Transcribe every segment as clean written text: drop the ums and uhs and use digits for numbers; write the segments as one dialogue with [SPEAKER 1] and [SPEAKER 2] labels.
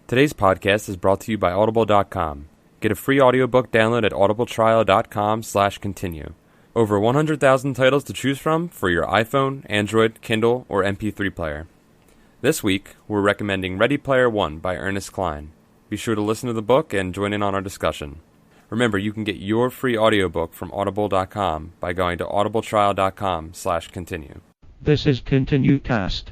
[SPEAKER 1] Today's podcast is brought to you by Audible.com. Get a free audiobook download at audibletrial.com/continue. Over 100,000 titles to choose from for your iPhone, Android, Kindle, or MP3 player. This week, we're recommending Ready Player One by Ernest Cline. Be sure to listen to the book and join in on our discussion. Remember, you can get your free audiobook from Audible.com by going to audibletrial.com/continue.
[SPEAKER 2] This is ContinueCast.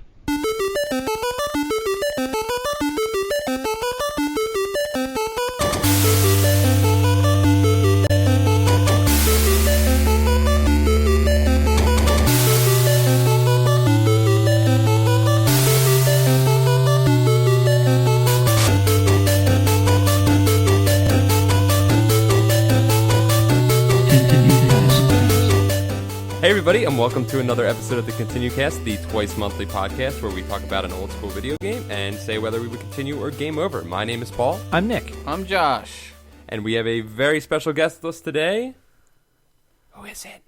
[SPEAKER 1] Hey everybody, and welcome to another episode of the ContinueCast, the twice-monthly podcast where we talk about an old-school video game and say whether we would continue or game over. My name is Paul.
[SPEAKER 3] I'm Nick.
[SPEAKER 4] I'm Josh.
[SPEAKER 1] And we have a very special guest with us today. Who is it?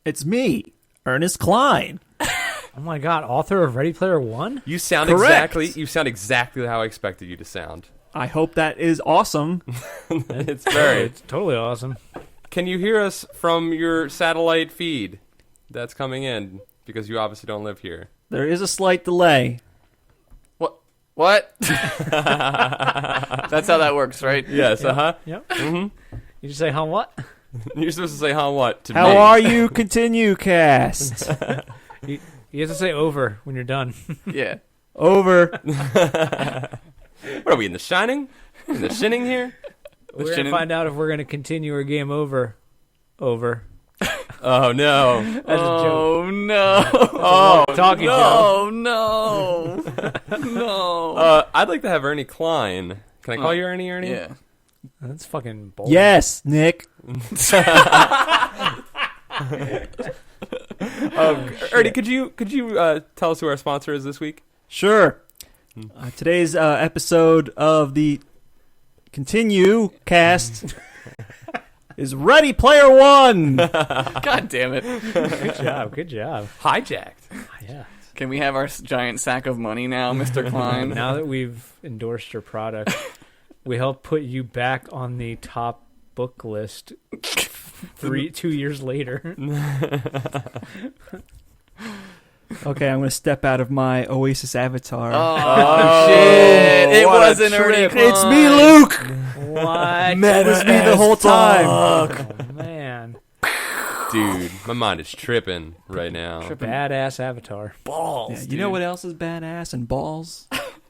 [SPEAKER 3] It's me, Ernest Cline.
[SPEAKER 5] Oh my god, author of Ready Player One?
[SPEAKER 1] You sound
[SPEAKER 3] Correct.
[SPEAKER 1] exactly how I expected you to sound.
[SPEAKER 3] I hope that is awesome.
[SPEAKER 1] It's very.
[SPEAKER 5] It's totally awesome.
[SPEAKER 1] Can you hear us from your satellite feed that's coming in? Because you obviously don't live here.
[SPEAKER 3] There is a slight delay.
[SPEAKER 4] What? That's how that works, right?
[SPEAKER 1] Yes, uh-huh.
[SPEAKER 5] Yep.
[SPEAKER 1] Mm-hmm.
[SPEAKER 5] You just say, huh, what?
[SPEAKER 1] You're supposed to say, huh, what? To
[SPEAKER 3] How
[SPEAKER 1] me.
[SPEAKER 3] are you, ContinueCast?
[SPEAKER 5] You have to say over when you're done.
[SPEAKER 4] Yeah.
[SPEAKER 3] Over.
[SPEAKER 1] What are we, in The Shining? In The Shinning here?
[SPEAKER 5] We're going to find out if we're going to continue or game over. Over.
[SPEAKER 1] Oh, no.
[SPEAKER 5] That's a joke.
[SPEAKER 4] No.
[SPEAKER 1] Oh,
[SPEAKER 5] Talking
[SPEAKER 4] No, no. No.
[SPEAKER 1] I'd like to have Ernie Cline. Can I call you Ernie?
[SPEAKER 4] Yeah.
[SPEAKER 5] That's fucking bold.
[SPEAKER 3] Yes, Nick.
[SPEAKER 1] Ernie, could you tell us who our sponsor is this week?
[SPEAKER 3] Sure. Today's episode of the ContinueCast is Ready Player One.
[SPEAKER 4] God damn it.
[SPEAKER 5] Good job. Good job.
[SPEAKER 1] Hijacked.
[SPEAKER 5] Yeah.
[SPEAKER 4] Can we have our giant sack of money now, Mr. Klein?
[SPEAKER 5] Now that we've endorsed your product, we help put you back on the top book list 2 years later.
[SPEAKER 3] Okay, I'm going to step out of my Oasis avatar.
[SPEAKER 4] Oh, shit. It
[SPEAKER 1] what a
[SPEAKER 4] wasn't Ernie
[SPEAKER 1] trip.
[SPEAKER 4] Klein.
[SPEAKER 3] It's me, Luke.
[SPEAKER 5] What?
[SPEAKER 3] That was me the whole time.
[SPEAKER 5] Oh, man.
[SPEAKER 1] Dude, my mind is tripping right now.
[SPEAKER 5] Badass avatar.
[SPEAKER 4] Balls,
[SPEAKER 3] Yeah, you know what else is badass and balls?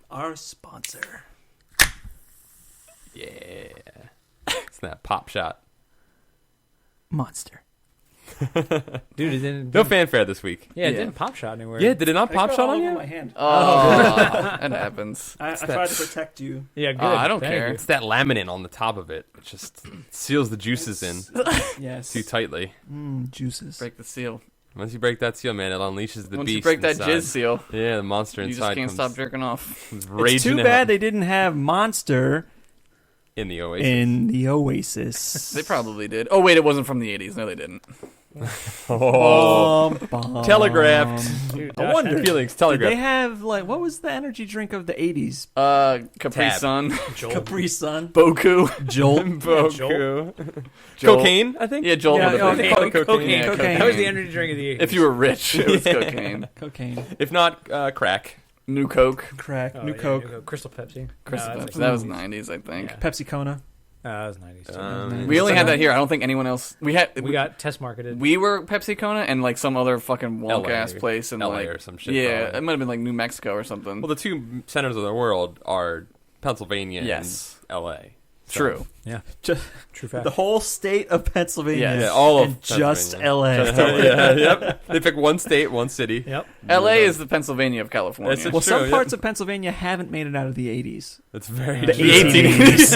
[SPEAKER 3] Our sponsor.
[SPEAKER 1] Yeah. It's that pop shot.
[SPEAKER 3] Monster.
[SPEAKER 5] Dude, it didn't.
[SPEAKER 1] No fanfare this week.
[SPEAKER 5] Yeah, it
[SPEAKER 4] Yeah.
[SPEAKER 5] didn't pop shot anywhere.
[SPEAKER 1] Yeah, did it not pop shot on you?
[SPEAKER 3] my hand.
[SPEAKER 4] Oh, that happens.
[SPEAKER 3] I tried to protect you.
[SPEAKER 5] Yeah, good.
[SPEAKER 4] I don't
[SPEAKER 5] Thank
[SPEAKER 4] care.
[SPEAKER 5] you.
[SPEAKER 1] It's that laminate on the top of it. It just seals the juices in
[SPEAKER 3] Yes.
[SPEAKER 1] too tightly.
[SPEAKER 3] Juices.
[SPEAKER 4] Break the seal.
[SPEAKER 1] Once you break that seal, man, it unleashes the
[SPEAKER 4] Once
[SPEAKER 1] beast
[SPEAKER 4] you break that
[SPEAKER 1] inside.
[SPEAKER 4] jizz seal,
[SPEAKER 1] Yeah, the monster
[SPEAKER 4] you just
[SPEAKER 1] inside
[SPEAKER 4] can't
[SPEAKER 1] comes,
[SPEAKER 4] stop jerking off.
[SPEAKER 1] comes
[SPEAKER 3] It's
[SPEAKER 1] raging
[SPEAKER 3] too
[SPEAKER 1] out
[SPEAKER 3] bad they didn't have Monster
[SPEAKER 1] in the Oasis.
[SPEAKER 3] in the Oasis.
[SPEAKER 4] They probably did. Oh, wait, it wasn't from the 80s. No, they didn't.
[SPEAKER 1] Oh, telegraphed.
[SPEAKER 5] Dude,
[SPEAKER 3] I wonder.
[SPEAKER 1] Feelings
[SPEAKER 3] Did
[SPEAKER 1] telegraphed.
[SPEAKER 3] they have, like, what was the energy drink of the 80s?
[SPEAKER 4] Capri
[SPEAKER 1] Tab.
[SPEAKER 4] Sun.
[SPEAKER 3] Capri Sun.
[SPEAKER 4] Boku.
[SPEAKER 3] Jolt.
[SPEAKER 1] Boku.
[SPEAKER 4] Jolt.
[SPEAKER 1] Cocaine, I think?
[SPEAKER 4] Yeah, Jolt
[SPEAKER 3] Yeah,
[SPEAKER 4] would have
[SPEAKER 3] okay.
[SPEAKER 4] been.
[SPEAKER 1] Call it cocaine.
[SPEAKER 4] Yeah,
[SPEAKER 3] Cocaine.
[SPEAKER 5] That was the energy drink of the 80s.
[SPEAKER 4] If you were rich, it was cocaine.
[SPEAKER 3] Cocaine.
[SPEAKER 1] If not, crack.
[SPEAKER 4] New Coke.
[SPEAKER 3] Crack.
[SPEAKER 5] Oh,
[SPEAKER 3] New
[SPEAKER 5] yeah,
[SPEAKER 3] Coke.
[SPEAKER 5] Crystal Pepsi.
[SPEAKER 4] Crystal
[SPEAKER 5] No,
[SPEAKER 4] Pepsi.
[SPEAKER 5] that's
[SPEAKER 4] That was 90s, I think.
[SPEAKER 5] Yeah.
[SPEAKER 3] Pepsi Kona.
[SPEAKER 5] that was 90s. too.
[SPEAKER 4] We only had that here. I don't think anyone else. We
[SPEAKER 5] got test marketed.
[SPEAKER 4] We were Pepsi Kona and like some other fucking wonk ass
[SPEAKER 1] LA.
[SPEAKER 4] place in
[SPEAKER 1] LA
[SPEAKER 4] like
[SPEAKER 1] or some shit,
[SPEAKER 4] Yeah,
[SPEAKER 1] probably.
[SPEAKER 4] it might have been like New Mexico or something.
[SPEAKER 1] Well, the two centers of the world are Pennsylvania
[SPEAKER 4] Yes.
[SPEAKER 1] and L.A. So-
[SPEAKER 4] True.
[SPEAKER 5] yeah.
[SPEAKER 3] Just
[SPEAKER 5] True fact.
[SPEAKER 3] the whole state of Pennsylvania.
[SPEAKER 4] Yeah,
[SPEAKER 1] all of
[SPEAKER 3] and just
[SPEAKER 1] Pennsylvania.
[SPEAKER 3] LA.
[SPEAKER 1] Yeah, yep. They pick one state, one city.
[SPEAKER 5] Yep.
[SPEAKER 4] LA is the Pennsylvania of California.
[SPEAKER 1] It's a-
[SPEAKER 3] Well,
[SPEAKER 1] True,
[SPEAKER 3] some
[SPEAKER 1] yeah.
[SPEAKER 3] parts of Pennsylvania haven't made it out of the 80s.
[SPEAKER 1] That's very
[SPEAKER 3] The
[SPEAKER 1] true.
[SPEAKER 4] 1880s.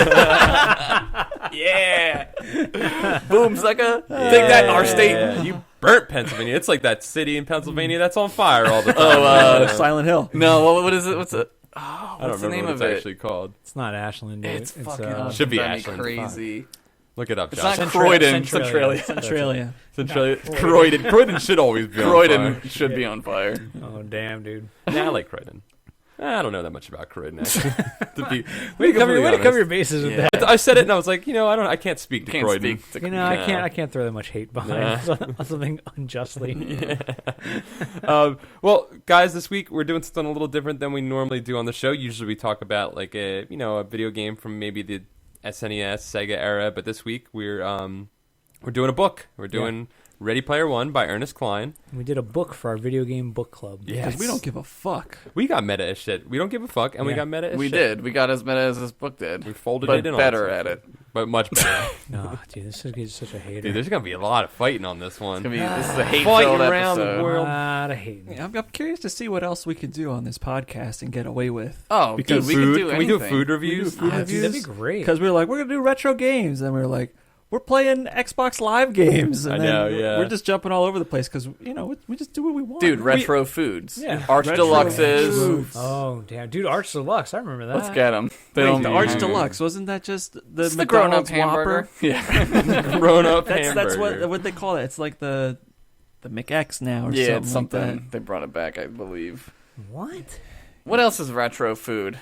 [SPEAKER 4] Yeah. Boom, sucker. Take that, our state.
[SPEAKER 1] Yeah, you burnt Pennsylvania. It's like that city in Pennsylvania that's on fire all the time.
[SPEAKER 4] Oh,
[SPEAKER 3] Silent Hill.
[SPEAKER 4] No, what is it? What's it? Oh,
[SPEAKER 1] I don't
[SPEAKER 4] what's the
[SPEAKER 1] remember
[SPEAKER 4] name
[SPEAKER 1] what
[SPEAKER 4] of
[SPEAKER 1] it's
[SPEAKER 4] it?
[SPEAKER 1] actually called.
[SPEAKER 5] It's not Ashland, dude.
[SPEAKER 4] It's fucking
[SPEAKER 1] Should be
[SPEAKER 4] drive me
[SPEAKER 1] Ashland.
[SPEAKER 4] crazy.
[SPEAKER 1] Look it up,
[SPEAKER 4] It's
[SPEAKER 1] Josh.
[SPEAKER 4] not Croydon.
[SPEAKER 5] Centralia.
[SPEAKER 3] Centralia.
[SPEAKER 1] Croydon should always be on
[SPEAKER 4] Croydon
[SPEAKER 1] fire.
[SPEAKER 4] should be on fire.
[SPEAKER 5] Oh, damn, dude.
[SPEAKER 1] Yeah, I like Croydon. I don't know that much about Croydon, actually.
[SPEAKER 5] Way to cover your bases with that.
[SPEAKER 1] I said it, and I was like, I can't speak to
[SPEAKER 4] Can't
[SPEAKER 1] Croydon.
[SPEAKER 4] speak to
[SPEAKER 5] I can't throw that much hate behind something unjustly.
[SPEAKER 1] Well, guys, this week we're doing something a little different than we normally do on the show. Usually we talk about like a video game from maybe the SNES, Sega era, but this week we're doing a book. We're doing Ready Player One by Ernest Cline.
[SPEAKER 5] We did a book for our video game book club.
[SPEAKER 1] Yes.
[SPEAKER 3] Because we don't give a fuck.
[SPEAKER 1] We got meta as shit. We don't give a fuck, and we got meta as
[SPEAKER 4] We
[SPEAKER 1] shit.
[SPEAKER 4] did. We got as meta as this book did.
[SPEAKER 1] We folded
[SPEAKER 4] but
[SPEAKER 1] it in.
[SPEAKER 4] better at it.
[SPEAKER 1] But much better.
[SPEAKER 5] No, dude, this is such a hater.
[SPEAKER 1] Dude, there's going to be a lot of fighting on this one.
[SPEAKER 4] This is a hate-filled
[SPEAKER 1] Fighting around
[SPEAKER 4] episode.
[SPEAKER 1] the world.
[SPEAKER 5] A lot of hate.
[SPEAKER 3] Yeah, I'm curious to see what else we could do on this podcast and get away with.
[SPEAKER 4] Oh,
[SPEAKER 3] Because
[SPEAKER 4] dude, we can do
[SPEAKER 1] Can we do
[SPEAKER 4] anything.
[SPEAKER 1] food reviews?
[SPEAKER 5] Dude, that'd be great.
[SPEAKER 3] Because we were like, we're going to do retro games. And we were like, we're playing Xbox Live games. And
[SPEAKER 1] I
[SPEAKER 3] then
[SPEAKER 1] know, yeah.
[SPEAKER 3] we're just jumping all over the place because, we just do what we want.
[SPEAKER 4] Dude, retro foods.
[SPEAKER 5] Yeah.
[SPEAKER 4] Arch
[SPEAKER 3] Retro
[SPEAKER 4] Deluxes.
[SPEAKER 3] foods.
[SPEAKER 5] Oh, damn. Dude, Arch Deluxe. I remember that.
[SPEAKER 4] Let's get them.
[SPEAKER 3] Wait, the Arch Deluxe, wasn't that just the
[SPEAKER 4] It's the grown-up
[SPEAKER 3] McDonald's Whopper?
[SPEAKER 4] hamburger. Yeah.
[SPEAKER 1] Grown-up
[SPEAKER 3] That's
[SPEAKER 1] hamburger.
[SPEAKER 3] what they call it. It's like the McX now or
[SPEAKER 4] Yeah, it's
[SPEAKER 3] something
[SPEAKER 4] something.
[SPEAKER 3] like
[SPEAKER 4] They brought it back, I believe.
[SPEAKER 5] What?
[SPEAKER 4] What else is retro food?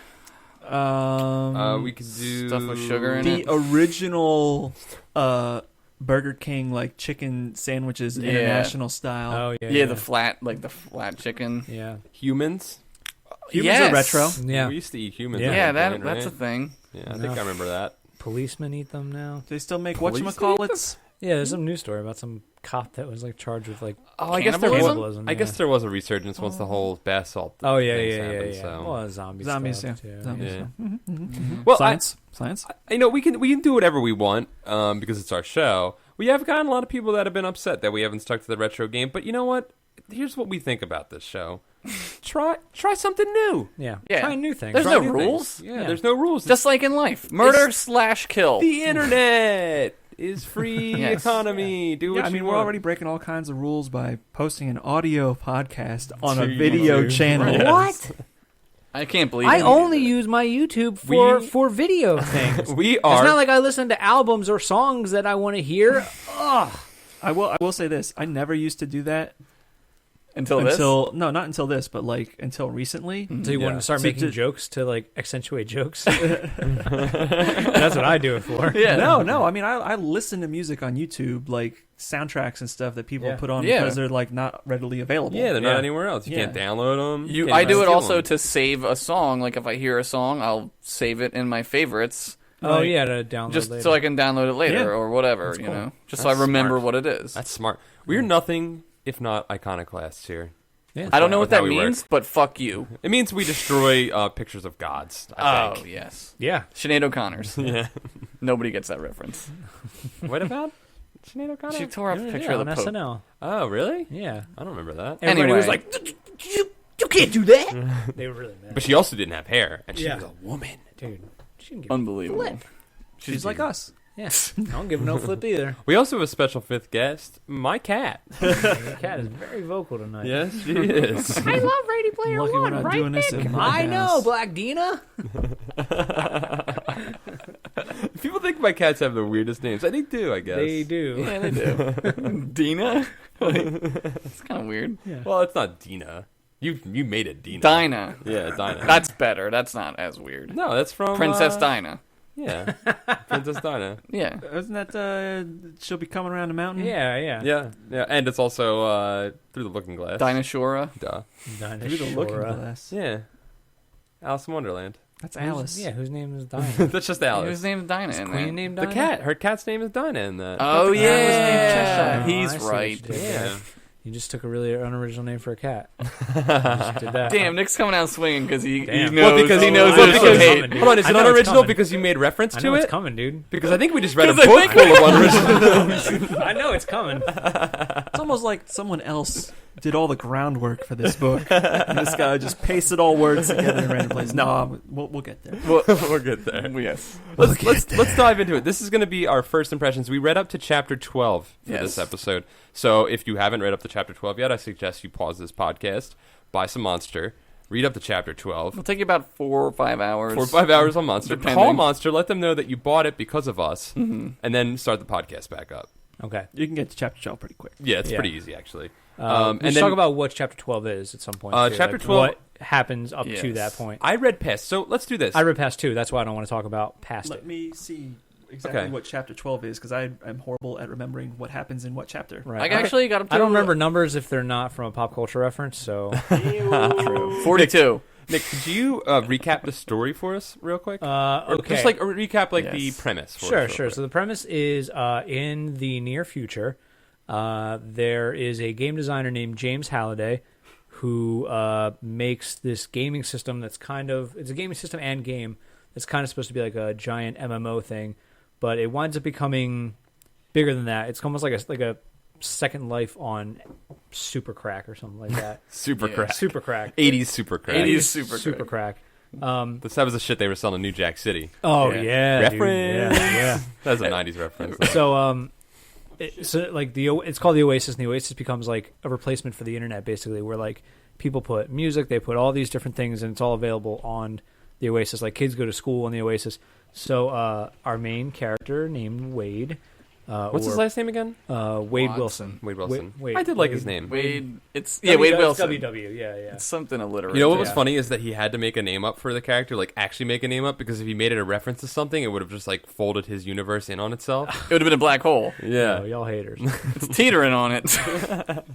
[SPEAKER 3] that.
[SPEAKER 1] We could do
[SPEAKER 4] Stuff with sugar in
[SPEAKER 3] The
[SPEAKER 4] it.
[SPEAKER 3] original Burger King like chicken sandwiches,
[SPEAKER 4] Yeah.
[SPEAKER 3] international style.
[SPEAKER 5] Oh, yeah.
[SPEAKER 4] Yeah, the flat chicken.
[SPEAKER 5] Yeah.
[SPEAKER 1] humans.
[SPEAKER 3] Humans are retro.
[SPEAKER 5] Yeah.
[SPEAKER 1] We used to eat humans.
[SPEAKER 5] Yeah.
[SPEAKER 1] at
[SPEAKER 4] Yeah,
[SPEAKER 1] one point,
[SPEAKER 4] that's a
[SPEAKER 1] right?
[SPEAKER 4] thing.
[SPEAKER 1] Yeah, I think I remember that.
[SPEAKER 5] Policemen eat them now.
[SPEAKER 3] They still make
[SPEAKER 1] Police
[SPEAKER 3] whatchamacallits.
[SPEAKER 5] Yeah, there's some news story about some cop that was like charged with like
[SPEAKER 1] Oh, I guess there
[SPEAKER 5] cannibalism.
[SPEAKER 1] was. I guess there was a resurgence once the whole bath salt.
[SPEAKER 5] Oh yeah,
[SPEAKER 1] things
[SPEAKER 5] yeah,
[SPEAKER 1] happened,
[SPEAKER 5] yeah.
[SPEAKER 1] So.
[SPEAKER 5] Well, zombies,
[SPEAKER 3] Zombies,
[SPEAKER 5] stuff,
[SPEAKER 3] yeah.
[SPEAKER 5] too.
[SPEAKER 3] Zombies,
[SPEAKER 1] Yeah.
[SPEAKER 3] yeah.
[SPEAKER 1] Well,
[SPEAKER 3] Science.
[SPEAKER 1] we can do whatever we want because it's our show. We have gotten a lot of people that have been upset that we haven't stuck to the retro game. But you know what? Here's what we think about this show. Try something new.
[SPEAKER 5] Yeah.
[SPEAKER 4] Yeah.
[SPEAKER 5] Trying new things.
[SPEAKER 4] There's
[SPEAKER 1] Try
[SPEAKER 4] no
[SPEAKER 1] new
[SPEAKER 4] rules.
[SPEAKER 1] things. Yeah,
[SPEAKER 5] Yeah.
[SPEAKER 1] there's no rules.
[SPEAKER 4] Just like in life. Murder/kill.
[SPEAKER 1] The internet is free
[SPEAKER 4] Yes.
[SPEAKER 1] economy. Do what
[SPEAKER 3] Yeah, I
[SPEAKER 1] you
[SPEAKER 3] mean,
[SPEAKER 1] want.
[SPEAKER 3] we're already breaking all kinds of rules by posting an audio podcast on
[SPEAKER 1] To
[SPEAKER 3] a video
[SPEAKER 1] YouTube.
[SPEAKER 3] channel.
[SPEAKER 5] What?
[SPEAKER 4] I can't believe
[SPEAKER 5] I
[SPEAKER 4] you
[SPEAKER 5] only
[SPEAKER 4] did that.
[SPEAKER 5] use my YouTube
[SPEAKER 1] We-
[SPEAKER 5] for video things.
[SPEAKER 1] We
[SPEAKER 5] It's
[SPEAKER 1] are.
[SPEAKER 5] not like I listen to albums or songs that I want to hear. Ugh.
[SPEAKER 3] I will say this. I never used to do that
[SPEAKER 4] Until this?
[SPEAKER 3] not until this, but like until recently.
[SPEAKER 5] So you want
[SPEAKER 1] Yeah.
[SPEAKER 5] to start
[SPEAKER 3] So
[SPEAKER 5] making
[SPEAKER 3] to-
[SPEAKER 5] jokes to like accentuate jokes? That's what I do it for.
[SPEAKER 4] Yeah.
[SPEAKER 3] No. I mean, I listen to music on YouTube, like soundtracks and stuff that people
[SPEAKER 5] Yeah.
[SPEAKER 3] put on
[SPEAKER 4] Yeah.
[SPEAKER 3] because they're like not readily available.
[SPEAKER 1] Yeah, they're not
[SPEAKER 5] Yeah.
[SPEAKER 1] anywhere else. You
[SPEAKER 3] Yeah.
[SPEAKER 1] can't download them.
[SPEAKER 4] I do it also to save a song. Like if I hear a song, I'll save it in my favorites.
[SPEAKER 5] Oh
[SPEAKER 3] Right.
[SPEAKER 5] yeah, to download
[SPEAKER 4] Just
[SPEAKER 5] later.
[SPEAKER 4] so I can download it later
[SPEAKER 3] Yeah.
[SPEAKER 4] or whatever,
[SPEAKER 3] That's
[SPEAKER 4] you
[SPEAKER 3] cool.
[SPEAKER 4] know. Just
[SPEAKER 1] That's
[SPEAKER 4] so I remember
[SPEAKER 1] smart.
[SPEAKER 4] what it is.
[SPEAKER 1] That's smart. We're nothing if not iconoclasts here.
[SPEAKER 5] Yeah.
[SPEAKER 4] I don't know what
[SPEAKER 1] That's
[SPEAKER 4] that
[SPEAKER 1] how we
[SPEAKER 4] means, but fuck you.
[SPEAKER 1] It means we destroy pictures of gods. I
[SPEAKER 4] Oh,
[SPEAKER 1] think.
[SPEAKER 4] yes.
[SPEAKER 5] Yeah.
[SPEAKER 4] Sinead O'Connor's.
[SPEAKER 1] Yeah.
[SPEAKER 4] Nobody gets that reference.
[SPEAKER 1] What about Sinead O'Connor?
[SPEAKER 4] She tore up a picture
[SPEAKER 5] yeah,
[SPEAKER 4] of the
[SPEAKER 5] on
[SPEAKER 4] Pope.
[SPEAKER 5] SNL.
[SPEAKER 1] Oh, really?
[SPEAKER 5] Yeah.
[SPEAKER 1] I don't remember that.
[SPEAKER 5] Everybody was
[SPEAKER 4] Anyway.
[SPEAKER 5] like, you can't do that. They were really mad.
[SPEAKER 1] But she also didn't have hair, and she
[SPEAKER 5] Yeah.
[SPEAKER 1] was a woman.
[SPEAKER 5] Dude, she didn't give
[SPEAKER 4] Unbelievable.
[SPEAKER 5] Flip.
[SPEAKER 3] She's like us.
[SPEAKER 5] Yeah. I don't give no flip either.
[SPEAKER 1] We also have a special fifth guest, my cat.
[SPEAKER 5] The cat is very vocal tonight.
[SPEAKER 1] Yes, she is.
[SPEAKER 5] I love Ready Player
[SPEAKER 3] Lucky we're not doing this in my
[SPEAKER 5] I know,
[SPEAKER 3] house.
[SPEAKER 5] Black Dina.
[SPEAKER 1] People think my cats have the weirdest names. I think do, I guess.
[SPEAKER 5] They do.
[SPEAKER 4] Yeah, they do. Dina? It's kind of weird.
[SPEAKER 5] Yeah.
[SPEAKER 1] Well, it's not Dina. You made it Dina.
[SPEAKER 4] Dinah.
[SPEAKER 1] Yeah, Dinah.
[SPEAKER 4] That's better. That's not as weird.
[SPEAKER 1] No, that's from
[SPEAKER 4] Princess Dinah.
[SPEAKER 1] Yeah, Princess Dinah.
[SPEAKER 4] Yeah.
[SPEAKER 3] Isn't that she'll be coming around the mountain?
[SPEAKER 5] Yeah, yeah.
[SPEAKER 1] Yeah, and it's also Through the Looking Glass.
[SPEAKER 4] Dinah Shora.
[SPEAKER 1] Duh.
[SPEAKER 5] Dinah
[SPEAKER 3] Through the looking
[SPEAKER 5] Shora.
[SPEAKER 3] glass.
[SPEAKER 1] Yeah, Alice in Wonderland.
[SPEAKER 3] That's Alice.
[SPEAKER 5] Yeah, whose name is Dinah?
[SPEAKER 1] That's just
[SPEAKER 4] Whose
[SPEAKER 1] Alice.
[SPEAKER 4] name's Dinah in
[SPEAKER 5] Queen
[SPEAKER 4] that?
[SPEAKER 5] named
[SPEAKER 1] The
[SPEAKER 5] Dinah?
[SPEAKER 1] cat. Her cat's name is Dinah in that.
[SPEAKER 4] Oh,
[SPEAKER 3] the cat was named
[SPEAKER 4] yeah.
[SPEAKER 3] Cheshire.
[SPEAKER 5] Oh, I
[SPEAKER 4] He's
[SPEAKER 5] see what
[SPEAKER 4] right.
[SPEAKER 5] you did
[SPEAKER 1] yeah.
[SPEAKER 5] there. You just took a really unoriginal name for a cat. You just did that.
[SPEAKER 4] Damn, Nick's coming out swinging because he
[SPEAKER 5] Damn.
[SPEAKER 4] knows,
[SPEAKER 1] Well, because
[SPEAKER 4] he
[SPEAKER 1] he
[SPEAKER 4] knows
[SPEAKER 1] well,
[SPEAKER 4] there's
[SPEAKER 1] because-
[SPEAKER 4] some hate.
[SPEAKER 5] coming, dude.
[SPEAKER 1] Hold on, is
[SPEAKER 5] I
[SPEAKER 1] it
[SPEAKER 5] know it's
[SPEAKER 1] unoriginal
[SPEAKER 5] coming.
[SPEAKER 1] because you made reference
[SPEAKER 5] I
[SPEAKER 1] to
[SPEAKER 5] know it's
[SPEAKER 1] it?
[SPEAKER 5] coming, dude.
[SPEAKER 1] Because I think we just read a
[SPEAKER 4] 'Cause I
[SPEAKER 1] book
[SPEAKER 4] think-
[SPEAKER 1] full of unoriginal.
[SPEAKER 5] I know it's coming.
[SPEAKER 3] It's almost like someone else did all the groundwork for this book, and this guy just pasted all words together in random places. No, we'll get there.
[SPEAKER 1] We'll get there.
[SPEAKER 4] Yes.
[SPEAKER 1] Let's dive into it. This is going to be our first impressions. We read up to chapter 12 for
[SPEAKER 4] Yes.
[SPEAKER 1] this episode. So if you haven't read up to chapter 12 yet, I suggest you pause this podcast, buy some Monster, read up to chapter 12.
[SPEAKER 4] It'll take you about 4 or 5 hours.
[SPEAKER 1] 4 or 5 hours on Monster.
[SPEAKER 4] Depending.
[SPEAKER 1] Call Monster, let them know that you bought it because of us,
[SPEAKER 4] Mm-hmm.
[SPEAKER 1] and then start the podcast back up.
[SPEAKER 5] Okay.
[SPEAKER 3] You can get to chapter 12 pretty quick.
[SPEAKER 1] Yeah, it's
[SPEAKER 5] Yeah.
[SPEAKER 1] pretty easy actually.
[SPEAKER 5] We
[SPEAKER 1] And
[SPEAKER 5] should
[SPEAKER 1] then
[SPEAKER 5] talk about what chapter 12 is at some point. too.
[SPEAKER 1] chapter
[SPEAKER 5] Like,
[SPEAKER 1] 12
[SPEAKER 5] What happens up to
[SPEAKER 4] Yes.
[SPEAKER 5] that point.
[SPEAKER 1] I read past, so let's do this.
[SPEAKER 5] I read past 2. That's why I don't want to talk about past
[SPEAKER 3] Let
[SPEAKER 5] it.
[SPEAKER 3] me see exactly
[SPEAKER 1] Okay.
[SPEAKER 3] what chapter 12 is, because I'm horrible at remembering what happens in what chapter.
[SPEAKER 5] Right.
[SPEAKER 4] I actually got up to
[SPEAKER 5] I don't remember numbers if they're not from a pop culture reference, so...
[SPEAKER 3] True.
[SPEAKER 4] 42.
[SPEAKER 1] Nick, could you recap the story for us real quick? Or
[SPEAKER 5] okay.
[SPEAKER 1] just like recap the
[SPEAKER 4] Yes.
[SPEAKER 1] premise for us.
[SPEAKER 5] Sure,
[SPEAKER 1] real
[SPEAKER 5] sure.
[SPEAKER 1] quick.
[SPEAKER 5] So the premise is in the near future, there is a game designer named James Halliday who makes this gaming system that's it's a gaming system and game that's kind of supposed to be like a giant MMO thing, but it winds up becoming bigger than that. It's almost like a Second Life on Super Crack or something like that.
[SPEAKER 1] Super
[SPEAKER 4] Yeah.
[SPEAKER 1] crack.
[SPEAKER 5] Super Crack.
[SPEAKER 1] 80s super crack.
[SPEAKER 4] 80s super
[SPEAKER 5] Super Crack.
[SPEAKER 1] That was the shit they were selling in New Jack City.
[SPEAKER 5] Oh
[SPEAKER 4] Yeah.
[SPEAKER 5] yeah, dude.
[SPEAKER 1] Reference.
[SPEAKER 5] Yeah.
[SPEAKER 1] That's a 90s reference.
[SPEAKER 5] So it's called the Oasis, and the Oasis becomes like a replacement for the internet, basically, where like people put music, they put all these different things, and it's all available on the Oasis. Like kids go to school on the Oasis. So our main character named Wade.
[SPEAKER 1] What's his last name again?
[SPEAKER 5] Wade
[SPEAKER 4] Watson.
[SPEAKER 5] Wilson.
[SPEAKER 1] Wade Wilson.
[SPEAKER 5] Wade-
[SPEAKER 1] I did like
[SPEAKER 5] Wade-
[SPEAKER 1] his name.
[SPEAKER 4] Wade. Wade Wilson.
[SPEAKER 5] WW. Yeah.
[SPEAKER 4] It's something alliterative.
[SPEAKER 1] You know what was
[SPEAKER 5] Yeah.
[SPEAKER 1] funny is that he had to make a name up for the character, like actually make a name up, because if he made it a reference to something, it would have just like folded his universe in on itself.
[SPEAKER 4] It would have been a black hole.
[SPEAKER 1] Yeah.
[SPEAKER 5] Oh, y'all haters.
[SPEAKER 4] It's teetering on it.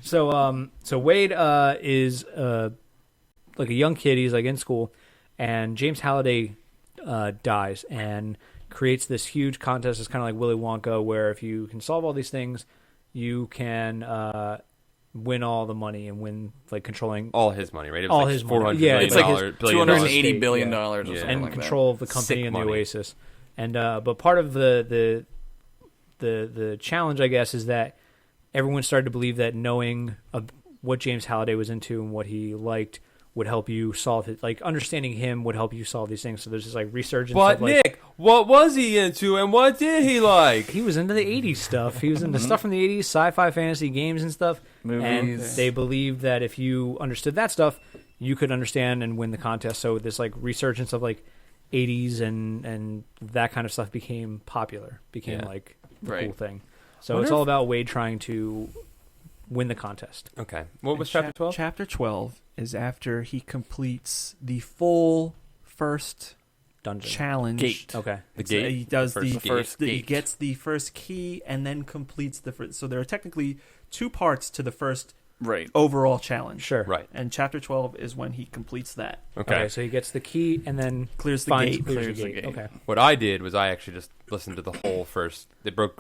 [SPEAKER 5] So Wade is like a young kid. He's like in school, and James Halliday dies and creates this huge contest. It's kind of like Willy Wonka, where if you can solve all these things, you can win all the money and win like controlling
[SPEAKER 1] All his money, right? It was
[SPEAKER 5] All
[SPEAKER 1] like
[SPEAKER 5] his money.
[SPEAKER 1] $400
[SPEAKER 5] Yeah,
[SPEAKER 1] billion
[SPEAKER 5] it's like his
[SPEAKER 1] billion
[SPEAKER 4] $280 billion
[SPEAKER 5] Yeah.
[SPEAKER 4] or
[SPEAKER 1] Yeah.
[SPEAKER 4] something
[SPEAKER 5] and
[SPEAKER 4] like
[SPEAKER 5] control of the company
[SPEAKER 1] Sick
[SPEAKER 5] and the
[SPEAKER 1] money.
[SPEAKER 5] Oasis. And but part of the challenge, I guess, is that everyone started to believe that knowing what James Halliday was into and what he liked would help you solve it. Like understanding him would help you solve these things. So there's this like resurgence.
[SPEAKER 1] But
[SPEAKER 5] of, like,
[SPEAKER 1] Nick, what was he into and what did he like?
[SPEAKER 5] he was into the 80s stuff. He was into stuff from the 80s, sci-fi, fantasy games and stuff.
[SPEAKER 4] Movies.
[SPEAKER 5] And they believed that if you understood that stuff, you could understand and win the contest. So this like resurgence of like 80s and that kind of stuff became popular, became
[SPEAKER 1] Yeah.
[SPEAKER 5] like the
[SPEAKER 4] Right.
[SPEAKER 5] cool thing. So
[SPEAKER 1] Wonder
[SPEAKER 5] it's
[SPEAKER 1] if-
[SPEAKER 5] all about Wade trying to win the contest.
[SPEAKER 1] Okay. What was
[SPEAKER 3] And
[SPEAKER 1] chapter 12?
[SPEAKER 3] Chapter 12 is after he completes the full first
[SPEAKER 5] Dungeon.
[SPEAKER 3] challenge.
[SPEAKER 4] Gate.
[SPEAKER 5] Okay.
[SPEAKER 1] The
[SPEAKER 3] It's,
[SPEAKER 1] gate?
[SPEAKER 3] he does
[SPEAKER 1] The
[SPEAKER 3] the
[SPEAKER 1] first
[SPEAKER 4] gate.
[SPEAKER 3] He gets the first key and then completes the first. So there are technically two parts to the first
[SPEAKER 4] Right.
[SPEAKER 3] overall challenge.
[SPEAKER 5] Sure.
[SPEAKER 1] Right.
[SPEAKER 3] And chapter 12 is when he completes that.
[SPEAKER 1] Okay.
[SPEAKER 5] So he gets the key and then
[SPEAKER 3] Clears the
[SPEAKER 5] finds
[SPEAKER 3] gate.
[SPEAKER 5] clears
[SPEAKER 4] Clears
[SPEAKER 5] the
[SPEAKER 4] the
[SPEAKER 5] gate.
[SPEAKER 4] gate.
[SPEAKER 5] Okay.
[SPEAKER 1] What I did was I actually just listened to the whole first.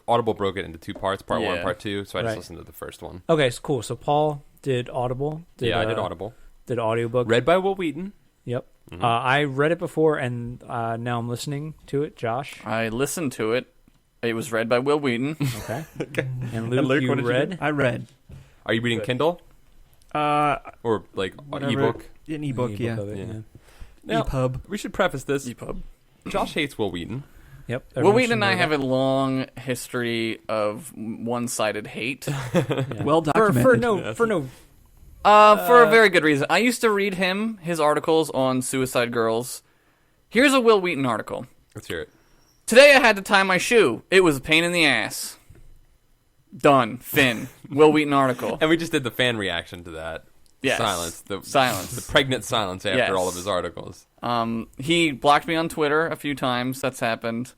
[SPEAKER 1] Audible broke it into two parts, part 1 and
[SPEAKER 4] Yeah.
[SPEAKER 1] part 2, so I just
[SPEAKER 5] Right.
[SPEAKER 1] listened to the first one.
[SPEAKER 5] Okay, so cool. So Paul did Audible.
[SPEAKER 1] I did Audible.
[SPEAKER 5] Did audiobook.
[SPEAKER 1] Read by Will Wheaton.
[SPEAKER 5] Yep.
[SPEAKER 1] Mhm.
[SPEAKER 5] I read it before, and now I'm listening to it. Josh.
[SPEAKER 4] I listened to it. It was read by Will Wheaton.
[SPEAKER 5] Okay. And Luke,
[SPEAKER 1] Luke,
[SPEAKER 5] you
[SPEAKER 1] what did you
[SPEAKER 5] read?
[SPEAKER 3] I read
[SPEAKER 1] Are you reading
[SPEAKER 5] Good.
[SPEAKER 1] Kindle or like
[SPEAKER 3] whatever.
[SPEAKER 1] ebook?
[SPEAKER 3] An ebook, yeah.
[SPEAKER 5] of it,
[SPEAKER 1] Yeah.
[SPEAKER 5] yeah.
[SPEAKER 1] Now,
[SPEAKER 3] EPUB.
[SPEAKER 1] we should preface this.
[SPEAKER 4] EPUB.
[SPEAKER 1] Josh hates Will Wheaton.
[SPEAKER 5] Yep.
[SPEAKER 4] Will
[SPEAKER 5] everyone
[SPEAKER 4] Wheaton
[SPEAKER 5] should
[SPEAKER 4] and I
[SPEAKER 5] know
[SPEAKER 4] have a
[SPEAKER 5] that.
[SPEAKER 4] long history of one-sided hate.
[SPEAKER 5] Yeah.
[SPEAKER 3] Well
[SPEAKER 5] for
[SPEAKER 3] documented.
[SPEAKER 5] no.
[SPEAKER 4] For a very good reason. I used to read his articles on Suicide Girls. Here's a Will Wheaton article.
[SPEAKER 1] Let's hear it.
[SPEAKER 4] Today I had to tie my shoe. It was a pain in the ass. Done. Finn. Will Wheaton article.
[SPEAKER 1] And we just did the fan reaction to that.
[SPEAKER 4] Yes.
[SPEAKER 1] Silence. The
[SPEAKER 4] Silence.
[SPEAKER 1] pregnant silence after
[SPEAKER 4] Yes.
[SPEAKER 1] all of his articles.
[SPEAKER 4] He blocked me on Twitter a few times. That's happened.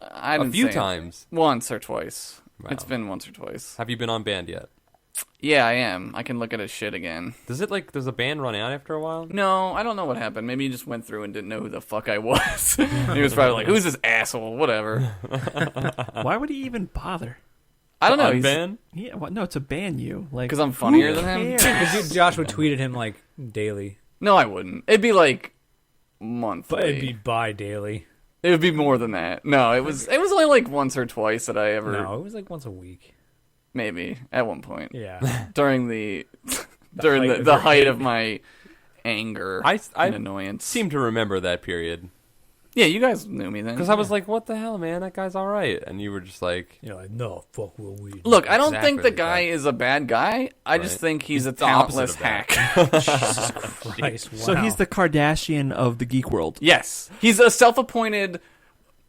[SPEAKER 4] I
[SPEAKER 1] A
[SPEAKER 4] didn't
[SPEAKER 1] few
[SPEAKER 4] say it.
[SPEAKER 1] times.
[SPEAKER 4] Once or twice.
[SPEAKER 1] Wow.
[SPEAKER 4] It's been once or twice.
[SPEAKER 1] Have you been on band yet?
[SPEAKER 4] Yeah, I am. I can look at his shit again.
[SPEAKER 1] Does a band run out after a while?
[SPEAKER 4] No, I don't know what happened. Maybe he just went through and didn't know who the fuck I was. He was probably like, "Who's this asshole?" Whatever.
[SPEAKER 3] Why would he even bother?
[SPEAKER 4] I don't know. He's
[SPEAKER 1] Unban?
[SPEAKER 3] Yeah, well, no, to ban you. Like,
[SPEAKER 4] because I'm funnier
[SPEAKER 3] who
[SPEAKER 4] than him.
[SPEAKER 3] cares?
[SPEAKER 5] Because Josh would tweet at him like daily,
[SPEAKER 4] No, I wouldn't. It'd be like monthly.
[SPEAKER 5] but it'd be bi-daily.
[SPEAKER 4] It would be more than that. No, it was only like once or twice that I ever
[SPEAKER 5] No, it was like once a week.
[SPEAKER 4] maybe at one point
[SPEAKER 5] Yeah.
[SPEAKER 4] during the
[SPEAKER 5] height of
[SPEAKER 4] the
[SPEAKER 5] your
[SPEAKER 4] height
[SPEAKER 5] hate.
[SPEAKER 4] of my anger
[SPEAKER 1] I
[SPEAKER 4] and annoyance.
[SPEAKER 1] seem to remember that period.
[SPEAKER 4] Yeah, you guys knew me then.
[SPEAKER 1] Because I was like, what the hell, man? That guy's all right. And you were just like,
[SPEAKER 5] You're like, no, fuck Will Wheaton.
[SPEAKER 4] Look, I don't think the
[SPEAKER 1] Exactly
[SPEAKER 4] guy
[SPEAKER 1] like that.
[SPEAKER 4] is a bad guy. I just
[SPEAKER 1] Right.
[SPEAKER 4] think he's a
[SPEAKER 1] the opposite
[SPEAKER 4] talentless
[SPEAKER 1] of that.
[SPEAKER 4] hack.
[SPEAKER 5] Jesus Christ. Wow.
[SPEAKER 3] So he's the Kardashian of the geek world.
[SPEAKER 4] Yes. He's a self-appointed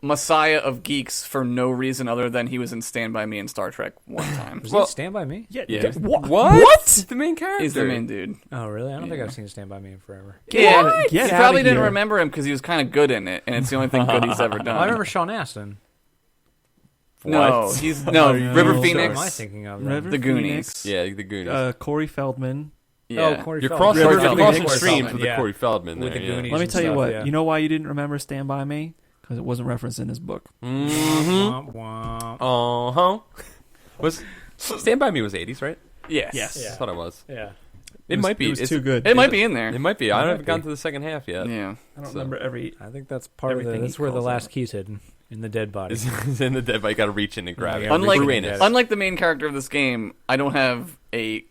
[SPEAKER 4] messiah of geeks for no reason other than he was in Stand By Me in Star Trek one time.
[SPEAKER 5] Was he Stand By Me?
[SPEAKER 3] Yeah.
[SPEAKER 1] What? The main character.
[SPEAKER 4] He's the main dude.
[SPEAKER 5] Oh, really? I don't think I've seen Stand By Me in forever.
[SPEAKER 4] Yeah,
[SPEAKER 3] Get
[SPEAKER 4] you
[SPEAKER 3] outta
[SPEAKER 4] probably didn't
[SPEAKER 3] here.
[SPEAKER 4] remember him because he was kind of good in it, and it's the only thing good he's ever done.
[SPEAKER 5] I remember Sean Astin.
[SPEAKER 4] No,
[SPEAKER 1] What?
[SPEAKER 4] he's
[SPEAKER 3] no.
[SPEAKER 4] River
[SPEAKER 3] What
[SPEAKER 5] What am I
[SPEAKER 4] Phoenix.
[SPEAKER 5] thinking of?
[SPEAKER 3] River
[SPEAKER 4] The Goonies.
[SPEAKER 3] Phoenix,
[SPEAKER 1] Yeah, the Goonies.
[SPEAKER 3] Corey Feldman.
[SPEAKER 4] Yeah.
[SPEAKER 5] Oh, Corey
[SPEAKER 1] You're
[SPEAKER 5] Feldman.
[SPEAKER 1] crossing,
[SPEAKER 4] River
[SPEAKER 1] you're crossing
[SPEAKER 4] Phoenix.
[SPEAKER 1] streams
[SPEAKER 5] Feldman,
[SPEAKER 1] with the
[SPEAKER 5] yeah.
[SPEAKER 1] Corey Feldman
[SPEAKER 5] With
[SPEAKER 1] there.
[SPEAKER 5] the
[SPEAKER 1] yeah.
[SPEAKER 5] Goonies.
[SPEAKER 3] Let me
[SPEAKER 5] and
[SPEAKER 3] tell you
[SPEAKER 5] stuff,
[SPEAKER 3] what.
[SPEAKER 5] yeah.
[SPEAKER 3] You know why you didn't remember Stand By Me? Because it wasn't referenced in his book.
[SPEAKER 5] Womp womp.
[SPEAKER 1] Was Stand By Me was 80s, right?
[SPEAKER 4] Yes.
[SPEAKER 3] Yes.
[SPEAKER 1] I thought it was.
[SPEAKER 5] Yeah.
[SPEAKER 1] It might be.
[SPEAKER 3] It was
[SPEAKER 1] It's-
[SPEAKER 3] too good.
[SPEAKER 4] It might be in there.
[SPEAKER 1] It might be.
[SPEAKER 5] It
[SPEAKER 1] I
[SPEAKER 5] might
[SPEAKER 1] haven't gotten
[SPEAKER 5] be.
[SPEAKER 1] to the second half yet.
[SPEAKER 4] Yeah.
[SPEAKER 3] I don't
[SPEAKER 1] So-
[SPEAKER 3] remember every.
[SPEAKER 5] I think that's part of
[SPEAKER 3] Everything
[SPEAKER 5] the. That's
[SPEAKER 3] he
[SPEAKER 5] where the
[SPEAKER 3] calls
[SPEAKER 5] last
[SPEAKER 3] out.
[SPEAKER 5] key's hidden in the dead body.
[SPEAKER 1] It's in the dead, but you got to reach in and grab it.
[SPEAKER 5] Yeah,
[SPEAKER 4] Unlike,
[SPEAKER 1] Uranus.
[SPEAKER 4] unlike the main character of this game, I don't have a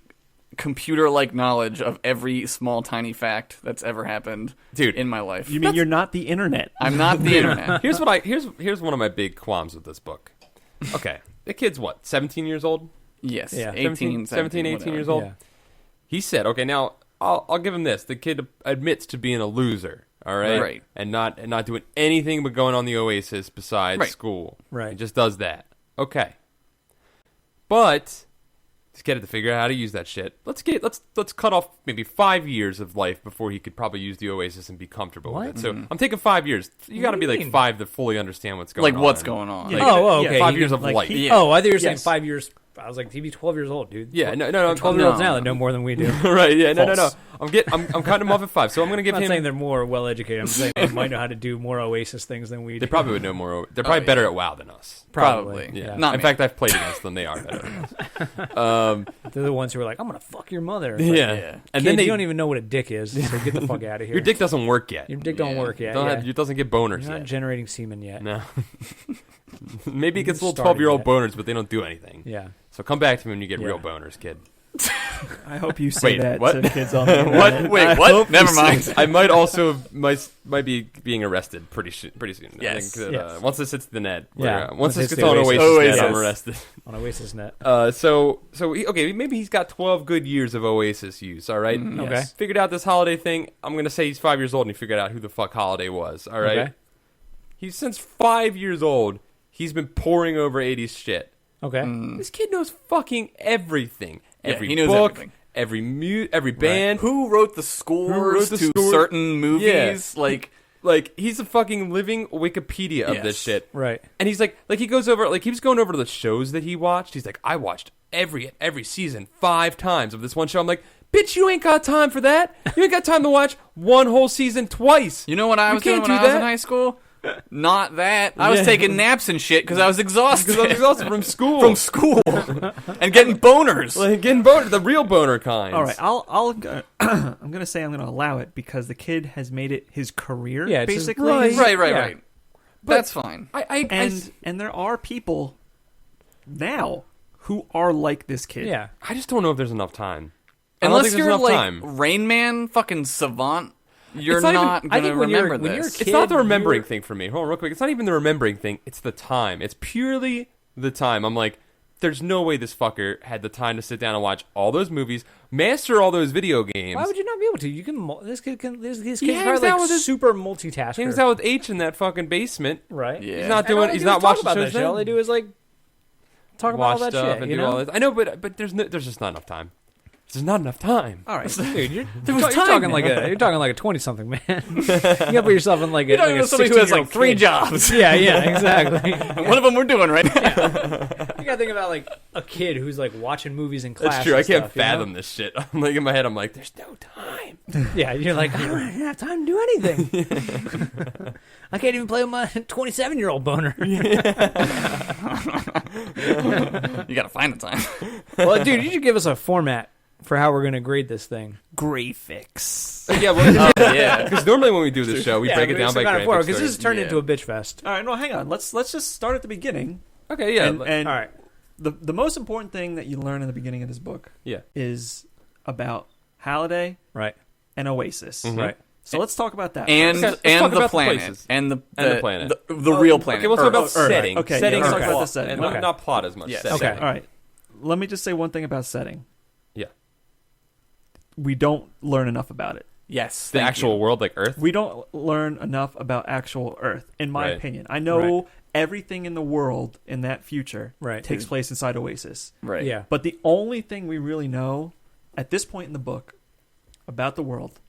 [SPEAKER 4] computer-like knowledge of every small, tiny fact that's ever happened
[SPEAKER 1] Dude.
[SPEAKER 4] in my life.
[SPEAKER 3] You mean you're not the internet?
[SPEAKER 4] I'm not the internet.
[SPEAKER 1] Here's one of my big qualms with this book. Okay, the kid's what, 17 years old?
[SPEAKER 4] Yes.
[SPEAKER 5] Yeah.
[SPEAKER 4] 18,
[SPEAKER 1] 17, 18
[SPEAKER 4] whatever.
[SPEAKER 1] years old.
[SPEAKER 5] Yeah.
[SPEAKER 1] He said, okay, now I'll give him this. The kid admits to being a loser, all right?
[SPEAKER 4] Right.
[SPEAKER 1] And not doing anything but going on the Oasis besides
[SPEAKER 4] Right.
[SPEAKER 1] school.
[SPEAKER 5] Right.
[SPEAKER 1] He just does that. Okay. But this kid had to figure out how to use that shit. Let's cut off maybe 5 years of life before he could probably use the Oasis and be comfortable
[SPEAKER 5] What?
[SPEAKER 1] with it. So I'm taking 5 years. You got to
[SPEAKER 5] What
[SPEAKER 1] be
[SPEAKER 5] do you
[SPEAKER 1] like
[SPEAKER 5] mean?
[SPEAKER 1] 5 to fully understand what's going
[SPEAKER 4] Like,
[SPEAKER 1] on.
[SPEAKER 4] what's going on?
[SPEAKER 3] Yeah.
[SPEAKER 4] Like,
[SPEAKER 5] Oh,
[SPEAKER 3] Yeah,
[SPEAKER 5] okay.
[SPEAKER 1] 5
[SPEAKER 5] You
[SPEAKER 1] years
[SPEAKER 5] can-
[SPEAKER 1] of
[SPEAKER 3] like,
[SPEAKER 1] life.
[SPEAKER 4] he-
[SPEAKER 5] Oh, I thought you were saying
[SPEAKER 3] Yes.
[SPEAKER 5] 5 years. I was like, he'd be 12 years old, dude.
[SPEAKER 1] Yeah, no.
[SPEAKER 5] 12-year-olds
[SPEAKER 4] No.
[SPEAKER 5] now that know more than we do.
[SPEAKER 1] Right, yeah, no.
[SPEAKER 3] False.
[SPEAKER 1] I'm cutting him off at 5. So I'm going to
[SPEAKER 5] I'm
[SPEAKER 1] give
[SPEAKER 5] not
[SPEAKER 1] him
[SPEAKER 5] saying they're more well educated. I'm saying they might know how to do more Oasis things than we do.
[SPEAKER 1] They probably would know more. They're probably
[SPEAKER 4] yeah.
[SPEAKER 1] better at WoW than us.
[SPEAKER 4] Probably.
[SPEAKER 1] Yeah.
[SPEAKER 4] Not
[SPEAKER 1] In
[SPEAKER 4] me.
[SPEAKER 1] fact, I've played against them. They are better than us.
[SPEAKER 5] They're the ones who are like, I'm gonna fuck your mother. It's like,
[SPEAKER 1] Yeah.
[SPEAKER 4] yeah.
[SPEAKER 1] And
[SPEAKER 5] Kid,
[SPEAKER 1] then
[SPEAKER 5] you don't even know what a dick is, so get the fuck out of here.
[SPEAKER 1] your dick doesn't work yet.
[SPEAKER 5] Your dick don't
[SPEAKER 4] Yeah.
[SPEAKER 5] work yet.
[SPEAKER 1] It doesn't get boners
[SPEAKER 5] You're not
[SPEAKER 1] yet.
[SPEAKER 5] generating semen yet.
[SPEAKER 1] No. Maybe it gets little
[SPEAKER 5] Started
[SPEAKER 1] 12-year-old
[SPEAKER 5] yet.
[SPEAKER 1] boners, but they don't do anything.
[SPEAKER 5] Yeah.
[SPEAKER 1] So come back to me when you get
[SPEAKER 5] Yeah.
[SPEAKER 1] real boners, kid.
[SPEAKER 3] I hope you say
[SPEAKER 1] Wait,
[SPEAKER 3] that
[SPEAKER 1] what?
[SPEAKER 3] to kids on the
[SPEAKER 1] What?
[SPEAKER 3] internet.
[SPEAKER 4] Wait,
[SPEAKER 3] I
[SPEAKER 4] what?
[SPEAKER 3] hope you
[SPEAKER 4] Never
[SPEAKER 3] say
[SPEAKER 4] mind.
[SPEAKER 3] that.
[SPEAKER 1] I might also might be being arrested pretty soon.
[SPEAKER 4] Yes.
[SPEAKER 1] I think that,
[SPEAKER 5] Yes.
[SPEAKER 1] once this hits the net.
[SPEAKER 5] Yeah.
[SPEAKER 1] Once
[SPEAKER 5] Once
[SPEAKER 1] this
[SPEAKER 5] it's
[SPEAKER 1] gets
[SPEAKER 5] the
[SPEAKER 1] on
[SPEAKER 5] Oasis.
[SPEAKER 1] Oasis, net, I'm
[SPEAKER 4] Oasis.
[SPEAKER 1] arrested.
[SPEAKER 5] On Oasis net.
[SPEAKER 1] Okay, maybe he's got 12 good years of Oasis use, all right?
[SPEAKER 4] Mhm.
[SPEAKER 5] Okay.
[SPEAKER 1] Figured out this Holiday thing. I'm going to say he's 5 years old and he figured out who the fuck Holiday was, all right?
[SPEAKER 5] Okay.
[SPEAKER 1] He's since 5 years old, he's been poring over 80s shit.
[SPEAKER 5] Okay.
[SPEAKER 1] This kid knows fucking everything.
[SPEAKER 4] Yeah,
[SPEAKER 1] Every
[SPEAKER 4] he knows
[SPEAKER 1] book,
[SPEAKER 4] everything.
[SPEAKER 1] every band.
[SPEAKER 4] Who wrote the scores
[SPEAKER 1] Who wrote the
[SPEAKER 4] to
[SPEAKER 1] score?
[SPEAKER 4] certain movies?
[SPEAKER 1] Like, he's a fucking living Wikipedia of this
[SPEAKER 4] Yes.
[SPEAKER 1] shit.
[SPEAKER 5] Right.
[SPEAKER 1] And he's like he goes over, like, he was going over the shows that he watched. He's like, I watched every season 5 times of this one show. I'm like, bitch, you ain't got time for that. You ain't got time to watch one whole season twice.
[SPEAKER 4] You know what I
[SPEAKER 1] You
[SPEAKER 4] was doing
[SPEAKER 1] can't
[SPEAKER 4] when
[SPEAKER 1] do
[SPEAKER 4] I was in
[SPEAKER 1] that.
[SPEAKER 4] high school? Not that. I was
[SPEAKER 1] Yeah.
[SPEAKER 4] taking naps and shit because I was exhausted.
[SPEAKER 1] Because I was exhausted from school.
[SPEAKER 4] From school. And getting boners.
[SPEAKER 1] Like, getting boner, the real boner kinds.
[SPEAKER 3] All right, I'm gonna say I'm gonna allow it because the kid has made it his career.
[SPEAKER 5] Yeah, it's his-
[SPEAKER 3] basically.
[SPEAKER 1] Right.
[SPEAKER 4] Right.
[SPEAKER 1] But-
[SPEAKER 4] That's fine.
[SPEAKER 3] And there are people now who are like this kid.
[SPEAKER 5] Yeah.
[SPEAKER 1] I just don't know if there's enough time. I don't
[SPEAKER 4] Unless
[SPEAKER 1] think there's
[SPEAKER 4] you're
[SPEAKER 1] enough
[SPEAKER 4] like
[SPEAKER 1] time.
[SPEAKER 4] Rain Man, fucking savant, you're
[SPEAKER 1] It's not even-
[SPEAKER 4] not
[SPEAKER 5] I
[SPEAKER 4] gonna
[SPEAKER 5] think when you're-
[SPEAKER 4] remember
[SPEAKER 5] when you're
[SPEAKER 4] this.
[SPEAKER 5] a
[SPEAKER 1] It's not the
[SPEAKER 5] kid,
[SPEAKER 1] remembering
[SPEAKER 5] you're-
[SPEAKER 1] thing for me. Hold on real quick. It's not even the remembering thing. It's the time. It's purely the time. I'm like, there's no way this fucker had the time to sit down and watch all those movies, master all those video games.
[SPEAKER 5] Why would you not be able to? You can. This kid can. This kid's
[SPEAKER 1] hangs
[SPEAKER 5] probably
[SPEAKER 1] out
[SPEAKER 5] like
[SPEAKER 1] with his-
[SPEAKER 5] super multitasker.
[SPEAKER 1] Hangs out with H in that fucking basement.
[SPEAKER 5] Right.
[SPEAKER 4] Yeah.
[SPEAKER 1] He's not
[SPEAKER 5] And all
[SPEAKER 1] doing.
[SPEAKER 5] they
[SPEAKER 1] He's
[SPEAKER 5] do
[SPEAKER 1] not
[SPEAKER 5] is talk
[SPEAKER 1] watching
[SPEAKER 5] about that
[SPEAKER 1] shows.
[SPEAKER 5] shit. All they do is like talk about all
[SPEAKER 1] watch
[SPEAKER 5] that
[SPEAKER 1] stuff
[SPEAKER 5] shit.
[SPEAKER 1] and
[SPEAKER 5] You
[SPEAKER 1] do
[SPEAKER 5] know.
[SPEAKER 1] all this. I know, but there's just not enough time. There's not enough time.
[SPEAKER 3] All right.
[SPEAKER 5] Dude, you're
[SPEAKER 4] was time,
[SPEAKER 5] talking like a 20-something man. You gotta put yourself in like a,
[SPEAKER 4] You're talking
[SPEAKER 5] like a
[SPEAKER 4] to somebody who has like
[SPEAKER 5] 16-year-old
[SPEAKER 4] 3
[SPEAKER 5] kid.
[SPEAKER 4] jobs.
[SPEAKER 5] Yeah, exactly.
[SPEAKER 4] One of them we're doing right now.
[SPEAKER 5] You gotta think about like a kid who's like watching movies in class.
[SPEAKER 1] That's true. I
[SPEAKER 5] and
[SPEAKER 1] can't
[SPEAKER 5] stuff, you know?
[SPEAKER 1] fathom this shit. I'm like in my head. I'm like, there's no time.
[SPEAKER 5] Yeah, you're like, I don't have time to do anything. I can't even play with my 27-year-old boner.
[SPEAKER 4] You gotta find the time.
[SPEAKER 5] Well, dude, you should give us a format for how we're gonna grade this thing.
[SPEAKER 3] Graphics.
[SPEAKER 1] Yeah, well,
[SPEAKER 4] Yeah.
[SPEAKER 1] because normally when we do this show, we break it down by graphics.
[SPEAKER 5] because this has turned
[SPEAKER 4] Yeah.
[SPEAKER 5] into a bitch fest.
[SPEAKER 3] All right, no, hang on. Let's just start at the beginning.
[SPEAKER 1] Okay, yeah,
[SPEAKER 3] And
[SPEAKER 5] All right.
[SPEAKER 3] the most important thing that you learn in the beginning of this book
[SPEAKER 1] yeah.
[SPEAKER 3] is about Halliday
[SPEAKER 5] Right.
[SPEAKER 3] and Oasis.
[SPEAKER 1] Mhm.
[SPEAKER 5] Right.
[SPEAKER 3] So let's talk about that.
[SPEAKER 4] And
[SPEAKER 1] Okay, let's talk
[SPEAKER 4] and
[SPEAKER 1] about
[SPEAKER 4] the
[SPEAKER 1] the
[SPEAKER 4] planet.
[SPEAKER 1] places.
[SPEAKER 4] And the
[SPEAKER 1] And the planet.
[SPEAKER 4] The real planet.
[SPEAKER 1] Okay, we'll talk about
[SPEAKER 3] Earth.
[SPEAKER 1] setting.
[SPEAKER 3] Okay,
[SPEAKER 1] Setting,
[SPEAKER 3] yeah,
[SPEAKER 1] not
[SPEAKER 3] let's talk about the
[SPEAKER 1] plot,
[SPEAKER 3] setting.
[SPEAKER 1] and not,
[SPEAKER 5] Okay.
[SPEAKER 1] not plot as much.
[SPEAKER 4] Yes.
[SPEAKER 1] Setting.
[SPEAKER 5] Okay.
[SPEAKER 3] All right. Let me just say one thing about setting.
[SPEAKER 1] Yeah.
[SPEAKER 3] We don't learn enough about it.
[SPEAKER 4] Yes,
[SPEAKER 1] The
[SPEAKER 4] thank
[SPEAKER 1] actual
[SPEAKER 4] you.
[SPEAKER 1] world, like Earth.
[SPEAKER 3] We don't learn enough about actual Earth, in my
[SPEAKER 1] Right.
[SPEAKER 3] opinion. I know everything in the world in that future
[SPEAKER 5] Right.
[SPEAKER 3] takes place inside Oasis.
[SPEAKER 4] Right.
[SPEAKER 5] Yeah.
[SPEAKER 3] But the only thing we really know at this point in the book about the world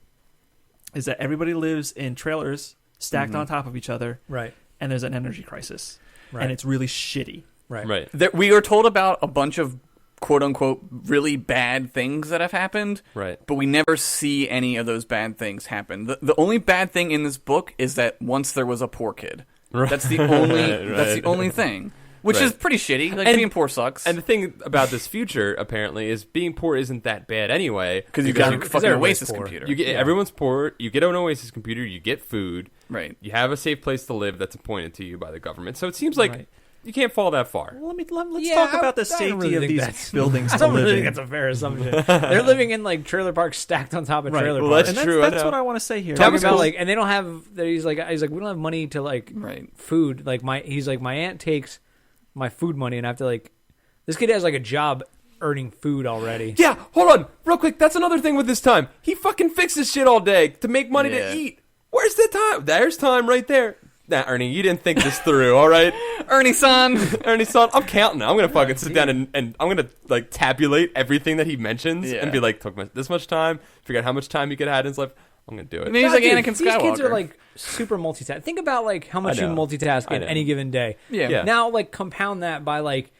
[SPEAKER 3] is that everybody lives in trailers stacked on top of each other,
[SPEAKER 5] Right.
[SPEAKER 3] and there's an energy crisis.
[SPEAKER 5] Right.
[SPEAKER 3] And it's really shitty.
[SPEAKER 5] Right.
[SPEAKER 1] Right.
[SPEAKER 4] We are told about a bunch of quote unquote really bad things that have happened,
[SPEAKER 1] Right.
[SPEAKER 4] but we never see any of those bad things happen. The only bad thing in this book is that once there was a poor kid.
[SPEAKER 1] Right.
[SPEAKER 4] That's the only
[SPEAKER 1] Right.
[SPEAKER 4] that's the only thing. Which
[SPEAKER 1] Right.
[SPEAKER 4] is pretty shitty. Like
[SPEAKER 1] And-
[SPEAKER 4] being poor sucks.
[SPEAKER 1] And the thing about this future, apparently, is being poor isn't that bad anyway.
[SPEAKER 4] Because you got a
[SPEAKER 5] because
[SPEAKER 4] fucking
[SPEAKER 5] everybody's
[SPEAKER 4] Oasis
[SPEAKER 5] poor.
[SPEAKER 4] computer.
[SPEAKER 1] You get everyone's poor. You get an Oasis computer. You get food.
[SPEAKER 4] right.
[SPEAKER 1] You have a safe place to live that's appointed to you by the government. So it seems like
[SPEAKER 3] Right.
[SPEAKER 1] you can't fall that far.
[SPEAKER 3] Well, let's
[SPEAKER 5] Yeah,
[SPEAKER 3] talk about the
[SPEAKER 5] I don't
[SPEAKER 3] safety
[SPEAKER 5] really
[SPEAKER 3] of
[SPEAKER 5] think
[SPEAKER 3] these
[SPEAKER 5] that's-
[SPEAKER 3] buildings
[SPEAKER 5] I
[SPEAKER 3] to
[SPEAKER 5] don't
[SPEAKER 3] live
[SPEAKER 5] really
[SPEAKER 3] in.
[SPEAKER 5] think that's a fair assumption. They're living in like trailer parks stacked on top of
[SPEAKER 3] Right.
[SPEAKER 5] trailer
[SPEAKER 1] Well,
[SPEAKER 5] parks.
[SPEAKER 3] And that's,
[SPEAKER 1] true, I
[SPEAKER 3] that's
[SPEAKER 1] know.
[SPEAKER 3] what I want to say here.
[SPEAKER 5] Talking
[SPEAKER 1] was
[SPEAKER 5] about
[SPEAKER 1] cool.
[SPEAKER 5] like, and they don't have. He's like, we don't have money to like
[SPEAKER 4] Right.
[SPEAKER 5] food. Like he's like, my aunt takes my food money, and I have to like. This kid has like a job earning food already.
[SPEAKER 1] Yeah, hold on, real quick. That's another thing with this time. He fucking fixes shit all day to make money
[SPEAKER 4] Yeah.
[SPEAKER 1] to eat. Where's the time? There's time right there. Nah, Ernie, you didn't think this through, all right?
[SPEAKER 4] Ernie son.
[SPEAKER 1] Ernie, son, I'm counting. I'm gonna fucking sit down and I'm gonna like tabulate everything that he mentions
[SPEAKER 4] Yeah.
[SPEAKER 1] and be like, took this much time. Figure out how much time he could have had in his life. I'm gonna do it.
[SPEAKER 4] Maybe he's like
[SPEAKER 5] Dude,
[SPEAKER 4] Anakin
[SPEAKER 5] These kids are
[SPEAKER 4] Skywalker.
[SPEAKER 5] like super multitask. Think about like how much
[SPEAKER 1] I
[SPEAKER 5] you
[SPEAKER 1] know.
[SPEAKER 5] multitask
[SPEAKER 1] I
[SPEAKER 5] in
[SPEAKER 1] know.
[SPEAKER 5] any given day.
[SPEAKER 4] Yeah.
[SPEAKER 5] Now like compound that by like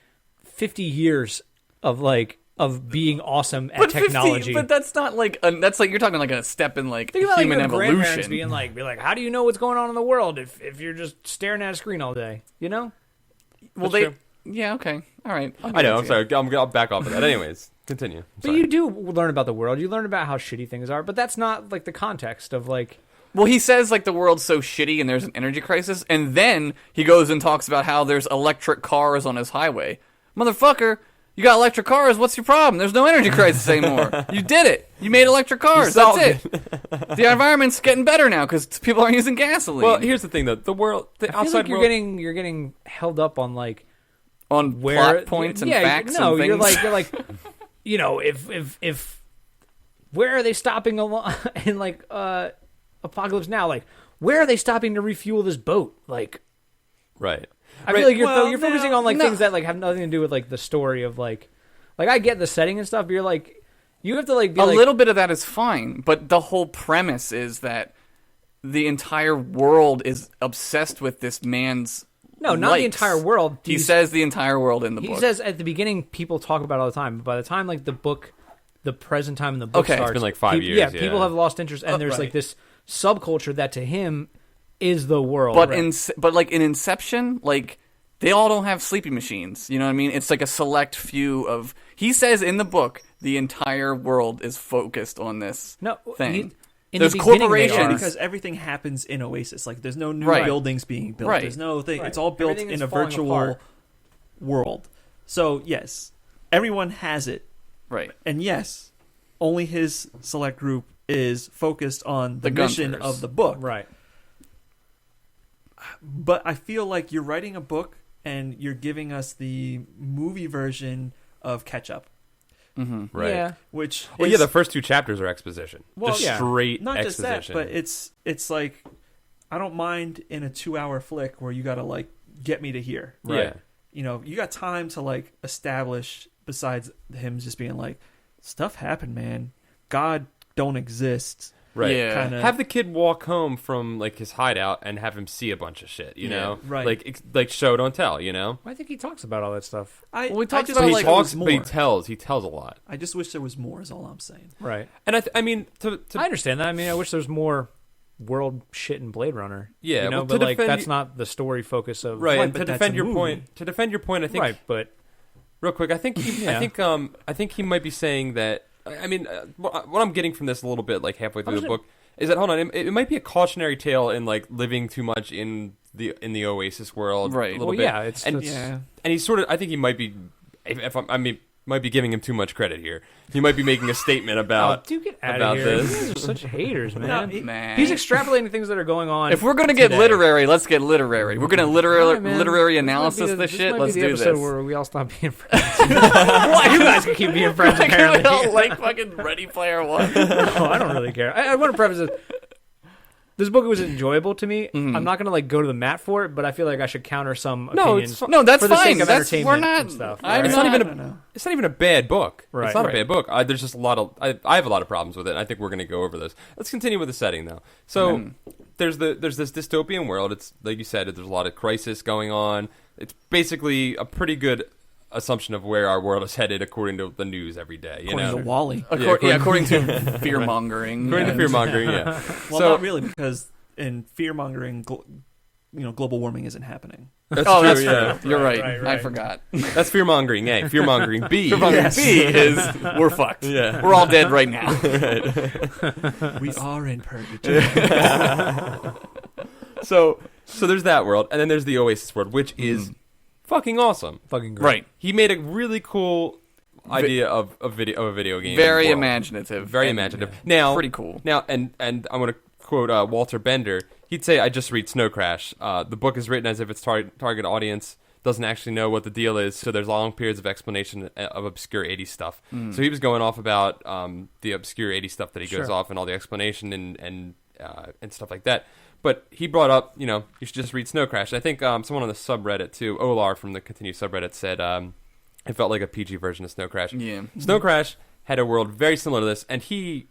[SPEAKER 5] 50 years of being awesome at
[SPEAKER 4] But
[SPEAKER 5] technology.
[SPEAKER 4] but that's not like that's like you're talking like a step in like
[SPEAKER 5] Think about like,
[SPEAKER 4] human
[SPEAKER 5] your grandparents
[SPEAKER 4] evolution.
[SPEAKER 5] being like, how do you know what's going on in the world if you're just staring at a screen all day? You know?
[SPEAKER 4] well,
[SPEAKER 1] That's
[SPEAKER 4] they.
[SPEAKER 1] true.
[SPEAKER 4] Yeah. Okay. All right. I'll give
[SPEAKER 1] I know.
[SPEAKER 4] it
[SPEAKER 1] I'm
[SPEAKER 4] to
[SPEAKER 1] sorry. I'll back off of that. Anyways, continue. I'm
[SPEAKER 5] But
[SPEAKER 1] sorry.
[SPEAKER 5] you do learn about the world. You learn about how shitty things are. But that's not like the context of like.
[SPEAKER 4] Well, he says like the world's so shitty and there's an energy crisis, and then he goes and talks about how there's electric cars on his highway. Motherfucker, you got electric cars. What's your problem? There's no energy crisis anymore. You did it. You made electric cars. That's
[SPEAKER 1] solved
[SPEAKER 4] it. The environment's getting better now because people aren't using gasoline.
[SPEAKER 1] Well, here's the thing, though. The world, the
[SPEAKER 5] I feel
[SPEAKER 1] outside
[SPEAKER 5] like you're
[SPEAKER 1] world.
[SPEAKER 5] you're getting held up on like
[SPEAKER 4] on
[SPEAKER 5] where
[SPEAKER 4] plot points and facts.
[SPEAKER 5] No,
[SPEAKER 4] and things.
[SPEAKER 5] you're like, you know, if where are they stopping along in like Apocalypse Now? Like, where are they stopping to refuel this boat? Like,
[SPEAKER 1] Right.
[SPEAKER 5] I feel like you're
[SPEAKER 3] Well,
[SPEAKER 5] you're focusing on like things that like have nothing to do with like the story of like I get the setting and stuff, but you're like you have to like be
[SPEAKER 4] a
[SPEAKER 5] like,
[SPEAKER 4] little bit of that is fine, but the whole premise is that the entire world is obsessed with this man's.
[SPEAKER 5] no, not the
[SPEAKER 4] likes.
[SPEAKER 5] entire world.
[SPEAKER 4] He
[SPEAKER 5] He's-
[SPEAKER 4] says the entire world in the
[SPEAKER 5] he
[SPEAKER 4] book.
[SPEAKER 5] says at the beginning people talk about it all the time, but by the time like the book, the present time in the book
[SPEAKER 4] Okay. It's
[SPEAKER 5] starts,
[SPEAKER 1] been like 5 years,
[SPEAKER 5] Yeah,
[SPEAKER 1] yeah.
[SPEAKER 5] people have lost interest, and there's
[SPEAKER 3] right.
[SPEAKER 5] like this subculture that to him is the world.
[SPEAKER 4] But
[SPEAKER 5] Right.
[SPEAKER 4] but like in Inception, like they all don't have sleeping machines. You know what I mean? It's like a select few of. He says in the book the entire world is focused on this
[SPEAKER 5] no
[SPEAKER 4] thing.
[SPEAKER 5] in
[SPEAKER 4] There's
[SPEAKER 5] the beginning they
[SPEAKER 4] corporations.
[SPEAKER 5] are.
[SPEAKER 3] Because everything happens in Oasis. Like, there's no new
[SPEAKER 4] Right.
[SPEAKER 3] buildings being built.
[SPEAKER 4] Right.
[SPEAKER 3] There's no thing.
[SPEAKER 5] Right.
[SPEAKER 3] It's all built
[SPEAKER 5] Everything is
[SPEAKER 3] in a
[SPEAKER 5] falling
[SPEAKER 3] virtual
[SPEAKER 5] apart.
[SPEAKER 3] world. So, yes, everyone has it.
[SPEAKER 4] Right.
[SPEAKER 3] And yes, only his select group is focused on the
[SPEAKER 4] The
[SPEAKER 3] mission
[SPEAKER 4] Gunters.
[SPEAKER 3] of the book.
[SPEAKER 5] Right.
[SPEAKER 3] But I feel like you're writing a book and you're giving us the movie version of Catch Up,
[SPEAKER 4] Mm-hmm.
[SPEAKER 1] Right.
[SPEAKER 5] Yeah.
[SPEAKER 3] which
[SPEAKER 1] Well,
[SPEAKER 3] is,
[SPEAKER 1] yeah, the first 2 chapters are exposition.
[SPEAKER 3] Well,
[SPEAKER 1] just
[SPEAKER 3] yeah.
[SPEAKER 1] straight
[SPEAKER 3] not just that,
[SPEAKER 1] exposition.
[SPEAKER 3] but it's like I don't mind in a 2-hour flick where you got to like get me to here.
[SPEAKER 1] Right.
[SPEAKER 5] Right.
[SPEAKER 3] You know, you got time to like establish, besides him just being like, stuff happened, man. God don't exist.
[SPEAKER 1] Right.
[SPEAKER 4] Yeah.
[SPEAKER 3] Kinda-
[SPEAKER 1] Have the kid walk home from like his hideout and have him see a bunch of shit, you
[SPEAKER 4] Yeah,
[SPEAKER 1] know?
[SPEAKER 3] right.
[SPEAKER 1] Like show don't tell, you know?
[SPEAKER 5] I think he talks about all that stuff.
[SPEAKER 3] I,
[SPEAKER 4] Well, we
[SPEAKER 3] I
[SPEAKER 4] talked
[SPEAKER 3] just
[SPEAKER 4] about,
[SPEAKER 1] But he
[SPEAKER 3] wish
[SPEAKER 4] like,
[SPEAKER 3] there
[SPEAKER 1] talks,
[SPEAKER 3] was
[SPEAKER 1] but he
[SPEAKER 3] more.
[SPEAKER 1] tells a lot.
[SPEAKER 3] I just wish there was more. Is all I'm saying.
[SPEAKER 5] Right.
[SPEAKER 1] And I mean to
[SPEAKER 5] I understand that. I mean, I wish there's more world shit in Blade Runner.
[SPEAKER 1] Yeah,
[SPEAKER 5] you know,
[SPEAKER 1] well, to
[SPEAKER 5] but like
[SPEAKER 1] defend
[SPEAKER 5] that's
[SPEAKER 1] you-
[SPEAKER 5] not the story focus of
[SPEAKER 1] right,
[SPEAKER 3] Right,
[SPEAKER 1] and
[SPEAKER 3] but
[SPEAKER 1] to
[SPEAKER 3] that's
[SPEAKER 1] defend
[SPEAKER 3] a
[SPEAKER 1] your
[SPEAKER 3] movie.
[SPEAKER 1] point, I think
[SPEAKER 5] right, but
[SPEAKER 1] real quick, I think he,
[SPEAKER 5] Yeah.
[SPEAKER 1] I think he might be saying that. I mean, what I'm getting from this a little bit, like halfway through the
[SPEAKER 5] just-
[SPEAKER 1] book, is that hold on, it might be a cautionary tale in like living too much in the Oasis world,
[SPEAKER 4] Right.
[SPEAKER 1] A little
[SPEAKER 5] well,
[SPEAKER 1] bit.
[SPEAKER 5] yeah, it's
[SPEAKER 1] and
[SPEAKER 3] Yeah.
[SPEAKER 1] and he's sort of. I think he might be. If I'm, I mean, might be giving him too much credit here. He might be making a statement
[SPEAKER 5] Oh,
[SPEAKER 1] about
[SPEAKER 5] dude, get out
[SPEAKER 1] about
[SPEAKER 5] of here.
[SPEAKER 1] this.
[SPEAKER 5] You guys are such haters, man.
[SPEAKER 4] Man.
[SPEAKER 5] He's extrapolating things that are going on.
[SPEAKER 4] If we're gonna get
[SPEAKER 5] today.
[SPEAKER 4] literary, let's get literary. We're gonna
[SPEAKER 5] All right, man.
[SPEAKER 4] literary
[SPEAKER 5] This might
[SPEAKER 4] analysis
[SPEAKER 5] be
[SPEAKER 4] this shit.
[SPEAKER 5] might
[SPEAKER 4] Let's
[SPEAKER 5] be the
[SPEAKER 4] do
[SPEAKER 5] episode
[SPEAKER 4] this.
[SPEAKER 5] where we all stop being friends. You guys can keep being friends,
[SPEAKER 4] Like,
[SPEAKER 5] apparently.
[SPEAKER 4] we all like fucking Ready Player One.
[SPEAKER 5] No, I don't really care. I want to preface this. This book was enjoyable to me. I'm not going to like go to the mat for it, but I feel like I should counter some
[SPEAKER 1] No,
[SPEAKER 5] opinions.
[SPEAKER 1] it's
[SPEAKER 4] No, that's
[SPEAKER 5] for the
[SPEAKER 4] fine.
[SPEAKER 5] sake of
[SPEAKER 4] That's
[SPEAKER 5] entertainment
[SPEAKER 4] we're not.
[SPEAKER 5] and stuff.
[SPEAKER 4] I'm
[SPEAKER 1] It's
[SPEAKER 4] not,
[SPEAKER 1] not even
[SPEAKER 3] I don't know.
[SPEAKER 1] It's not even a bad book.
[SPEAKER 5] Right.
[SPEAKER 1] It's not
[SPEAKER 4] Right.
[SPEAKER 1] a bad book. There's just a lot of I have a lot of problems with it. And I think we're going to go over those. Let's continue with the setting though. So there's this dystopian world. It's like you said. There's a lot of crisis going on. It's basically a pretty good assumption of where our world is headed according to the news every day. You
[SPEAKER 3] According
[SPEAKER 1] know,
[SPEAKER 3] to Wally.
[SPEAKER 4] according to fear mongering.
[SPEAKER 1] according to fear mongering. Yeah.
[SPEAKER 3] Well,
[SPEAKER 1] So-
[SPEAKER 3] not really, because in fear mongering, global warming isn't happening.
[SPEAKER 1] That's
[SPEAKER 4] Oh,
[SPEAKER 1] true.
[SPEAKER 4] that's
[SPEAKER 1] Yeah.
[SPEAKER 4] true. You're right.
[SPEAKER 5] Right.
[SPEAKER 4] I forgot.
[SPEAKER 1] That's fear mongering. A. Fear mongering. B.
[SPEAKER 4] Fear mongering B is we're fucked.
[SPEAKER 1] Yeah.
[SPEAKER 4] We're all dead right now.
[SPEAKER 3] We are in purgatory.
[SPEAKER 1] So there's that world, and then there's the Oasis world, which is fucking awesome.
[SPEAKER 5] Fucking great.
[SPEAKER 4] Right.
[SPEAKER 1] He made a really cool idea of a video game.
[SPEAKER 4] Very
[SPEAKER 1] world.
[SPEAKER 4] imaginative.
[SPEAKER 1] Very
[SPEAKER 4] And
[SPEAKER 1] imaginative. Now,
[SPEAKER 4] pretty cool.
[SPEAKER 1] Now, and I'm going to quote Walter Bender. He'd say, "I just read Snow Crash. The book is written as if its target audience doesn't actually know what the deal is, so there's long periods of explanation of obscure 80s stuff." So he was going off about the obscure 80s stuff that he goes
[SPEAKER 5] Sure.
[SPEAKER 1] off and all the explanation and stuff like that. But he brought up, you should just read Snow Crash. I think someone on the subreddit too, Olar from the Continue subreddit, said it felt like a PG version of Snow Crash.
[SPEAKER 4] Yeah.
[SPEAKER 1] Snow Crash had a world very similar to this, and he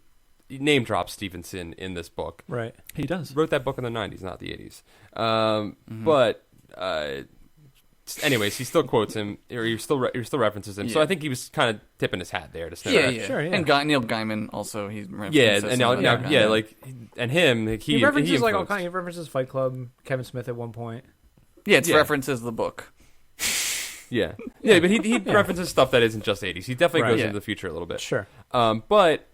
[SPEAKER 1] name drops Stevenson in this book.
[SPEAKER 5] Right.
[SPEAKER 3] He does.
[SPEAKER 1] Wrote that book in the 90s, not the 80s. But anyways, he still quotes him, or he still references him. So
[SPEAKER 4] Yeah.
[SPEAKER 1] I think he was kind of tipping his hat there to Snow
[SPEAKER 4] Yeah,
[SPEAKER 1] Crash.
[SPEAKER 4] yeah.
[SPEAKER 5] Sure, yeah.
[SPEAKER 4] And Neil Gaiman also. He
[SPEAKER 1] Yeah, and now, and him, like,
[SPEAKER 5] He references like all
[SPEAKER 1] influenced-
[SPEAKER 5] kind. He references Fight Club, Kevin Smith at one point.
[SPEAKER 4] Yeah, it's
[SPEAKER 1] Yeah.
[SPEAKER 4] references the book.
[SPEAKER 1] Yeah, but he references stuff that isn't just 80s. He definitely
[SPEAKER 5] Right.
[SPEAKER 1] goes
[SPEAKER 4] Yeah.
[SPEAKER 1] into the future a little bit.
[SPEAKER 5] Sure.
[SPEAKER 1] But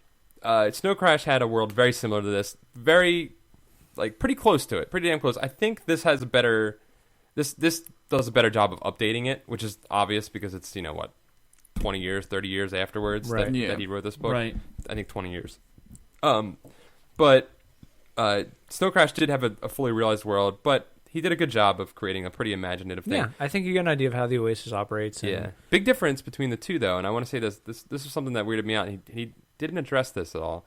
[SPEAKER 1] Snow Crash had a world very similar to this, very pretty close to it, pretty damn close. I think this has a better, this does a better job of updating it, which is obvious because it's 20 years, 30 years afterwards
[SPEAKER 5] Right.
[SPEAKER 1] that,
[SPEAKER 4] Yeah.
[SPEAKER 1] that he wrote this book.
[SPEAKER 3] Right.
[SPEAKER 1] I think 20 years. But Snow Crash did have a fully realized world, but he did a good job of creating a pretty imaginative thing.
[SPEAKER 5] Yeah, I think you get an idea of how the Oasis operates. And
[SPEAKER 1] Yeah. Big difference between the two, though, and I want to say this is something that weirded me out. He didn't address this at all.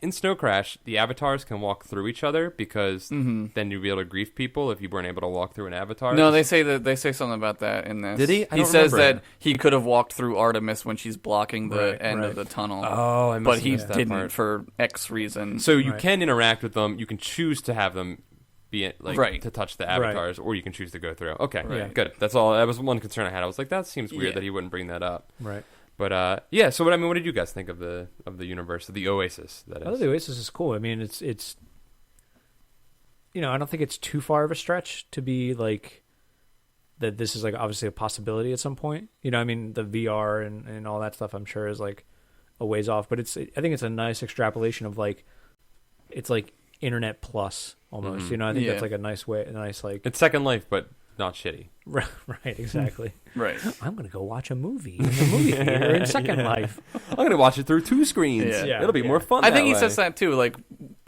[SPEAKER 1] In Snow Crash, the avatars can walk through each other because then you'd be able to grief people if you weren't able to walk through an avatar.
[SPEAKER 4] No, they say something about that in this.
[SPEAKER 1] Did he? I
[SPEAKER 4] He
[SPEAKER 1] don't
[SPEAKER 4] says
[SPEAKER 1] remember.
[SPEAKER 4] that he could have walked through Artemis when she's blocking the
[SPEAKER 5] Right,
[SPEAKER 4] end
[SPEAKER 5] right.
[SPEAKER 4] of the tunnel.
[SPEAKER 1] Oh, I must
[SPEAKER 4] but
[SPEAKER 1] have
[SPEAKER 4] he
[SPEAKER 1] missed that
[SPEAKER 4] didn't
[SPEAKER 1] part.
[SPEAKER 4] for X reason.
[SPEAKER 1] So you
[SPEAKER 5] Right.
[SPEAKER 1] can interact with them. You can choose to have them be
[SPEAKER 4] Right.
[SPEAKER 1] to touch the avatars, or you can choose to go through. Okay,
[SPEAKER 5] Right.
[SPEAKER 1] good. That's all. That was one concern I had. I was like, that seems weird
[SPEAKER 4] Yeah.
[SPEAKER 1] that he wouldn't bring that up.
[SPEAKER 5] Right.
[SPEAKER 1] But yeah. So what did you guys think of the universe of the Oasis? That
[SPEAKER 5] I thought
[SPEAKER 1] is.
[SPEAKER 5] the Oasis is cool. I mean, it's I don't think it's too far of a stretch to be like that. This is like obviously a possibility at some point. I mean, the VR and all that stuff, I'm sure is like a ways off. But I think it's a nice extrapolation of it's like Internet Plus almost. I think
[SPEAKER 4] Yeah.
[SPEAKER 5] that's like a nice way, a nice like
[SPEAKER 1] It's Second Life, but not shitty.
[SPEAKER 5] right, exactly.
[SPEAKER 4] right.
[SPEAKER 5] I'm gonna go watch a movie in the movie theater in Second Life.
[SPEAKER 1] I'm gonna watch it through 2 screens.
[SPEAKER 4] Yeah.
[SPEAKER 1] It'll be more fun.
[SPEAKER 4] I think
[SPEAKER 1] that
[SPEAKER 4] he
[SPEAKER 1] way.
[SPEAKER 4] says that too. Like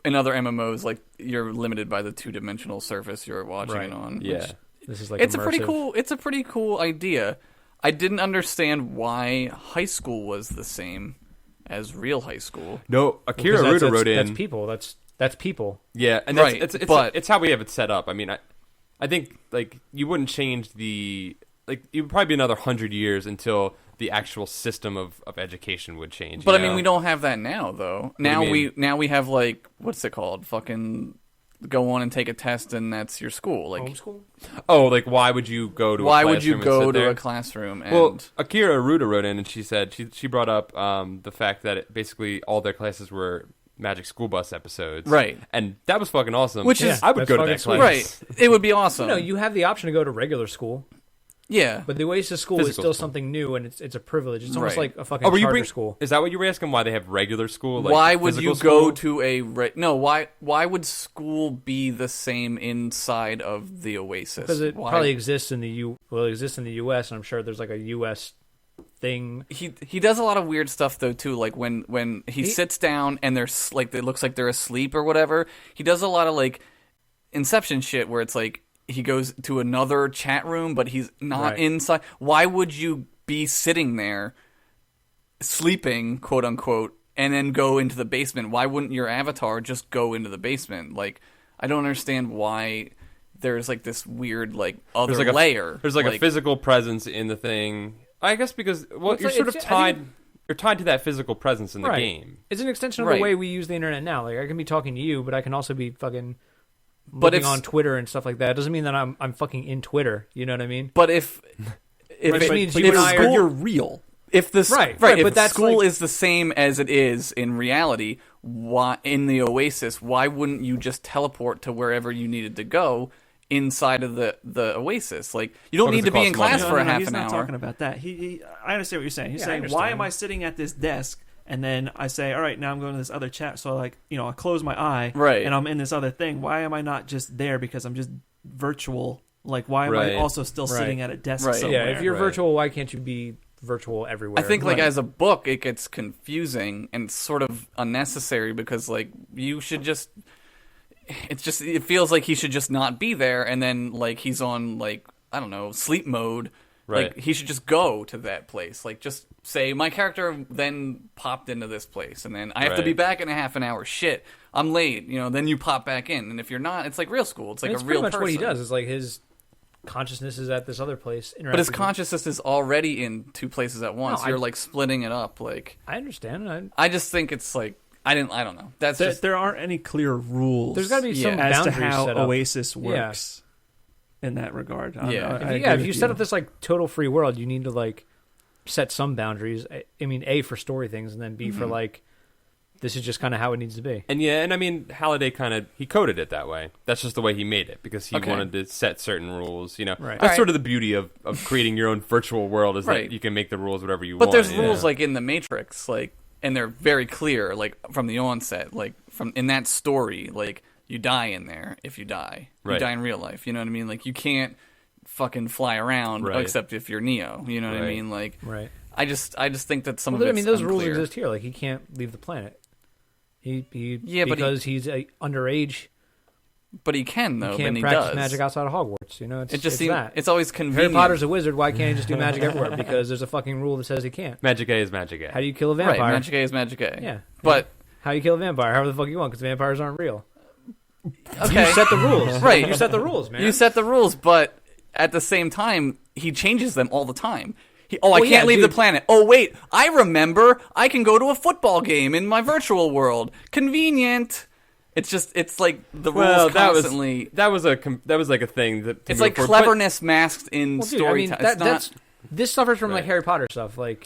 [SPEAKER 4] in other MMOs, like you're limited by the 2-dimensional surface you're watching
[SPEAKER 5] Right.
[SPEAKER 4] it on.
[SPEAKER 1] Yeah.
[SPEAKER 5] This is like
[SPEAKER 4] It's
[SPEAKER 5] immersive.
[SPEAKER 4] a pretty cool idea. I didn't understand why high school was the same as real high school.
[SPEAKER 1] No, Akira
[SPEAKER 5] Because
[SPEAKER 1] Ruda wrote in.
[SPEAKER 5] That's people. That's people.
[SPEAKER 1] Yeah, and
[SPEAKER 4] Right,
[SPEAKER 1] that's,
[SPEAKER 4] but-
[SPEAKER 1] it's how we have it set up. I mean, I think you wouldn't change it would probably be another 100 years until the actual system of education would change.
[SPEAKER 4] But
[SPEAKER 1] you
[SPEAKER 4] I mean,
[SPEAKER 1] know?
[SPEAKER 4] we don't have that now, though.
[SPEAKER 1] do you
[SPEAKER 4] Now
[SPEAKER 1] mean?
[SPEAKER 4] we have like what's it called? Fucking go on and take a test, and that's your school. Like,
[SPEAKER 5] Homeschool.
[SPEAKER 1] Oh, why would you go to?
[SPEAKER 4] why
[SPEAKER 1] a
[SPEAKER 4] would you
[SPEAKER 1] classroom and
[SPEAKER 4] go
[SPEAKER 1] sit
[SPEAKER 4] to
[SPEAKER 1] there?
[SPEAKER 4] a classroom? And
[SPEAKER 1] Well, Akira Ruda wrote in, and she said she brought up the fact that basically all their classes were Magic School Bus episodes,
[SPEAKER 4] Right.
[SPEAKER 1] And that was fucking awesome.
[SPEAKER 4] Which is-
[SPEAKER 1] I would
[SPEAKER 5] that's
[SPEAKER 1] go to
[SPEAKER 5] fucking
[SPEAKER 1] that
[SPEAKER 5] sweet.
[SPEAKER 1] class.
[SPEAKER 4] right, it would be awesome.
[SPEAKER 5] You have the option to go to regular school,
[SPEAKER 4] yeah,
[SPEAKER 5] but the Oasis school is
[SPEAKER 1] Physical
[SPEAKER 5] still
[SPEAKER 1] school.
[SPEAKER 5] something new, and it's a privilege. It's almost
[SPEAKER 4] Right.
[SPEAKER 5] like a fucking
[SPEAKER 1] Oh, were you
[SPEAKER 5] charter
[SPEAKER 1] bring
[SPEAKER 5] school.
[SPEAKER 1] Is that what you were asking? Why they have regular school? Like
[SPEAKER 4] why would
[SPEAKER 1] physical
[SPEAKER 4] you go
[SPEAKER 1] school?
[SPEAKER 4] to a no? Why would school be the same inside of the Oasis?
[SPEAKER 5] Because it
[SPEAKER 4] Why-
[SPEAKER 5] probably exists in the U.S. and I'm sure there's like a U.S. thing.
[SPEAKER 4] He does a lot of weird stuff though too. Like when he sits down and they're like it looks like they're asleep or whatever. He does a lot of like Inception shit where it's like he goes to another chat room, but he's not inside. Why would you be sitting there sleeping, quote unquote, and then go into the basement? Why wouldn't your avatar just go into the basement? Like, I don't understand why there's like this weird like other layer.
[SPEAKER 1] There's like a physical presence in the thing. I guess because you're sort of tied. You're tied to that physical presence in the game.
[SPEAKER 5] It's an extension of the way we use the internet now. Like I can be talking to you, but I can also be fucking looking on Twitter and stuff like that. It doesn't mean that I'm fucking in Twitter. You know what I mean?
[SPEAKER 4] But if
[SPEAKER 5] means you and I are
[SPEAKER 3] you're real.
[SPEAKER 4] If this
[SPEAKER 5] right,
[SPEAKER 4] if
[SPEAKER 5] but that's
[SPEAKER 4] school
[SPEAKER 5] like,
[SPEAKER 4] is the same as it is in reality, why in the Oasis? Why wouldn't you just teleport to wherever you needed to go inside of the Oasis? Like you don't need to be in class for a half an hour.
[SPEAKER 3] He's not talking about that. I understand what you're saying. He's saying, why am I sitting at this desk? And then I say, all right, now I'm going to this other chat. So I close my eye, and I'm in this other thing. Why am I not just there because I'm just virtual? Like, why am I also still sitting at a desk somewhere?
[SPEAKER 5] Yeah, if you're virtual, why can't you be virtual everywhere?
[SPEAKER 4] I think, like, as a book, it gets confusing and sort of unnecessary because, like, you should just... It feels like he should just not be there, and then, like, he's on, like, I don't know, sleep mode.
[SPEAKER 1] Right.
[SPEAKER 4] Like, he should just go to that place. Like, just say, my character then popped into this place, and then I have to be back in a half an hour. Shit, I'm late. Then you pop back in. And if you're not, it's like real school. It's like a real person.
[SPEAKER 5] It's pretty much what he does. It's like his consciousness is at this other place.
[SPEAKER 4] But his consciousness is already in two places at once. No, you're, like, splitting it up. Like
[SPEAKER 5] I understand.
[SPEAKER 4] I just think it's, like... I don't know.
[SPEAKER 3] There aren't any clear rules.
[SPEAKER 5] There's got to be some
[SPEAKER 3] as
[SPEAKER 5] boundaries
[SPEAKER 3] to how
[SPEAKER 5] set up.
[SPEAKER 3] Oasis works in that regard.
[SPEAKER 5] If you set up this like total free world, you need to like set some boundaries. I mean, A, for story things, and then B, for like this is just kind of how it needs to be.
[SPEAKER 1] And I mean, Halliday he coded it that way. That's just the way he made it because he wanted to set certain rules. That's sort of the beauty of creating your own virtual world is that you can make the rules whatever you want.
[SPEAKER 4] But there's rules like in the Matrix, like. And they're very clear, like, from the onset. Like, in that story, like, you die in there if you die. You die in real life, you know what I mean? Like, you can't fucking fly around except if you're Neo, you know what I mean? Like, I just think that some of it's
[SPEAKER 5] those
[SPEAKER 4] unclear.
[SPEAKER 5] rules exist here. Like, he can't leave the planet. Because he's underage.
[SPEAKER 4] But he can, though,
[SPEAKER 5] he can't
[SPEAKER 4] and he
[SPEAKER 5] practice
[SPEAKER 4] does.
[SPEAKER 5] magic outside of Hogwarts.
[SPEAKER 4] It's always convenient.
[SPEAKER 5] Harry Potter's a wizard. Why can't he just do magic everywhere? Because there's a fucking rule that says he can't.
[SPEAKER 1] Magic A is Magic A.
[SPEAKER 5] How do you kill a vampire?
[SPEAKER 4] Right, Magic A is Magic A.
[SPEAKER 5] Yeah.
[SPEAKER 4] But...
[SPEAKER 5] How do you kill a vampire? However the fuck you want, because vampires aren't real.
[SPEAKER 4] Okay.
[SPEAKER 5] You set the rules.
[SPEAKER 4] Right.
[SPEAKER 5] You set the rules, man.
[SPEAKER 4] You set the rules, but at the same time, he changes them all the time. I can't leave the planet. Oh, wait, I remember. I can go to a football game in my virtual world. Convenient. It's like the rules constantly.
[SPEAKER 1] That was like a thing that
[SPEAKER 4] it's like cleverness masked in storytelling.
[SPEAKER 5] This suffers from like Harry Potter stuff. Like,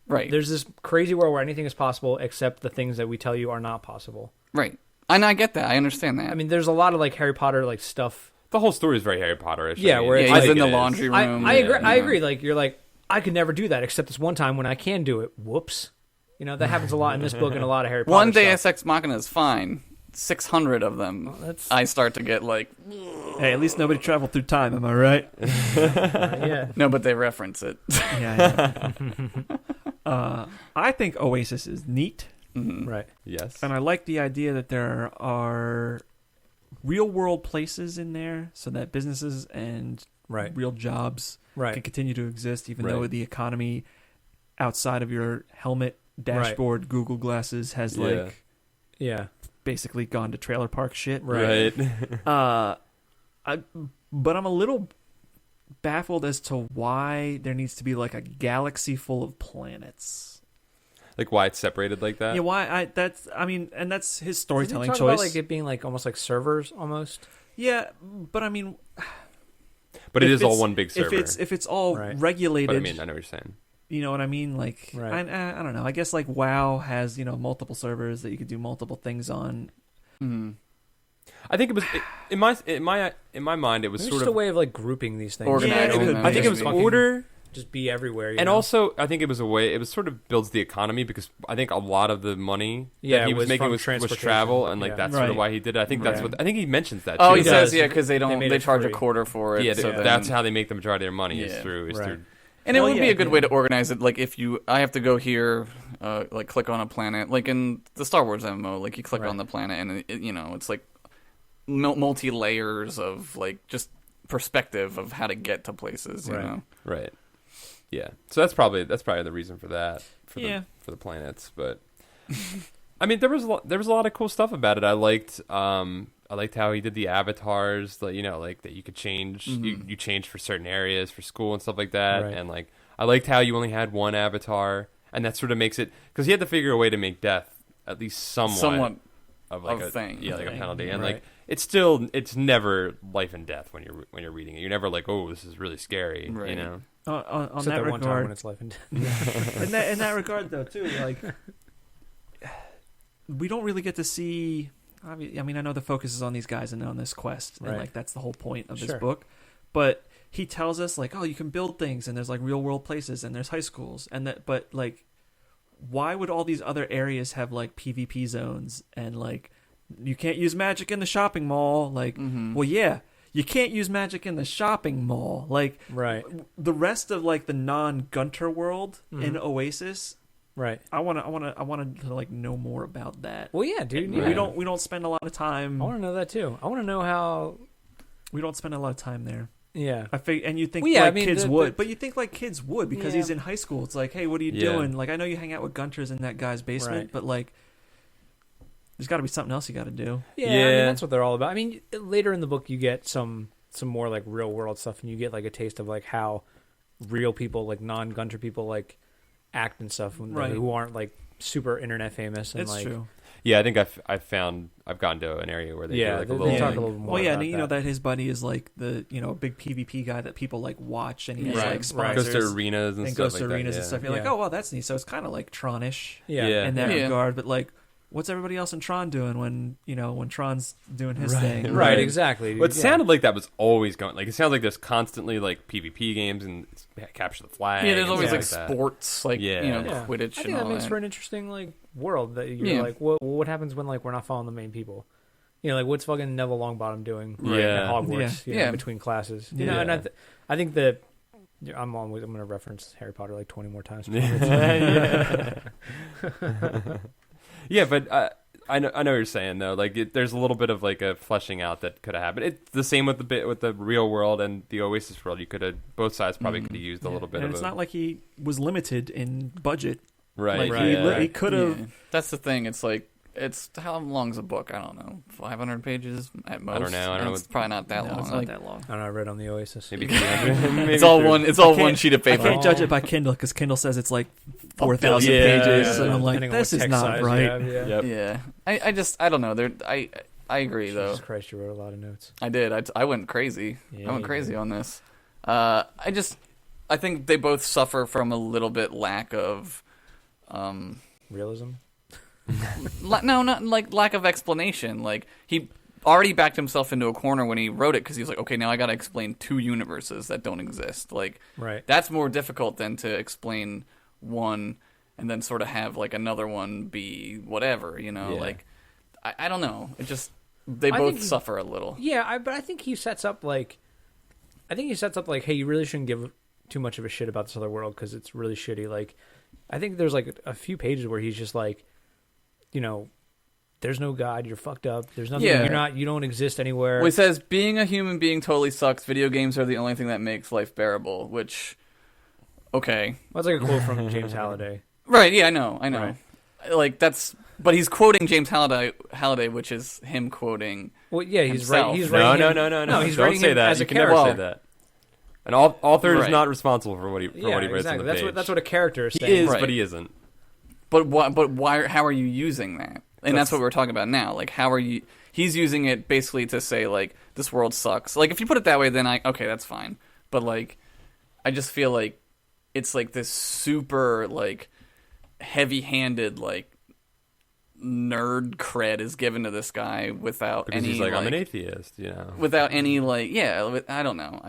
[SPEAKER 5] there's this crazy world where anything is possible except the things that we tell you are not possible.
[SPEAKER 4] Right, and I get that. I understand that.
[SPEAKER 5] I mean, there's a lot of like Harry Potter like stuff.
[SPEAKER 1] The whole story is very Harry Potter-ish.
[SPEAKER 5] Yeah, where
[SPEAKER 4] he's in the laundry room.
[SPEAKER 5] I agree. I agree. Like you're like, I could never do that except this one time when I can do it. Whoops. That happens a lot in this book and a lot of Harry Potter
[SPEAKER 4] One
[SPEAKER 5] stuff.
[SPEAKER 4] Deus Ex Machina is fine. 600 of them. I start to get like...
[SPEAKER 3] Hey, at least nobody traveled through time, am I right?
[SPEAKER 5] Yeah.
[SPEAKER 4] No, but they reference it.
[SPEAKER 3] Yeah. I think Oasis is neat.
[SPEAKER 4] Mm-hmm.
[SPEAKER 5] Right.
[SPEAKER 1] Yes.
[SPEAKER 3] And I like the idea that there are real-world places in there so that businesses and real jobs can continue to exist, even though the economy outside of your helmet, dashboard, Google Glasses has basically gone to trailer park shit.
[SPEAKER 1] Right.
[SPEAKER 3] But I'm a little baffled as to why there needs to be like a galaxy full of planets.
[SPEAKER 1] Like why it's separated like that?
[SPEAKER 3] Yeah, why and that's his storytelling
[SPEAKER 5] choice.
[SPEAKER 3] About
[SPEAKER 5] like it being like almost like servers almost.
[SPEAKER 3] Yeah, but I mean
[SPEAKER 1] it is all one big server.
[SPEAKER 3] If it's all regulated.
[SPEAKER 1] But I mean, I know what you're saying.
[SPEAKER 3] You know what I mean? Like, I don't know. I guess like WoW has multiple servers that you could do multiple things on.
[SPEAKER 4] Mm-hmm.
[SPEAKER 1] I think it was in my mind. It was
[SPEAKER 5] sort of a way of like grouping these things.
[SPEAKER 4] Organizing them.
[SPEAKER 1] I think it was order.
[SPEAKER 5] Just be everywhere.
[SPEAKER 1] And also, I think it was a way. It was sort of builds the economy because I think a lot of the money that he was making was travel, and like that's sort of why he did it. I think that's what I think he mentions that.
[SPEAKER 4] Oh,
[SPEAKER 1] too.
[SPEAKER 4] he says because they charge a quarter for it.
[SPEAKER 1] Yeah,
[SPEAKER 4] so
[SPEAKER 1] that's how they make the majority of their money is through
[SPEAKER 4] And it would be a good way to organize it. Like I have to go here, like click on a planet, like in the Star Wars MMO, like you click on the planet and it's like multi layers of like just perspective of how to get to places. You know,
[SPEAKER 1] right? Yeah. So that's probably the reason for that. For the planets, but I mean, there was a lot of cool stuff about it. I liked how he did the avatars, like that you could change. You change for certain areas for school and stuff like that. And like I liked how you only had one avatar, and that sort of makes it because he had to figure a way to make death at least somewhat of like a thing, like a penalty. And like it's never life and death when you're reading it. You're never like, oh, this is really scary, you know.
[SPEAKER 3] On that regard,
[SPEAKER 5] one time when it's life and death.
[SPEAKER 3] in that regard, though, too, like we don't really get to see. I mean, I know the focus is on these guys and on this quest, and like that's the whole point of this book. But he tells us like, oh, you can build things, and there's like real world places, and there's high schools, and that. But like, why would all these other areas have like PvP zones and like you can't use magic in the shopping mall? Like, well, yeah. You can't use magic in the shopping mall. Like, the rest of like the non-Gunter world in Oasis. Right. I want to like know more about that.
[SPEAKER 5] Well, yeah, dude.
[SPEAKER 3] We don't spend a lot of time.
[SPEAKER 5] I want to know that too. I want to know how.
[SPEAKER 3] We don't spend a lot of time there.
[SPEAKER 5] Yeah.
[SPEAKER 3] And you think kids would, but you think like kids would because he's in high school. It's like, hey, what are you doing? Like, I know you hang out with Gunters in that guy's basement, but like. There's got to be something else you got to do.
[SPEAKER 5] Yeah, I mean, that's what they're all about. I mean, later in the book, you get some more like real world stuff, and you get like a taste of like how real people, like non-Gunter people, like act and stuff, who aren't like super internet famous. And
[SPEAKER 3] it's
[SPEAKER 5] like,
[SPEAKER 3] true.
[SPEAKER 1] Yeah, I think I've gone to an area where they do like a little.
[SPEAKER 5] Talk a little more.
[SPEAKER 3] Well, yeah,
[SPEAKER 5] about
[SPEAKER 3] and you know that his buddy is like the big PvP guy that people like watch, and he has like sponsors.
[SPEAKER 1] Goes to arenas and stuff like that.
[SPEAKER 3] and stuff. You're like, oh, well, that's neat. So it's kind of like Tronish,
[SPEAKER 1] in
[SPEAKER 3] that regard, but like. What's everybody else in Tron doing when Tron's doing his thing?
[SPEAKER 5] Right, exactly.
[SPEAKER 1] But it sounded like that was always going. Like it sounds like there's constantly like PvP games and capture the flag.
[SPEAKER 4] Yeah, there's always like sports, like Quidditch.
[SPEAKER 5] I think that makes for an interesting like world that you're like, what happens when like we're not following the main people? You know, like what's fucking Neville Longbottom doing at Hogwarts? Between classes. You know, and I think that. I'm going to reference Harry Potter like 20 more times.
[SPEAKER 1] Yeah, but I know what you're saying though. Like, there's a little bit of like a fleshing out that could have happened. It's the same with the real world and the Oasis world. You could have both sides probably could have used a little bit.
[SPEAKER 3] And it's not like he was limited in budget.
[SPEAKER 1] Right.
[SPEAKER 3] Like he could have.
[SPEAKER 4] Yeah. That's the thing. It's like how long's a book? I don't know, 500 pages at most.
[SPEAKER 1] I don't know.
[SPEAKER 4] It's probably not that long.
[SPEAKER 3] It's not that long.
[SPEAKER 5] I don't know. I read on the Oasis.
[SPEAKER 1] Maybe 300.
[SPEAKER 4] It's all one. It's all one sheet of paper.
[SPEAKER 3] I can't judge it by Kindle because Kindle says it's like 4,000 pages, and I'm like, this is not right.
[SPEAKER 4] Yeah. I don't know. I agree though.
[SPEAKER 5] Jesus Christ, you wrote a lot of notes.
[SPEAKER 4] I did. I went crazy. I went crazy on this. I think they both suffer from a little bit lack of
[SPEAKER 5] realism.
[SPEAKER 4] No, not like lack of explanation. Like he already backed himself into a corner when he wrote it because he was like, okay, now I got to explain 2 universes that don't exist. Like, that's more difficult than to explain one and then sort of have like another one be whatever. You know, like I don't know. It just they both suffer a little.
[SPEAKER 5] Yeah, but I think he sets up like, hey, you really shouldn't give too much of a shit about this other world because it's really shitty. Like, I think there's like a few pages where he's just like. You know, there's no God. You're fucked up. There's nothing. You don't exist anywhere.
[SPEAKER 4] Well, he says being a human being totally sucks. Video games are the only thing that makes life bearable. Which, okay,
[SPEAKER 5] well, that's like a quote from James Halliday.
[SPEAKER 4] Right? Yeah, I know.
[SPEAKER 5] Right.
[SPEAKER 4] Like that's, but he's quoting James Halliday, which is him quoting.
[SPEAKER 5] Well, yeah, he's
[SPEAKER 4] himself.
[SPEAKER 5] right. He's right.
[SPEAKER 1] No.
[SPEAKER 5] He's
[SPEAKER 1] don't say that.
[SPEAKER 5] As a
[SPEAKER 1] you can never say that. An author is
[SPEAKER 4] Right.
[SPEAKER 1] not responsible for what he writes on the page.
[SPEAKER 5] That's what a character is saying.
[SPEAKER 1] He is,
[SPEAKER 4] Right.
[SPEAKER 1] but he isn't.
[SPEAKER 4] But why? How are you using that? And that's what we're talking about now. Like, how are you? He's using it basically to say like this world sucks. Like, if you put it that way, then okay, that's fine. But like, I just feel like it's like this super like heavy-handed like nerd cred is given to this guy without
[SPEAKER 1] because
[SPEAKER 4] any.
[SPEAKER 1] He's like, I'm an atheist, you know.
[SPEAKER 4] Without any like, I don't know.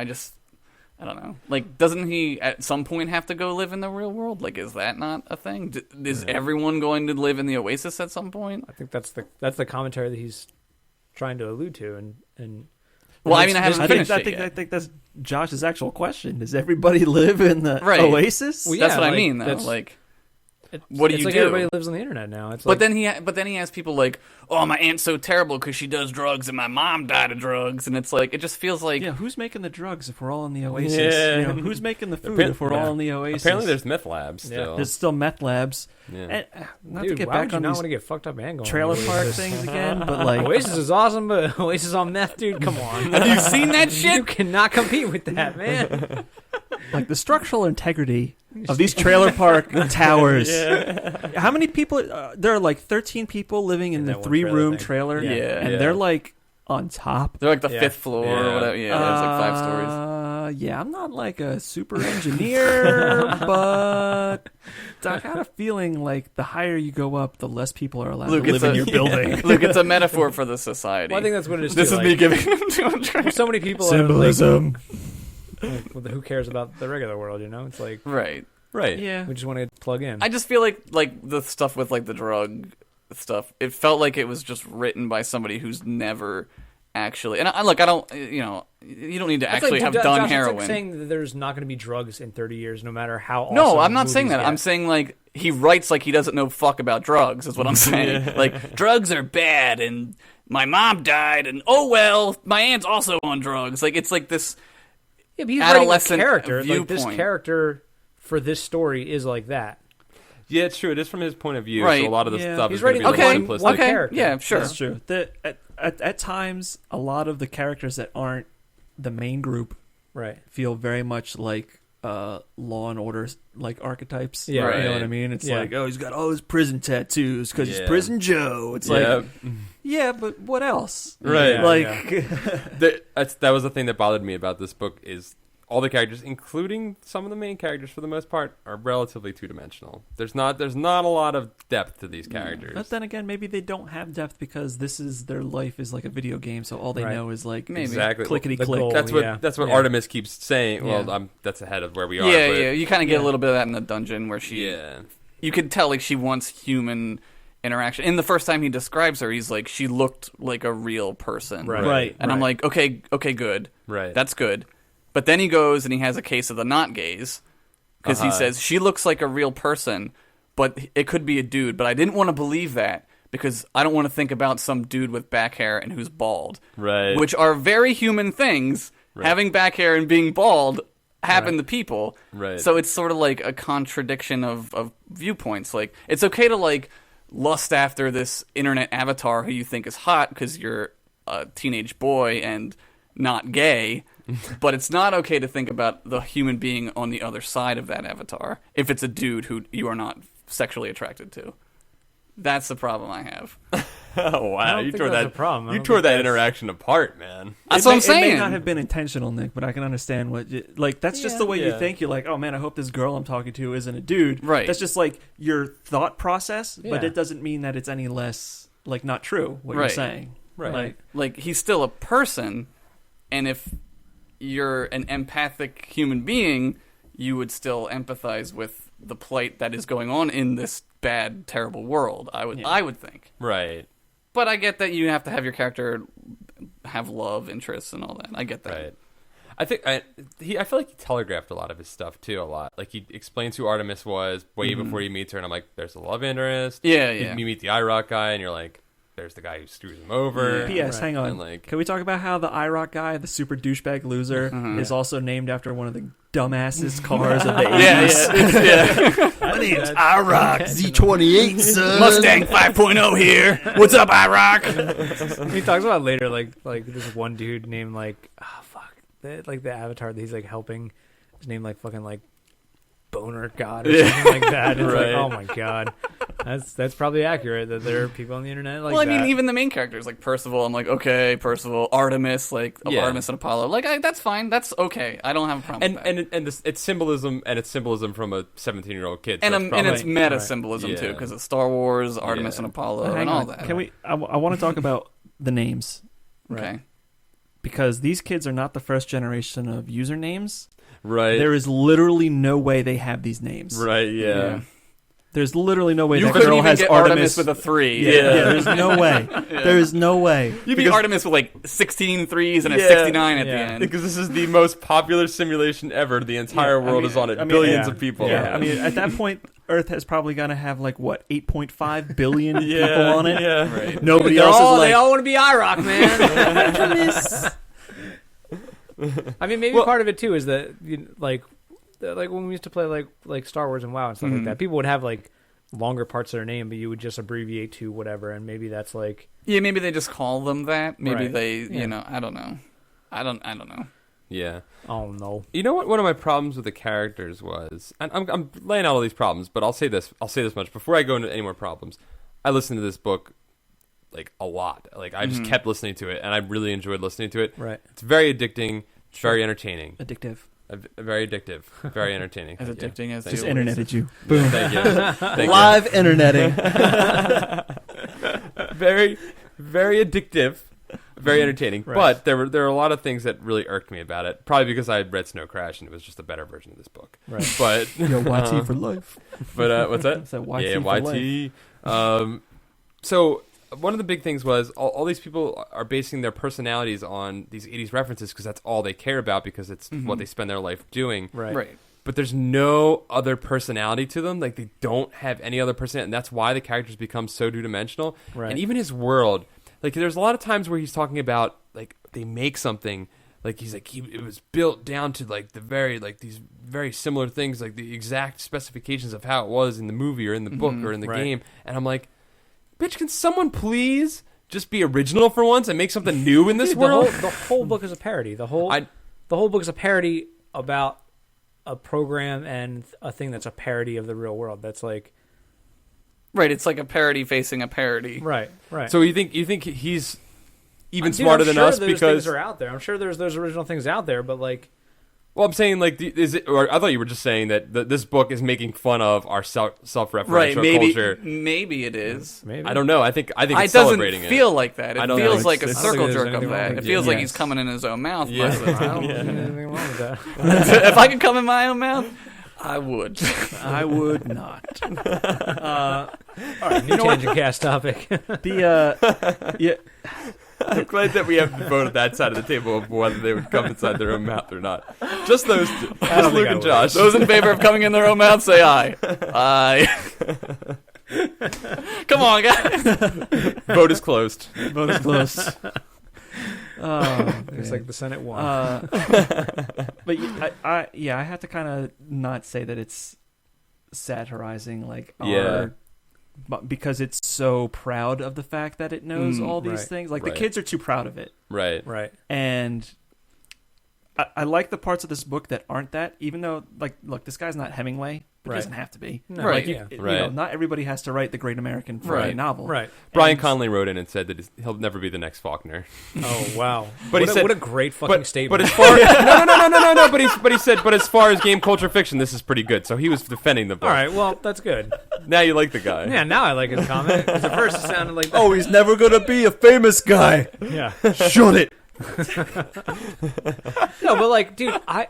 [SPEAKER 4] I don't know. Like, doesn't he at some point have to go live in the real world? Like, is that not a thing? Is everyone going to live in the Oasis at some point?
[SPEAKER 5] I think that's the commentary that he's trying to allude to, and
[SPEAKER 4] well, I mean, I haven't finished it yet.
[SPEAKER 3] I think that's Josh's actual question. Does everybody live in the Oasis?
[SPEAKER 4] Well, that's what I mean, though. Like, what do you do?
[SPEAKER 5] Everybody lives on the internet now. It's
[SPEAKER 4] but then he has people like, oh, my aunt's so terrible because she does drugs and my mom died of drugs, and it's like it just feels like
[SPEAKER 3] who's making the drugs if we're all in the Oasis? Yeah. Who's making the food if we're all in the Oasis?
[SPEAKER 1] Apparently, there's meth labs still.
[SPEAKER 3] There's still meth labs.
[SPEAKER 5] Yeah. And, not to get back on these want to get fucked up and going
[SPEAKER 3] trailer park things again, but like
[SPEAKER 5] Oasis is awesome, but Oasis on meth, dude. Come on,
[SPEAKER 4] have you seen that shit?
[SPEAKER 5] You cannot compete with that, man.
[SPEAKER 3] Like the structural integrity of these trailer park towers. How many people? There are like 13 people living in the 3-room trailer, and they're like on top.
[SPEAKER 4] They're like the 5th floor or whatever. Yeah, there's like 5 stories.
[SPEAKER 3] Yeah, I'm not like a super engineer, but I got a feeling like the higher you go up, the less people are allowed to live in your building.
[SPEAKER 4] Luke, it's a metaphor for the society.
[SPEAKER 5] Well, I think that's what it is.
[SPEAKER 4] This is me giving him too much.
[SPEAKER 5] So many people
[SPEAKER 3] symbolism.
[SPEAKER 5] Who cares about the regular world? It's like
[SPEAKER 4] right.
[SPEAKER 3] Yeah,
[SPEAKER 5] we just want to plug in.
[SPEAKER 4] I just feel like the stuff with like the drug stuff. It felt like it was just written by somebody who's never actually. And I don't. You don't need to actually have done heroin.
[SPEAKER 5] It's like saying that there's not going to be drugs in 30 years, no matter how. Awesome
[SPEAKER 4] no, I'm not saying that.
[SPEAKER 5] Get.
[SPEAKER 4] I'm saying like he writes like he doesn't know fuck about drugs. Is what I'm saying. Like drugs are bad, and my mom died, and oh well, my aunt's also on drugs. Like it's like this.
[SPEAKER 5] Yeah, but he's
[SPEAKER 4] adolescent
[SPEAKER 5] writing a character.
[SPEAKER 4] Viewpoint.
[SPEAKER 5] Like this character for this story is like that.
[SPEAKER 1] Yeah, it's true. It is from his point of view.
[SPEAKER 4] Right.
[SPEAKER 1] So a lot of the stuff
[SPEAKER 5] he's
[SPEAKER 1] is going to be
[SPEAKER 5] writing
[SPEAKER 1] more simplistic.
[SPEAKER 5] one character.
[SPEAKER 4] Yeah, sure.
[SPEAKER 3] That's true. At times, a lot of the characters that aren't the main group feel very much like Law and Order like archetypes.
[SPEAKER 5] Yeah,
[SPEAKER 3] you know what I mean? It's like, oh, he's got all his prison tattoos because he's Prison Joe. It's like, yeah, but what else?
[SPEAKER 1] Right.
[SPEAKER 3] That
[SPEAKER 1] was the thing that bothered me about this book is all the characters, including some of the main characters for the most part, are relatively two-dimensional. There's not a lot of depth to these characters.
[SPEAKER 3] But then again, maybe they don't have depth because their life is like a video game, so all they know is like
[SPEAKER 1] exactly
[SPEAKER 3] clickety-click.
[SPEAKER 5] Goal,
[SPEAKER 1] that's what Artemis keeps saying.
[SPEAKER 3] Yeah.
[SPEAKER 1] Well, that's ahead of where we are.
[SPEAKER 4] Yeah. You kind of get a little bit of that in the dungeon where she. Yeah. You could tell like she wants human interaction. And the first time he describes her, he's like, she looked like a real person.
[SPEAKER 3] Right.
[SPEAKER 4] And I'm like, okay, good.
[SPEAKER 1] Right.
[SPEAKER 4] That's good. But then he goes and he has a case of the not gays because he says she looks like a real person, but it could be a dude. But I didn't want to believe that because I don't want to think about some dude with back hair and who's bald,
[SPEAKER 1] right?
[SPEAKER 4] Which are very human things. Right. Having back hair and being bald happen to people,
[SPEAKER 1] right?
[SPEAKER 4] So it's sort of like a contradiction of viewpoints. Like it's okay to like lust after this internet avatar who you think is hot because you're a teenage boy and not gay. But it's not okay to think about the human being on the other side of that avatar if it's a dude who you are not sexually attracted to. That's the problem I have.
[SPEAKER 1] Oh wow, you tore
[SPEAKER 5] that
[SPEAKER 1] interaction apart, man.
[SPEAKER 4] That's what I'm saying.
[SPEAKER 3] It may not have been intentional, Nick, but I can understand what that's just the way you think. You're like, oh man, I hope this girl I'm talking to isn't a dude.
[SPEAKER 4] Right.
[SPEAKER 3] That's just like your thought process, but it doesn't mean that it's any less like not true what you're saying.
[SPEAKER 1] Right.
[SPEAKER 4] Like he's still a person, and if you're an empathic human being, you would still empathize with the plight that is going on in this bad, terrible world. I would think.
[SPEAKER 1] Right.
[SPEAKER 4] But I get that you have to have your character have love, interests, and all that. I get that.
[SPEAKER 1] Right. I feel like he telegraphed a lot of his stuff too. A lot. Like he explains who Artemis was way before he meets her, and I'm like, there's a love interest.
[SPEAKER 4] Yeah.
[SPEAKER 1] You meet the IROC guy, and you're like, there's the guy who screws him over.
[SPEAKER 3] Yeah. P.S. Hang on. Can we talk about how the IROC guy, the super douchebag loser, is also named after one of the dumbasses cars of the 80s?
[SPEAKER 6] My name's IROC Z28, son.
[SPEAKER 4] Mustang 5.0 here. What's up, IROC?
[SPEAKER 5] He talks about later, like this one dude named like, the avatar that he's like helping is named like fucking like Boner God or something like that. It's like, oh my god, that's probably accurate that there are people on the internet like that.
[SPEAKER 4] Well, I mean, even the main characters like Percival. I'm like, okay, Percival, Artemis, Artemis and Apollo. Like, that's fine. That's okay. I don't have a problem. with that.
[SPEAKER 1] It's symbolism, and it's symbolism from a 17-year-old kid.
[SPEAKER 4] So and it's meta symbolism too, because it's Star Wars, Artemis and Apollo, and all that.
[SPEAKER 3] Can we? I want to talk about the names.
[SPEAKER 4] Okay.
[SPEAKER 3] Because these kids are not the first generation of usernames.
[SPEAKER 1] Right.
[SPEAKER 3] There is literally no way they have these names.
[SPEAKER 1] Right, yeah.
[SPEAKER 3] There's literally no way
[SPEAKER 4] you
[SPEAKER 3] that
[SPEAKER 4] couldn't
[SPEAKER 3] girl
[SPEAKER 4] even
[SPEAKER 3] has
[SPEAKER 4] get
[SPEAKER 3] Artemis
[SPEAKER 4] with a 3.
[SPEAKER 3] Yeah, there's no way. There is no way.
[SPEAKER 4] You beat Artemis with like 16 threes and a 69 at the end.
[SPEAKER 1] Because this is the most popular simulation ever. The entire world is on it. Billions of people.
[SPEAKER 3] Yeah, I mean, at that point, Earth has probably going to have like, what, 8.5 billion people on it?
[SPEAKER 1] Yeah.
[SPEAKER 4] Right.
[SPEAKER 3] Nobody else is like...
[SPEAKER 5] They all want to be IROC, man. I mean, maybe part of it, too, is that, like when we used to play like Star Wars and WoW and stuff like that, people would have like longer parts of their name, but you would just abbreviate to whatever, and maybe that's like
[SPEAKER 4] maybe they just call them that. Maybe they,
[SPEAKER 5] Yeah.
[SPEAKER 4] I don't know. I don't know.
[SPEAKER 1] Yeah.
[SPEAKER 5] Oh no.
[SPEAKER 1] You know what? One of my problems with the characters was, and I'm laying out all these problems, but I'll say this much before I go into any more problems. I listened to this book like a lot. Like I just kept listening to it, and I really enjoyed listening to it.
[SPEAKER 5] Right.
[SPEAKER 1] It's very addicting. It's very entertaining.
[SPEAKER 3] Addictive.
[SPEAKER 1] Very addictive. Very entertaining.
[SPEAKER 4] As addicting as
[SPEAKER 3] Just
[SPEAKER 4] the
[SPEAKER 3] interneted you. Boom.
[SPEAKER 1] Thank you. Thank
[SPEAKER 3] Live interneting.
[SPEAKER 1] Very, very addictive. Very entertaining.
[SPEAKER 5] Right.
[SPEAKER 1] But there were a lot of things that really irked me about it. Probably because I had read Snow Crash and it was just a better version of this book.
[SPEAKER 5] Right.
[SPEAKER 1] But
[SPEAKER 3] YT for life.
[SPEAKER 1] But what's that?
[SPEAKER 3] Is that YT for
[SPEAKER 1] YT. So one of the big things was all these people are basing their personalities on these 80s references because that's all they care about because it's what they spend their life doing.
[SPEAKER 4] Right.
[SPEAKER 1] But there's no other personality to them. Like, they don't have any other personality. And that's why the characters become so two-dimensional.
[SPEAKER 5] Right.
[SPEAKER 1] And even his world, like, there's a lot of times where he's talking about, like, they make something. Like, he's like, it was built down to, like, these very similar things, like the exact specifications of how it was in the movie or in the book or in the game. And I'm like, bitch, can someone please just be original for once and make something new in this world?
[SPEAKER 5] The whole book is a parody. The whole book is a parody about a program and a thing that's a parody of the real world. That's like...
[SPEAKER 4] Right, it's like a parody facing a parody.
[SPEAKER 5] Right.
[SPEAKER 1] So you think he's even smarter than us because
[SPEAKER 5] things are out there. I'm sure there's original things out there, but like...
[SPEAKER 1] Well, I'm saying, like, or I thought you were just saying that this book is making fun of our self-referential
[SPEAKER 4] right,
[SPEAKER 1] culture.
[SPEAKER 4] Maybe it is.
[SPEAKER 5] Maybe.
[SPEAKER 1] I don't know. I think it's
[SPEAKER 4] doesn't
[SPEAKER 1] celebrating it.
[SPEAKER 4] feel like that. It feels like a
[SPEAKER 5] I don't
[SPEAKER 4] circle
[SPEAKER 5] think
[SPEAKER 4] jerk
[SPEAKER 5] there's
[SPEAKER 4] of
[SPEAKER 5] anything wrong
[SPEAKER 4] that.
[SPEAKER 5] with
[SPEAKER 4] It feels
[SPEAKER 5] it.
[SPEAKER 4] like
[SPEAKER 5] Yes.
[SPEAKER 4] he's coming in his own mouth.
[SPEAKER 1] Yeah.
[SPEAKER 4] Most of the
[SPEAKER 5] I
[SPEAKER 4] time.
[SPEAKER 5] don't think there's anything wrong with that.
[SPEAKER 4] If I could come in my own mouth, I would.
[SPEAKER 3] I would not.
[SPEAKER 5] All right, new tangent cast topic.
[SPEAKER 1] I'm glad that we have to vote at that side of the table of whether they would come inside their own mouth or not. Just those two. Just Luke and Josh.
[SPEAKER 4] Those in favor of coming in their own mouth, say aye. Aye. Come on, guys.
[SPEAKER 1] Vote is closed.
[SPEAKER 3] Vote is close.
[SPEAKER 5] It's like the Senate won.
[SPEAKER 3] But I have to kind of not say that it's satirizing but because it's so proud of the fact that it knows all these things. Like, the kids are too proud of it.
[SPEAKER 1] Right.
[SPEAKER 3] And I like the parts of this book that aren't that, even though, like, look, this guy's not Hemingway. But it doesn't have to be.
[SPEAKER 5] No,
[SPEAKER 3] like,
[SPEAKER 5] yeah.
[SPEAKER 3] you know, not everybody has to write the great American novel.
[SPEAKER 5] Right.
[SPEAKER 1] Brian Conley wrote in and said that he'll never be the next Faulkner.
[SPEAKER 5] Oh, wow.
[SPEAKER 1] But he said,
[SPEAKER 5] what a great fucking statement.
[SPEAKER 1] But as far no. But he said, but as far as game culture fiction, this is pretty good. So he was defending the book.
[SPEAKER 5] All right, well, that's good.
[SPEAKER 1] Now you like the guy.
[SPEAKER 5] Yeah, now I like his comment. Because at first it sounded like...
[SPEAKER 6] Oh, he's never gonna be a famous guy.
[SPEAKER 5] Yeah.
[SPEAKER 6] Shut it.
[SPEAKER 5] No, but like, dude, I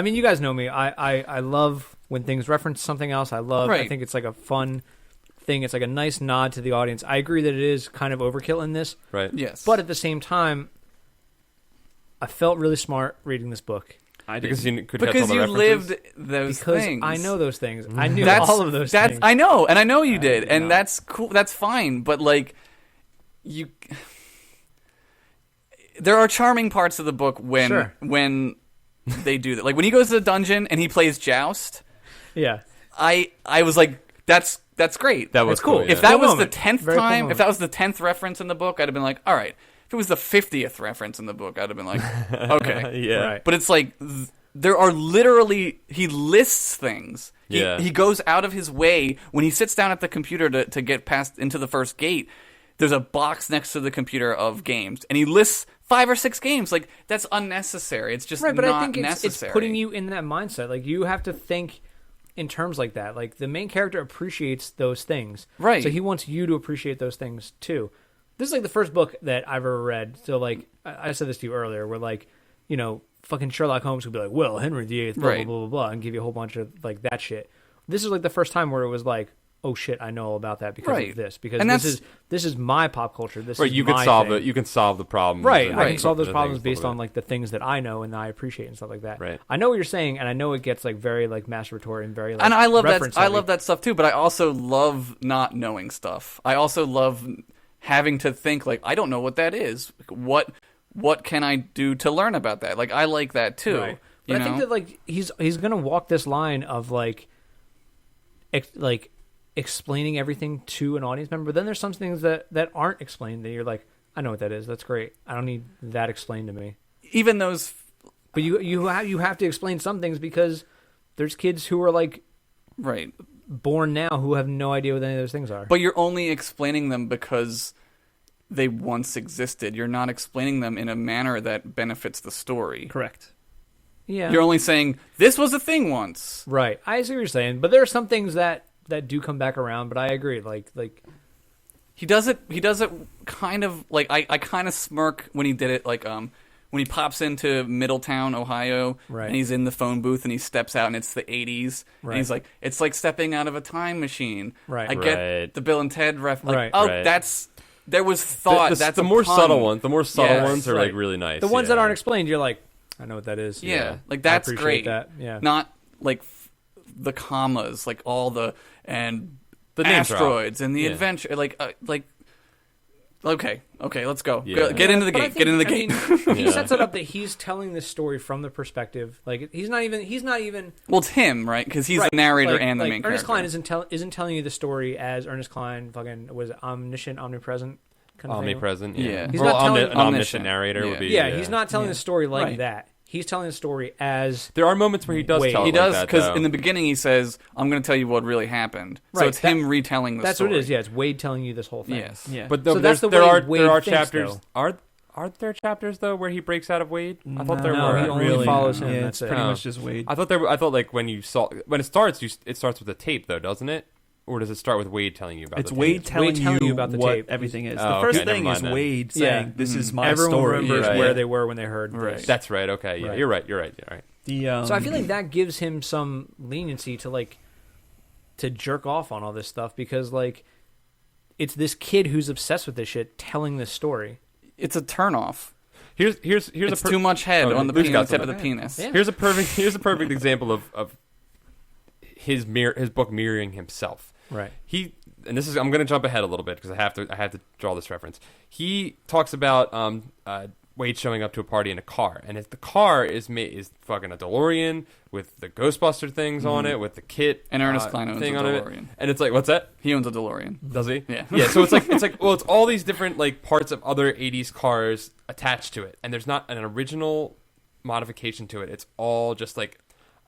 [SPEAKER 5] mean, you guys know me. I love when things reference something else. I think it's like a fun thing. It's like a nice nod to the audience. I agree that it is kind of overkill in this.
[SPEAKER 1] Right.
[SPEAKER 4] Yes.
[SPEAKER 5] But at the same time, I felt really smart reading this book.
[SPEAKER 1] I did. Because
[SPEAKER 4] you lived those things.
[SPEAKER 5] I know those things. I knew all of those things.
[SPEAKER 4] I know, and I know you did, and that's cool. That's fine. But like, there are charming parts of the book when they do that. Like when he goes to the dungeon and he plays Joust.
[SPEAKER 5] Yeah.
[SPEAKER 4] I was like, that's great.
[SPEAKER 1] That was
[SPEAKER 5] cool.
[SPEAKER 1] Yeah.
[SPEAKER 4] If that
[SPEAKER 5] Cool
[SPEAKER 4] was
[SPEAKER 5] moment.
[SPEAKER 4] the 10th
[SPEAKER 5] Very cool
[SPEAKER 4] time,
[SPEAKER 5] moment.
[SPEAKER 4] if that was the 10th reference in the book, I'd have been like, all right. If it was the 50th reference in the book, I'd have been like, okay.
[SPEAKER 1] Yeah.
[SPEAKER 5] Right.
[SPEAKER 4] But it's like, there are literally, he lists things. He goes out of his way. When he sits down at the computer to get past into the first gate, there's a box next to the computer of games. And he lists 5 or 6 games. Like, that's unnecessary. It's just
[SPEAKER 5] Right, but
[SPEAKER 4] not
[SPEAKER 5] I think it's
[SPEAKER 4] necessary.
[SPEAKER 5] putting you in that mindset. Like, you have to think in terms like that. Like, the main character appreciates those things.
[SPEAKER 4] Right.
[SPEAKER 5] So he wants you to appreciate those things, too. This is, like, the first book that I've ever read. So, like, I said this to you earlier, where, like, you know, fucking Sherlock Holmes would be like, well, Henry VIII, blah, blah, blah, blah, blah, and give you a whole bunch of, like, that shit. this is like the first time where it was like, oh shit, I know all about that because of this. Because this is my pop culture. This is
[SPEAKER 1] you
[SPEAKER 5] my
[SPEAKER 1] can solve
[SPEAKER 5] thing.
[SPEAKER 1] it. You can solve the problem.
[SPEAKER 5] Right. I can solve those problems based on like the things that I know and I appreciate and stuff like that.
[SPEAKER 1] Right.
[SPEAKER 5] I know what you're saying, and I know it gets like very like masturbatory and very like
[SPEAKER 4] and I love that.
[SPEAKER 5] reference
[SPEAKER 4] I love that stuff too. But I also love not knowing stuff. I also love having to think like, I don't know what that is. What can I do to learn about that? Like I like that too.
[SPEAKER 5] Right. But I think that like he's gonna walk this line of like explaining everything to an audience member. But then there's some things that aren't explained that you're like, I know what that is. That's great. I don't need that explained to me.
[SPEAKER 4] Even those,
[SPEAKER 5] but you have to explain some things because there's kids who are like born now who have no idea what any of those things are.
[SPEAKER 4] But you're only explaining them because they once existed. You're not explaining them in a manner that benefits the story.
[SPEAKER 3] Correct.
[SPEAKER 5] Yeah.
[SPEAKER 4] You're only saying this was a thing once.
[SPEAKER 5] Right. I see what you're saying, but there are some things that do come back around, but I agree. Like
[SPEAKER 4] he does it kind of like I kind of smirk when he did it like when he pops into Middletown, Ohio,
[SPEAKER 5] right.
[SPEAKER 4] and he's in the phone booth and he steps out and it's the 80s
[SPEAKER 5] right.
[SPEAKER 4] and he's like, it's like stepping out of a time machine.
[SPEAKER 5] Right.
[SPEAKER 4] I get the Bill and Ted ref like,
[SPEAKER 1] right.
[SPEAKER 4] There was thought. That's
[SPEAKER 1] the more subtle ones. The more subtle ones are like really nice.
[SPEAKER 5] The ones that aren't explained, you're like, I know what that is.
[SPEAKER 4] Yeah. Like that's great.
[SPEAKER 5] That. Yeah.
[SPEAKER 4] Not like the commas, like all the
[SPEAKER 1] the
[SPEAKER 4] asteroids and the adventure, okay, let's go.
[SPEAKER 1] Yeah.
[SPEAKER 4] Get into the game. Get into the game.
[SPEAKER 5] He sets it up that he's telling this story from the perspective, like he's not even.
[SPEAKER 4] Well, it's him, right? Because he's the narrator and the main character.
[SPEAKER 5] Ernest Cline isn't telling you the story as Ernest Cline fucking was omniscient, omnipresent. Kind of
[SPEAKER 1] omnipresent,
[SPEAKER 4] yeah.
[SPEAKER 5] He's not telling
[SPEAKER 1] an omniscient narrator would be.
[SPEAKER 5] Yeah, he's not telling the story like that. He's telling the story as...
[SPEAKER 1] There are moments where he does tell it.
[SPEAKER 4] He does,
[SPEAKER 1] like that,
[SPEAKER 4] because in the beginning he says, I'm going to tell you what really happened.
[SPEAKER 5] Right.
[SPEAKER 4] So it's him retelling the story.
[SPEAKER 5] That's what it is, yeah. It's Wade telling you this whole thing.
[SPEAKER 4] Yes.
[SPEAKER 3] Yeah.
[SPEAKER 1] But
[SPEAKER 5] so that's the
[SPEAKER 1] there
[SPEAKER 5] way
[SPEAKER 1] are
[SPEAKER 5] Wade thinks,
[SPEAKER 1] chapters...
[SPEAKER 5] Though.
[SPEAKER 1] Aren't there chapters, though, where he breaks out of Wade? I thought there
[SPEAKER 5] No,
[SPEAKER 1] were.
[SPEAKER 5] he only follows him.
[SPEAKER 3] Yeah,
[SPEAKER 5] That's
[SPEAKER 3] it's pretty much just Wade.
[SPEAKER 1] I thought like when it starts, it starts with a tape, though, doesn't it? Or does it start with Wade telling you about
[SPEAKER 3] it's
[SPEAKER 1] the
[SPEAKER 3] Wade
[SPEAKER 1] tape?
[SPEAKER 3] telling you
[SPEAKER 5] about the
[SPEAKER 3] what
[SPEAKER 5] tape.
[SPEAKER 3] everything is.
[SPEAKER 1] Oh,
[SPEAKER 3] The first
[SPEAKER 1] okay,
[SPEAKER 3] thing
[SPEAKER 1] never
[SPEAKER 3] is
[SPEAKER 1] mind
[SPEAKER 3] Wade saying, "This is my
[SPEAKER 5] Everyone
[SPEAKER 3] story."
[SPEAKER 5] remembers
[SPEAKER 1] Right.
[SPEAKER 5] where they were when they heard
[SPEAKER 4] Right.
[SPEAKER 5] this.
[SPEAKER 1] That's right. Okay. Yeah,
[SPEAKER 5] Right.
[SPEAKER 1] You're right. You're right.
[SPEAKER 3] The
[SPEAKER 5] So I feel like that gives him some leniency to jerk off on all this stuff because it's this kid who's obsessed with this shit telling this story.
[SPEAKER 4] It's a turnoff.
[SPEAKER 1] Here's
[SPEAKER 4] it's too much head on the tip of the penis.
[SPEAKER 1] Yeah. Here's a perfect example of his book mirroring himself.
[SPEAKER 5] Right.
[SPEAKER 1] I'm going to jump ahead a little bit because I have to draw this reference. He talks about Wade showing up to a party in a car, and the car is fucking a DeLorean with the Ghostbuster things on it, with the kit
[SPEAKER 4] and Ernest Cline owns a DeLorean.
[SPEAKER 1] And it's like, what's that?
[SPEAKER 4] He owns a DeLorean.
[SPEAKER 1] Does he?
[SPEAKER 4] Yeah.
[SPEAKER 1] Yeah. So it's like well, it's all these different parts of other '80s cars attached to it, and there's not an original modification to it. It's all just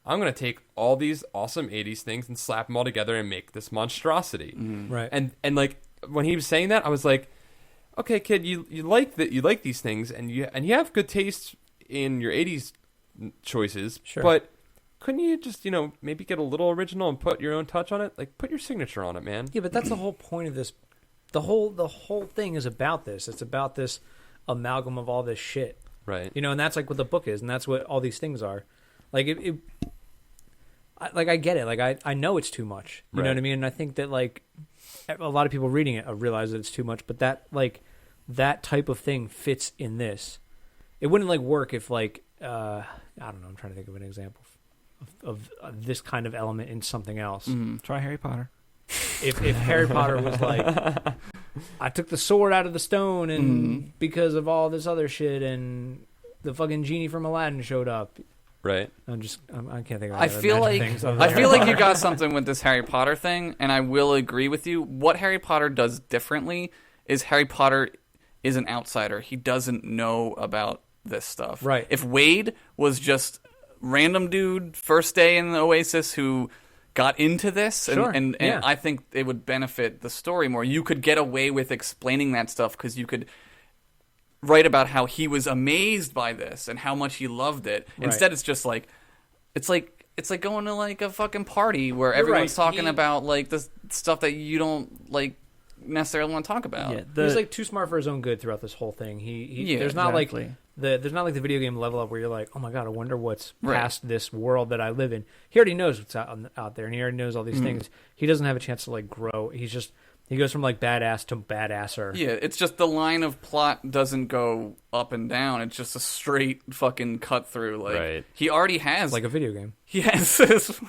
[SPEAKER 1] I'm going to take all these awesome 80s things and slap them all together and make this monstrosity.
[SPEAKER 5] Right.
[SPEAKER 1] And when he was saying that, I was like, okay, kid, you like these things and you have good taste in your 80s choices,
[SPEAKER 5] sure.
[SPEAKER 1] But couldn't you just, maybe get a little original and put your own touch on it? Put your signature on it, man.
[SPEAKER 5] Yeah, but that's the whole point of this. The whole thing is about this. It's about this amalgam of all this shit.
[SPEAKER 1] Right.
[SPEAKER 5] And that's what the book is, and that's what all these things are. I get it. I know it's too much. You know what I mean? And I think that a lot of people reading it realize that it's too much. But that type of thing fits in this. It wouldn't work if I don't know. I'm trying to think of an example of this kind of element in something else.
[SPEAKER 3] Try Harry Potter.
[SPEAKER 5] If Harry Potter was I took the sword out of the stone and because of all this other shit and the fucking genie from Aladdin showed up.
[SPEAKER 1] Right.
[SPEAKER 5] I can't think of.
[SPEAKER 4] I feel like you got something with this Harry Potter thing, and I will agree with you. What Harry Potter does differently is Harry Potter is an outsider. He doesn't know about this stuff.
[SPEAKER 5] Right.
[SPEAKER 4] If Wade was just random dude first day in the Oasis who got into this, and I think it would benefit the story more. You could get away with explaining that stuff because you could write about how he was amazed by this and how much he loved it. Right. Instead, it's just it's like going to a fucking party where everyone's talking about the stuff that you don't necessarily want to talk about.
[SPEAKER 5] Yeah, he's too smart for his own good throughout this whole thing. There's not there's not like the video game level up where you're like, oh my god, I wonder what's past this world that I live in. He already knows what's out there, and he already knows all these things. He doesn't have a chance to like grow. He goes from like badass to badasser.
[SPEAKER 4] Yeah, it's just the line of plot doesn't go up and down. It's just a straight fucking cut through. Like he already has
[SPEAKER 5] it's like a video game.
[SPEAKER 4] He has this.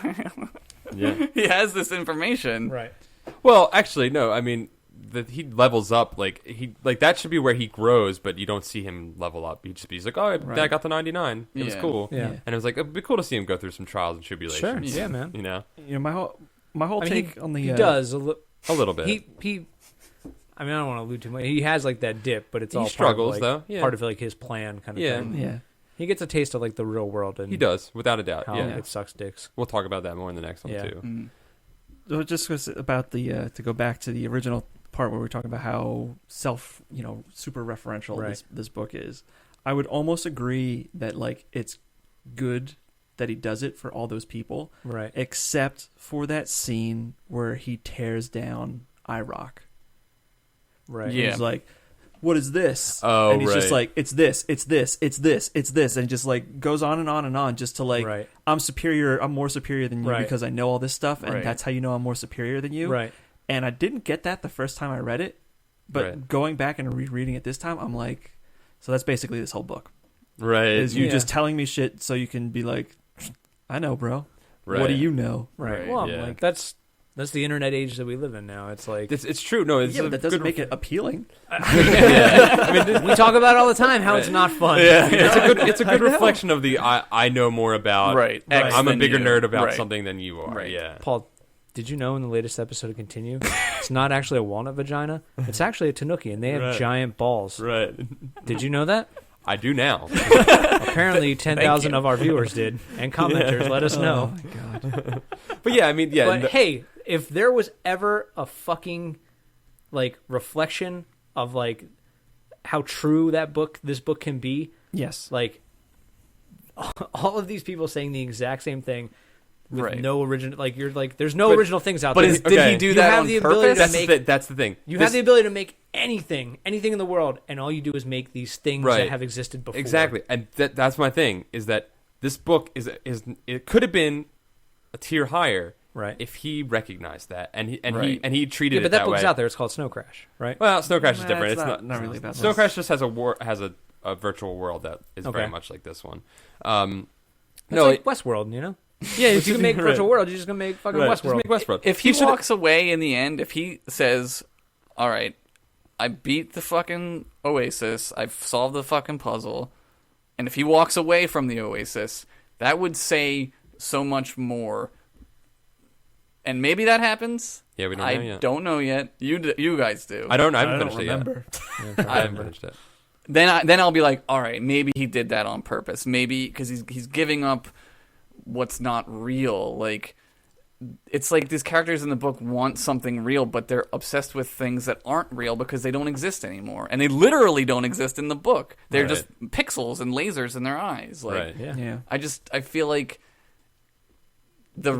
[SPEAKER 4] He has this information.
[SPEAKER 5] Right.
[SPEAKER 1] Well, actually, no. I mean, he levels up. Like that should be where he grows, but you don't see him level up. He's like, oh, I got the 99. It was cool.
[SPEAKER 5] Yeah.
[SPEAKER 1] And it was like, it'd be cool to see him go through some trials and tribulations.
[SPEAKER 5] Sure. Yeah, man.
[SPEAKER 1] You know.
[SPEAKER 3] My whole take on the
[SPEAKER 5] he does
[SPEAKER 1] a little bit.
[SPEAKER 5] He. I mean, I don't want to allude too much. He has like that dip, but it's all
[SPEAKER 1] struggles
[SPEAKER 5] part of,
[SPEAKER 1] though.
[SPEAKER 5] Part of like his plan kind of thing.
[SPEAKER 3] Yeah.
[SPEAKER 5] He gets a taste of like the real world, and
[SPEAKER 1] he does without a doubt.
[SPEAKER 5] How it sucks dicks.
[SPEAKER 1] We'll talk about that more in the next one too.
[SPEAKER 3] Mm-hmm. So just about the to go back to the original part where we're talking about how super referential this book is. I would almost agree that like it's good that he does it for all those people,
[SPEAKER 5] right?
[SPEAKER 3] Except for that scene where he tears down IROC.
[SPEAKER 5] Right.
[SPEAKER 3] Yeah. He's like, what is this?
[SPEAKER 1] Oh,
[SPEAKER 3] and he's just like, it's this, it's this, it's this, it's this, and just like goes on and on and on, just to like, I'm more superior than you because I know all this stuff, and that's how you know I'm more superior than you.
[SPEAKER 5] Right.
[SPEAKER 3] And I didn't get that the first time I read it, but going back and rereading it this time, I'm like, so that's basically this whole book.
[SPEAKER 1] Right.
[SPEAKER 3] Is you just telling me shit so you can be like, I know, bro. Right. What do you know?
[SPEAKER 5] Right. Well, I'm like, that's the internet age that we live in now. It's like
[SPEAKER 1] it's true. No, it's
[SPEAKER 3] but that doesn't make it appealing.
[SPEAKER 5] I mean, we talk about it all the time how it's not fun.
[SPEAKER 1] Yeah. It's a good reflection of the I know more about.
[SPEAKER 4] Right.
[SPEAKER 1] I'm a bigger nerd about something than you are.
[SPEAKER 4] Right.
[SPEAKER 1] Yeah.
[SPEAKER 5] Paul, did you know in the latest episode of Continue, it's not actually a walnut vagina. It's actually a tanuki, and they have giant balls.
[SPEAKER 1] Right.
[SPEAKER 5] Did you know that?
[SPEAKER 1] I do now.
[SPEAKER 5] Apparently, 10,000 of our viewers did, and commenters let us know.
[SPEAKER 3] Oh my god!
[SPEAKER 1] But yeah, I mean, yeah.
[SPEAKER 5] But hey, if there was ever a fucking like reflection of like how true this book can be,
[SPEAKER 3] yes,
[SPEAKER 5] like all of these people saying the exact same thing. With no original, like you're like, there's no original things out there.
[SPEAKER 4] But did he do that on purpose?
[SPEAKER 1] That's the thing.
[SPEAKER 5] You have the ability to make anything in the world, and all you do is make these things that have existed before.
[SPEAKER 1] Exactly, and that's my thing. Is that this book is it could have been a tier higher,
[SPEAKER 5] right?
[SPEAKER 1] If he recognized that, and he treated it
[SPEAKER 5] but that
[SPEAKER 1] way.
[SPEAKER 5] book's out there. It's called Snow Crash, right?
[SPEAKER 1] Well, Snow Crash is different.
[SPEAKER 3] It's not really about
[SPEAKER 1] Snow Crash just has a virtual world that is very much like this one.
[SPEAKER 5] It's like Westworld, you know.
[SPEAKER 1] Yeah,
[SPEAKER 5] if you can make virtual world, you're just gonna make fucking Westworld.
[SPEAKER 1] Just make Westworld.
[SPEAKER 4] If he walks away in the end, if he says, "All right, I beat the fucking Oasis, I've solved the fucking puzzle," and if he walks away from the Oasis, that would say so much more. And maybe that happens.
[SPEAKER 1] Yeah, we don't know yet.
[SPEAKER 4] I don't know yet. You guys do.
[SPEAKER 1] I haven't finished
[SPEAKER 3] remember.
[SPEAKER 1] It yet. I haven't finished it.
[SPEAKER 4] Then I'll be like, all right, maybe he did that on purpose. Maybe because he's giving up what's not real. Like, it's like these characters in the book want something real, but they're obsessed with things that aren't real because they don't exist anymore, and they literally don't exist in the book. They're just pixels and lasers in their eyes. Like,
[SPEAKER 3] yeah.
[SPEAKER 4] I feel like the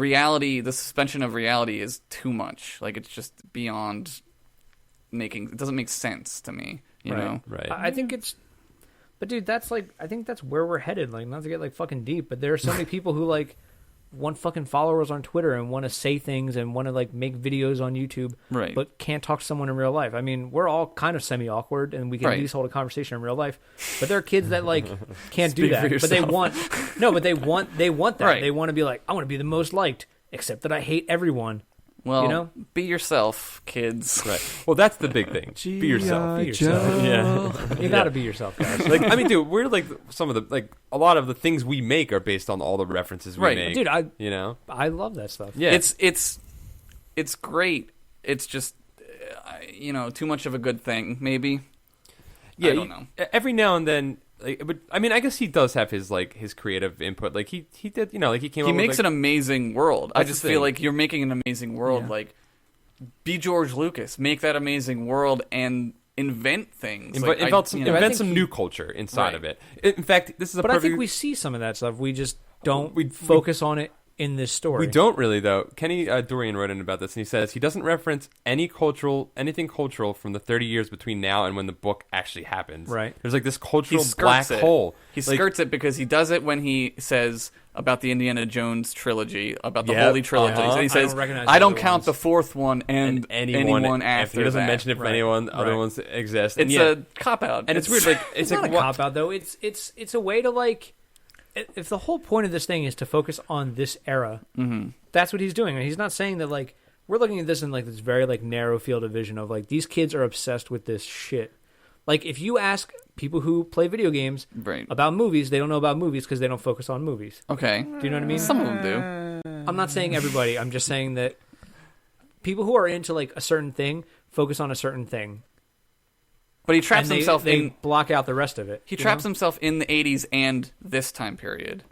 [SPEAKER 4] suspension of reality is too much. Like, it's just beyond it doesn't make sense to me. You know?
[SPEAKER 1] Right.
[SPEAKER 5] I think it's. But dude, I think that's where we're headed. Like, not to get like fucking deep, but there are so many people who like want fucking followers on Twitter and want to say things and want to like make videos on YouTube,
[SPEAKER 4] right?
[SPEAKER 5] But can't talk to someone in real life. I mean, we're all kind of semi-awkward, and we can at least hold a conversation in real life. But there are kids that like can't do that, but they want that.
[SPEAKER 4] Right.
[SPEAKER 5] They want to be like, I want to be the most liked, except that I hate everyone.
[SPEAKER 4] Well,
[SPEAKER 5] you know?
[SPEAKER 4] Be yourself, kids.
[SPEAKER 1] Right. Well, that's the big thing. Be yourself.
[SPEAKER 5] Be yourself.
[SPEAKER 1] Yeah.
[SPEAKER 5] You gotta be yourself, guys.
[SPEAKER 1] Like, I mean, dude, we're like some of the like a lot of the things we make are based on all the references we make.
[SPEAKER 5] Dude,
[SPEAKER 1] I
[SPEAKER 5] love that stuff.
[SPEAKER 1] Yeah.
[SPEAKER 4] It's great. It's just too much of a good thing, maybe.
[SPEAKER 1] Yeah,
[SPEAKER 4] I don't know.
[SPEAKER 1] Every now and then. Like, but I mean, I guess he does have his creative input. Like he did, like he came.
[SPEAKER 4] He
[SPEAKER 1] up
[SPEAKER 4] makes
[SPEAKER 1] with,
[SPEAKER 4] an amazing world. I just feel like you're making an amazing world.
[SPEAKER 3] Yeah.
[SPEAKER 4] Like, be George Lucas, make that amazing world, and invent things.
[SPEAKER 1] Invent some new culture inside of it. In fact, this is.
[SPEAKER 5] But I think we see some of that stuff. We just don't focus on it in this story.
[SPEAKER 1] We don't really, though. Kenny Dorian wrote in about this, and he says he doesn't reference anything cultural from the 30 years between now and when the book actually happens.
[SPEAKER 5] Right.
[SPEAKER 1] There's like this cultural black hole.
[SPEAKER 4] He skirts it because he does it when he says about the Indiana Jones trilogy, about the Holy Trilogy. And he says, I don't count the fourth one and anyone after
[SPEAKER 1] He doesn't
[SPEAKER 4] that.
[SPEAKER 1] mention it for anyone. Other ones exist.
[SPEAKER 4] It's a cop-out.
[SPEAKER 1] And it's weird. Like
[SPEAKER 5] it's not a cop-out, though. It's a way to, like... If the whole point of this thing is to focus on this era, that's what he's doing. And he's not saying that, like, we're looking at this in, like, this very, like, narrow field of vision of, like, these kids are obsessed with this shit. Like, if you ask people who play video games about movies, they don't know about movies because they don't focus on movies.
[SPEAKER 4] Okay.
[SPEAKER 5] Do you know what I mean?
[SPEAKER 4] Some of them do.
[SPEAKER 5] I'm not saying everybody. I'm just saying that people who are into, like, a certain thing focus on a certain thing.
[SPEAKER 4] But he traps himself
[SPEAKER 5] they block out the rest of it.
[SPEAKER 4] He traps himself in the 80s and this time period.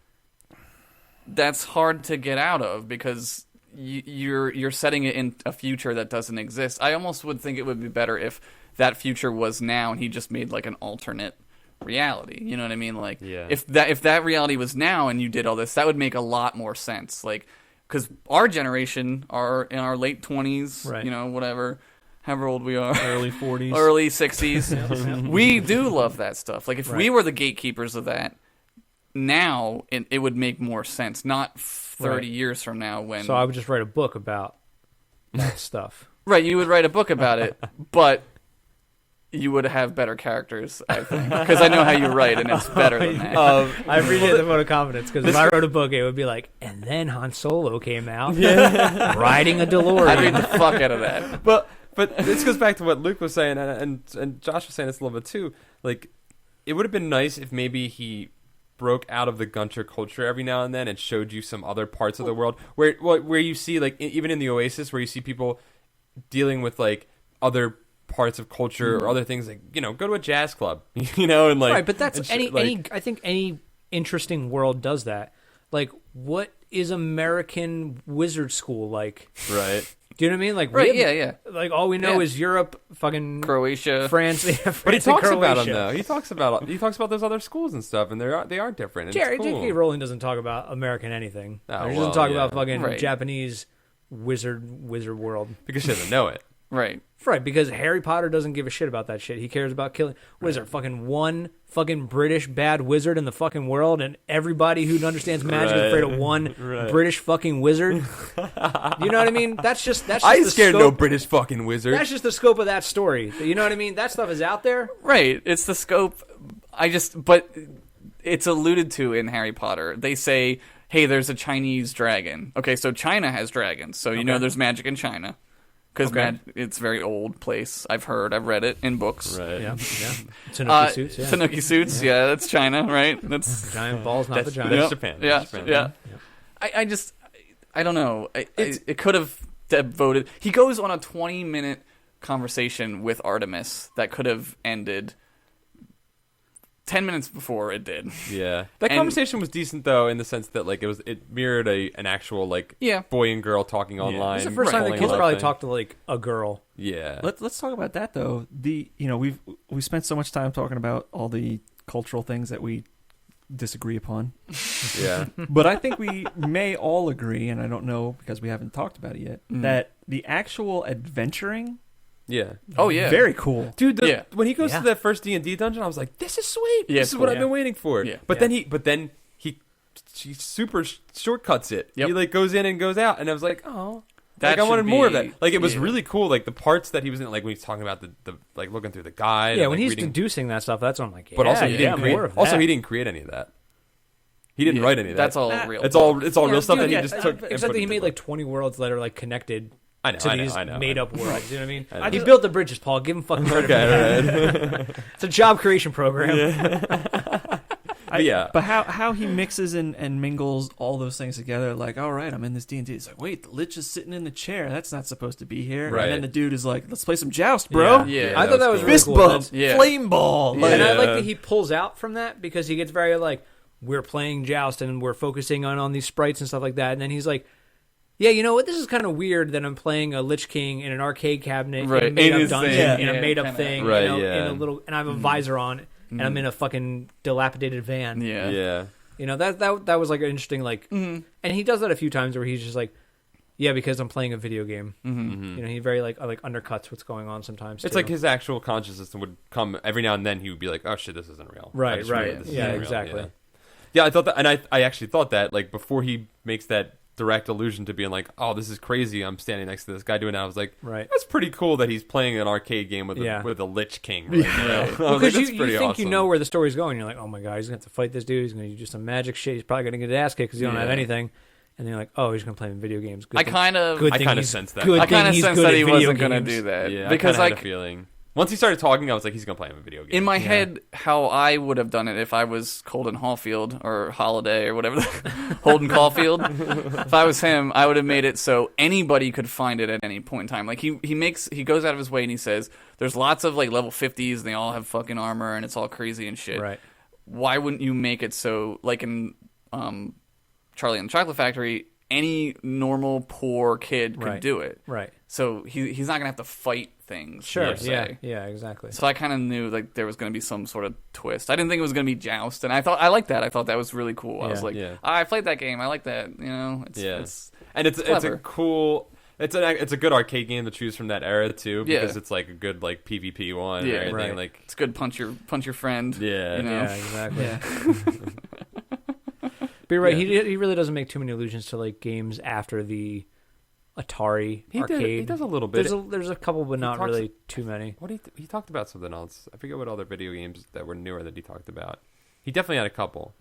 [SPEAKER 4] That's hard to get out of because you're setting it in a future that doesn't exist. I almost would think it would be better if that future was now and he just made like an alternate reality. You know what I mean? Like if that reality was now and you did all this, that would make a lot more sense. Like because our generation are in our late 20s, you know, whatever. However old we are.
[SPEAKER 3] Early 40s.
[SPEAKER 4] Early 60s. We do love that stuff. Like, if we were the gatekeepers of that, now it would make more sense. Not 30 years from now when...
[SPEAKER 5] So I would just write a book about that stuff.
[SPEAKER 4] Right, you would write a book about it, but you would have better characters, I think. Because I know how you write, and it's better than that.
[SPEAKER 5] I appreciate the vote of confidence, because if I wrote a book, it would be like, and then Han Solo came out riding a DeLorean.
[SPEAKER 4] I'd read the fuck out of that.
[SPEAKER 1] But this goes back to what Luke was saying, and Josh was saying this a little bit too. Like, it would have been nice if maybe he broke out of the Gunter culture every now and then and showed you some other parts of the world where you see, like, even in the Oasis, where you see people dealing with, like, other parts of culture or other things, like, you know, go to a jazz club, you know, and like...
[SPEAKER 5] Right, but that's I think any interesting world does that. Like, what is American wizard school like?
[SPEAKER 1] Right.
[SPEAKER 5] Do you know what I mean? Like,
[SPEAKER 4] yeah.
[SPEAKER 5] Like, all we know is Europe, fucking
[SPEAKER 4] Croatia,
[SPEAKER 5] France.
[SPEAKER 1] But he talks about them though. He talks about those other schools and stuff, and they are different.
[SPEAKER 5] J.K.
[SPEAKER 1] Cool.
[SPEAKER 5] Rowling doesn't talk about American anything.
[SPEAKER 1] Oh,
[SPEAKER 5] He doesn't talk about fucking Japanese wizard world
[SPEAKER 1] because she doesn't know it.
[SPEAKER 4] Right.
[SPEAKER 5] Right, because Harry Potter doesn't give a shit about that shit. He cares about killing. What is there? Fucking one fucking British bad wizard in the fucking world, and everybody who understands magic is afraid of one British fucking wizard. You know what I mean? That's just
[SPEAKER 1] I ain't scared of no British fucking wizard.
[SPEAKER 5] That's just the scope of that story. You know what I mean? That stuff is out there.
[SPEAKER 4] Right. It's the scope. But it's alluded to in Harry Potter. They say, hey, there's a Chinese dragon. Okay, so China has dragons, so you know there's magic in China. Because it's a very old place. I've read it in books.
[SPEAKER 1] Right.
[SPEAKER 5] Yeah. Tanuki suits. Yeah.
[SPEAKER 4] Tanuki suits. Yeah, that's China, right? That's
[SPEAKER 5] giant balls, not vagina.
[SPEAKER 1] That's Japan.
[SPEAKER 4] Yeah. I don't know. It could have devoted. He goes on a 20-minute conversation with Artemis that could have ended 10 minutes before it did.
[SPEAKER 1] Yeah. That conversation was decent, though, in the sense that, like, it mirrored an actual, like, boy and girl talking online.
[SPEAKER 5] It's the first time the kids probably talked to, like, a girl.
[SPEAKER 1] Yeah.
[SPEAKER 3] Let's talk about that, though. We spent so much time talking about all the cultural things that we disagree upon.
[SPEAKER 1] Yeah.
[SPEAKER 3] But I think we may all agree, and I don't know because we haven't talked about it yet, that the actual adventuring...
[SPEAKER 1] Yeah.
[SPEAKER 4] Oh, yeah.
[SPEAKER 3] Very cool.
[SPEAKER 1] Dude, when he goes to that first D&D dungeon, I was like, this is sweet.
[SPEAKER 4] Yeah,
[SPEAKER 1] this is what I've been waiting for.
[SPEAKER 4] Yeah.
[SPEAKER 1] But then he super shortcuts it.
[SPEAKER 4] Yep.
[SPEAKER 1] He, like, goes in and goes out, and I was like, oh.
[SPEAKER 4] That
[SPEAKER 1] I wanted more of that. Like, it was
[SPEAKER 4] yeah.
[SPEAKER 1] really cool. Like, the parts that he was in, like, when he's talking about the like, looking through the guide.
[SPEAKER 5] Yeah,
[SPEAKER 1] and,
[SPEAKER 5] when
[SPEAKER 1] like,
[SPEAKER 5] he's
[SPEAKER 1] reading.
[SPEAKER 5] deducing that stuff, that's when I'm like,
[SPEAKER 1] But also, he didn't create.
[SPEAKER 5] more of that.
[SPEAKER 1] Also, he didn't create any of that. He didn't write any of that.
[SPEAKER 4] That's all real.
[SPEAKER 1] It's all real stuff that he just took.
[SPEAKER 5] Except that he made, like, 20 worlds that are, like, connected.
[SPEAKER 1] I know,
[SPEAKER 5] to these made-up worlds. You know what I mean? He
[SPEAKER 1] know.
[SPEAKER 5] built the bridges, Paul. Give him fucking credit.
[SPEAKER 1] Okay,
[SPEAKER 5] It's a job creation program.
[SPEAKER 1] Yeah.
[SPEAKER 3] But how he mixes and mingles all those things together, like, all right, I'm in this D&D. It's like, wait, the Lich is sitting in the chair. That's not supposed to be here.
[SPEAKER 1] Right.
[SPEAKER 3] And then the dude is like, let's play some joust, bro.
[SPEAKER 4] Yeah.
[SPEAKER 5] I thought that was really
[SPEAKER 3] Fist
[SPEAKER 5] cool.
[SPEAKER 3] bump,
[SPEAKER 4] Yeah.
[SPEAKER 3] flame ball.
[SPEAKER 1] Yeah.
[SPEAKER 5] And I like that he pulls out from that because he gets very, like, we're playing joust and we're focusing on these sprites and stuff like that. And then he's like, yeah, you know what? This is kind of weird that I'm playing a Lich King in an arcade cabinet in a made-up dungeon, in a made-up thing,
[SPEAKER 1] Right,
[SPEAKER 5] in a little, and I have a visor on, and I'm in a fucking dilapidated van.
[SPEAKER 4] Yeah.
[SPEAKER 1] Yeah.
[SPEAKER 5] You know, that was like an interesting like, and he does that a few times where he's just like, yeah, because I'm playing a video game. You know, he very like undercuts what's going on sometimes.
[SPEAKER 1] It's like his actual consciousness would come every now and then. He would be like, "Oh shit, this isn't real."
[SPEAKER 5] Right.
[SPEAKER 1] Yeah,
[SPEAKER 5] Exactly.
[SPEAKER 1] Yeah, I thought that, and I actually thought that like before he makes that direct allusion to being like, "Oh, this is crazy." I'm standing next to this guy doing that. I was like,
[SPEAKER 5] right.
[SPEAKER 1] That's pretty cool that he's playing an arcade game with a Lich King. Right now.
[SPEAKER 5] Well, because you think awesome. You know where the story's going. You're like, "Oh my god, he's gonna have to fight this dude. He's gonna do some magic shit. He's probably gonna get his ass kicked because you don't have anything." And then you're like, "Oh, he's gonna play video games."
[SPEAKER 4] I kind of
[SPEAKER 1] sense that.
[SPEAKER 4] I kind of sense that he wasn't gonna do that.
[SPEAKER 1] Yeah,
[SPEAKER 4] because
[SPEAKER 1] I had a feeling. Once he started talking, I was like, he's going to play him a video game.
[SPEAKER 4] In my head, how I would have done it if I was Holden Caulfield or Holiday or whatever, Holden Caulfield. If I was him, I would have made it so anybody could find it at any point in time. Like he goes out of his way and he says, there's lots of like level 50s and they all have fucking armor and it's all crazy and shit.
[SPEAKER 5] Right.
[SPEAKER 4] Why wouldn't you make it so, like in Charlie and the Chocolate Factory, any normal poor kid could do it.
[SPEAKER 5] Right.
[SPEAKER 4] So he's not going to have to fight things.
[SPEAKER 5] Sure. Yeah, exactly.
[SPEAKER 4] So I kind of knew like there was going to be some sort of twist. I didn't think it was going to be Joust, and I liked that. I thought that was really cool. I was like, I played that game. I like that. You know, it's
[SPEAKER 1] a cool. It's a good arcade game to choose from that era too, because it's like a good like PvP one.
[SPEAKER 4] Yeah,
[SPEAKER 1] and
[SPEAKER 4] right.
[SPEAKER 1] Like
[SPEAKER 4] it's good punch your friend.
[SPEAKER 1] Yeah,
[SPEAKER 4] you know?
[SPEAKER 5] Yeah, exactly. Yeah. But you're right. He really doesn't make too many allusions to like games after the Atari arcade.
[SPEAKER 1] He does a little bit.
[SPEAKER 5] There's a couple, but not really too many.
[SPEAKER 1] What he talked about something else. I forget what other video games that were newer that he talked about. He definitely had a couple.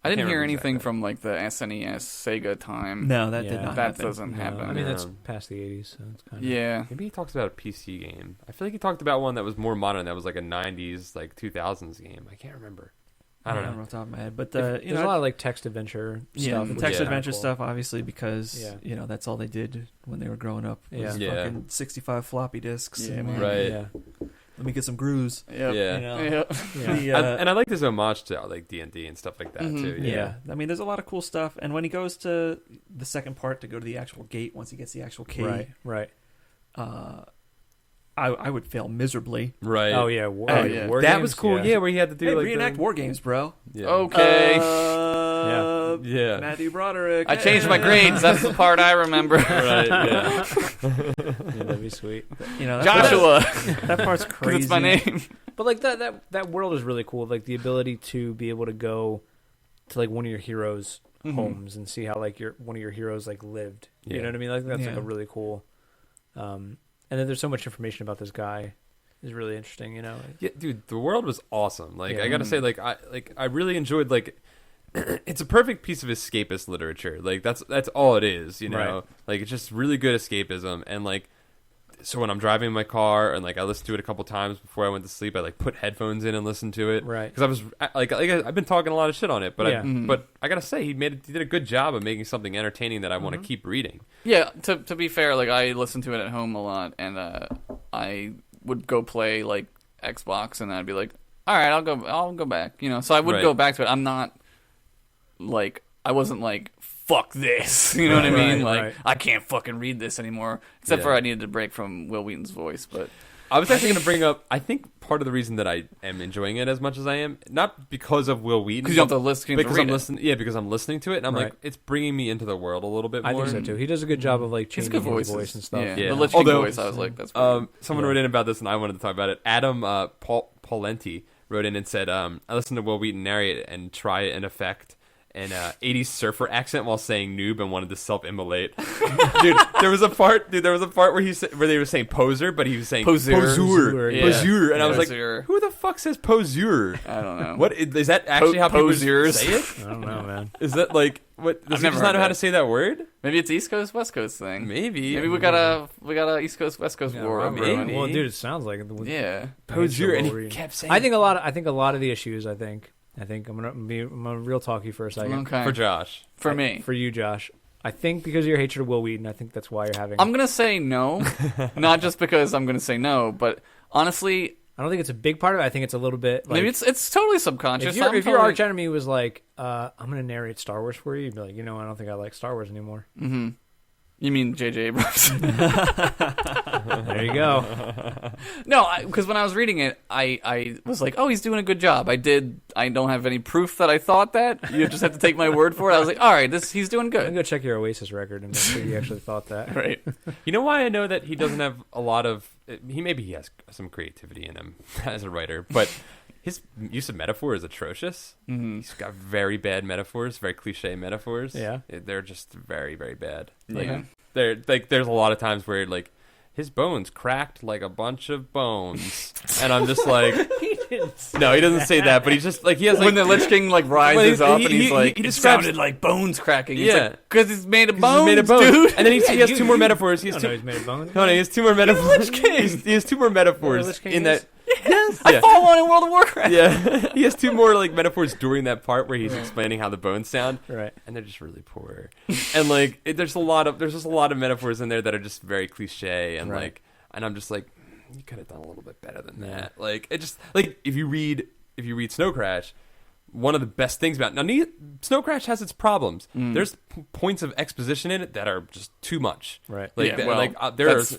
[SPEAKER 4] I didn't hear anything from like the SNES Sega time.
[SPEAKER 3] No, that did not.
[SPEAKER 4] That
[SPEAKER 3] happen.
[SPEAKER 4] doesn't happen.
[SPEAKER 5] I mean, that's past the 80s, so it's kind of
[SPEAKER 1] Maybe he talks about a PC game. I feel like he talked about one that was more modern. That was like a 90s, like 2000s game. I can't remember. I don't know
[SPEAKER 3] off the top of my head, but
[SPEAKER 5] there's a lot of like text adventure stuff.
[SPEAKER 3] The text adventure stuff, obviously, because that's all they did when they were growing up. Was fucking 65 floppy disks.
[SPEAKER 4] Yeah,
[SPEAKER 1] right.
[SPEAKER 5] Yeah.
[SPEAKER 3] Let me get some grooves.
[SPEAKER 1] Yep.
[SPEAKER 3] Yeah.
[SPEAKER 1] And I like his homage to like D&D and stuff like that too.
[SPEAKER 3] Yeah. I mean, there's a lot of cool stuff. And when he goes to the second part to go to the actual gate, once he gets the actual key,
[SPEAKER 5] right.
[SPEAKER 3] I would fail miserably.
[SPEAKER 1] Right.
[SPEAKER 5] Oh yeah.
[SPEAKER 3] War
[SPEAKER 1] that
[SPEAKER 3] games?
[SPEAKER 1] was cool. Yeah, where he had to do
[SPEAKER 3] reenact war games, bro.
[SPEAKER 1] Yeah.
[SPEAKER 4] Okay.
[SPEAKER 1] Yeah.
[SPEAKER 3] Matthew Broderick.
[SPEAKER 4] I changed my grades. That's the part I remember.
[SPEAKER 1] Right. Yeah.
[SPEAKER 5] That'd be sweet.
[SPEAKER 4] Joshua.
[SPEAKER 3] That part's crazy.
[SPEAKER 4] It's my name.
[SPEAKER 5] But like that world is really cool. Like the ability to be able to go to like one of your heroes' homes and see how like one of your heroes like lived. You know what I mean? Like that's like a really cool. And then there's so much information about this guy. Is really interesting, you know.
[SPEAKER 1] Yeah, dude, the world was awesome. Like I gotta say, I really enjoyed like. It's a perfect piece of escapist literature. Like that's all it is, you know.
[SPEAKER 5] Right.
[SPEAKER 1] Like it's just really good escapism, and like so when I'm driving in my car and like I listened to it a couple times before I went to sleep, I like put headphones in and listened to it,
[SPEAKER 5] right?
[SPEAKER 1] Because I was like I've been talking a lot of shit on it, but but I gotta say he did a good job of making something entertaining that I want to keep reading.
[SPEAKER 4] Yeah, to be fair, like I listened to it at home a lot, and I would go play like Xbox, and I'd be like, all right, I'll go back, you know. So I would go back to it. I'm not like I wasn't like fuck this, you know what I mean? Like I can't fucking read this anymore. Except for I needed a break from Will Wheaton's voice, but. I was actually going to bring up, I think part of the reason that I am enjoying it as much as I am, not because of Will Wheaton. Because you have to listen because I'm listening to it, and I'm like, it's bringing me into the world a little bit more.
[SPEAKER 5] I think so, too. He does a good job of, like, changing his voice and stuff.
[SPEAKER 4] Yeah. The Lich King voice, I was like, that's pretty
[SPEAKER 1] someone wrote in about this, and I wanted to talk about it. Adam Paulenti wrote in and said, I listened to Will Wheaton narrate and try an effect an 80s surfer accent while saying noob and wanted to self-immolate. Dude, there was a part where where they were saying poser, but he was saying poseur. Poseur. And I was like, who the fuck says poseur?
[SPEAKER 4] I don't know.
[SPEAKER 1] What is that actually how people say it?
[SPEAKER 5] I don't know, man.
[SPEAKER 1] Is that like what? Does he just not know how to say that word?
[SPEAKER 4] Maybe it's East Coast West Coast thing.
[SPEAKER 1] Maybe
[SPEAKER 4] we got a East Coast West Coast war.
[SPEAKER 1] Maybe.
[SPEAKER 5] Well, dude, it sounds like it.
[SPEAKER 4] Yeah,
[SPEAKER 1] poseur, and he kept saying.
[SPEAKER 5] I think a lot of the issues. I think I'm gonna real talky for a second.
[SPEAKER 4] Okay.
[SPEAKER 1] For Josh.
[SPEAKER 4] For me.
[SPEAKER 5] For you, Josh. I think because of your hatred of Will Wheaton, I think that's why you're having.
[SPEAKER 4] I'm gonna say no, not just because I'm gonna say no, but honestly,
[SPEAKER 5] I don't think it's a big part of it. I think it's a little bit. Like,
[SPEAKER 4] maybe it's totally subconscious.
[SPEAKER 5] If your arch enemy was like, "I'm gonna narrate Star Wars for you," you'd be like, "I don't think I like Star Wars anymore."
[SPEAKER 4] Mm-hmm. You mean J.J. Abrams?
[SPEAKER 5] There you go.
[SPEAKER 4] No, because when I was reading it, I was like, oh, he's doing a good job. I don't have any proof that I thought that. You just have to take my word for it. I was like, all right, he's doing
[SPEAKER 5] I'm
[SPEAKER 4] good.
[SPEAKER 5] going to go check your Oasis record and make sure you actually thought that.
[SPEAKER 4] Right.
[SPEAKER 1] You know why I know that he doesn't have a lot of... Maybe he has some creativity in him as a writer, but his use of metaphor is atrocious. Mm-hmm. He's got very bad metaphors, very cliche metaphors.
[SPEAKER 5] Yeah.
[SPEAKER 1] They're just very, very bad.
[SPEAKER 4] Yeah.
[SPEAKER 1] They're like, there's a lot of times where like his bones cracked like a bunch of bones, and I'm just like, no, he doesn't say that, but he's just like, he has like,
[SPEAKER 4] when the Lich King like rises up and he's like,
[SPEAKER 1] he
[SPEAKER 4] it sounded like bones cracking. Yeah, because he's made of bones, dude.
[SPEAKER 1] And then he has two more metaphors. He's
[SPEAKER 5] he's made of bones.
[SPEAKER 1] No, he has two more metaphors.
[SPEAKER 4] Lich King.
[SPEAKER 1] He has two more metaphors in that.
[SPEAKER 4] Yes, I fought one in World of Warcraft.
[SPEAKER 1] Yeah, he has two more like metaphors during that part where he's explaining how the bones sound,
[SPEAKER 5] right?
[SPEAKER 1] And they're just really poor. And like, there's just a lot of metaphors in there that are just very cliche, and like, and I'm just like, you could have done a little bit better than that. Like, it just like if you read Snow Crash, one of the best things about Snow Crash has its problems. There's points of exposition in it that are just too much.
[SPEAKER 5] Right.
[SPEAKER 1] Like, there's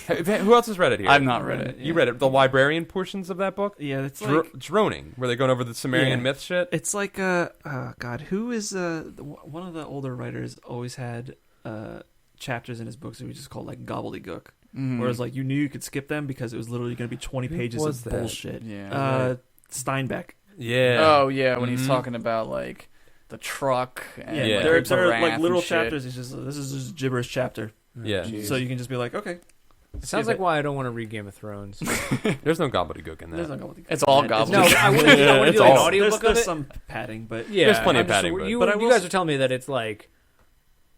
[SPEAKER 1] who else has read it here?
[SPEAKER 4] I've not read it.
[SPEAKER 1] You read it. The librarian portions of that book.
[SPEAKER 3] Yeah, it's like
[SPEAKER 1] droning, where they're going over the Sumerian myth shit.
[SPEAKER 3] It's like God, who is one of the older writers always had chapters in his books that we just called like gobbledygook. Whereas like you knew you could skip them because it was literally going to be 20 pages of bullshit.
[SPEAKER 4] Yeah.
[SPEAKER 3] Steinbeck.
[SPEAKER 1] Yeah.
[SPEAKER 4] Oh yeah, when he's talking about like the truck. And
[SPEAKER 3] There are like little chapters. It's just this is just gibberish chapter.
[SPEAKER 1] Yeah.
[SPEAKER 3] So you can just be like, okay.
[SPEAKER 5] It sounds like why I don't want to read Game of Thrones.
[SPEAKER 1] There's no gobbledygook in that.
[SPEAKER 3] There's no gobbledygook.
[SPEAKER 4] It's all gobbledygook.
[SPEAKER 5] No, I want to do like an audiobook of
[SPEAKER 3] there's
[SPEAKER 5] it.
[SPEAKER 3] some padding, but
[SPEAKER 1] there's plenty of padding.
[SPEAKER 5] You guys are telling me that it's like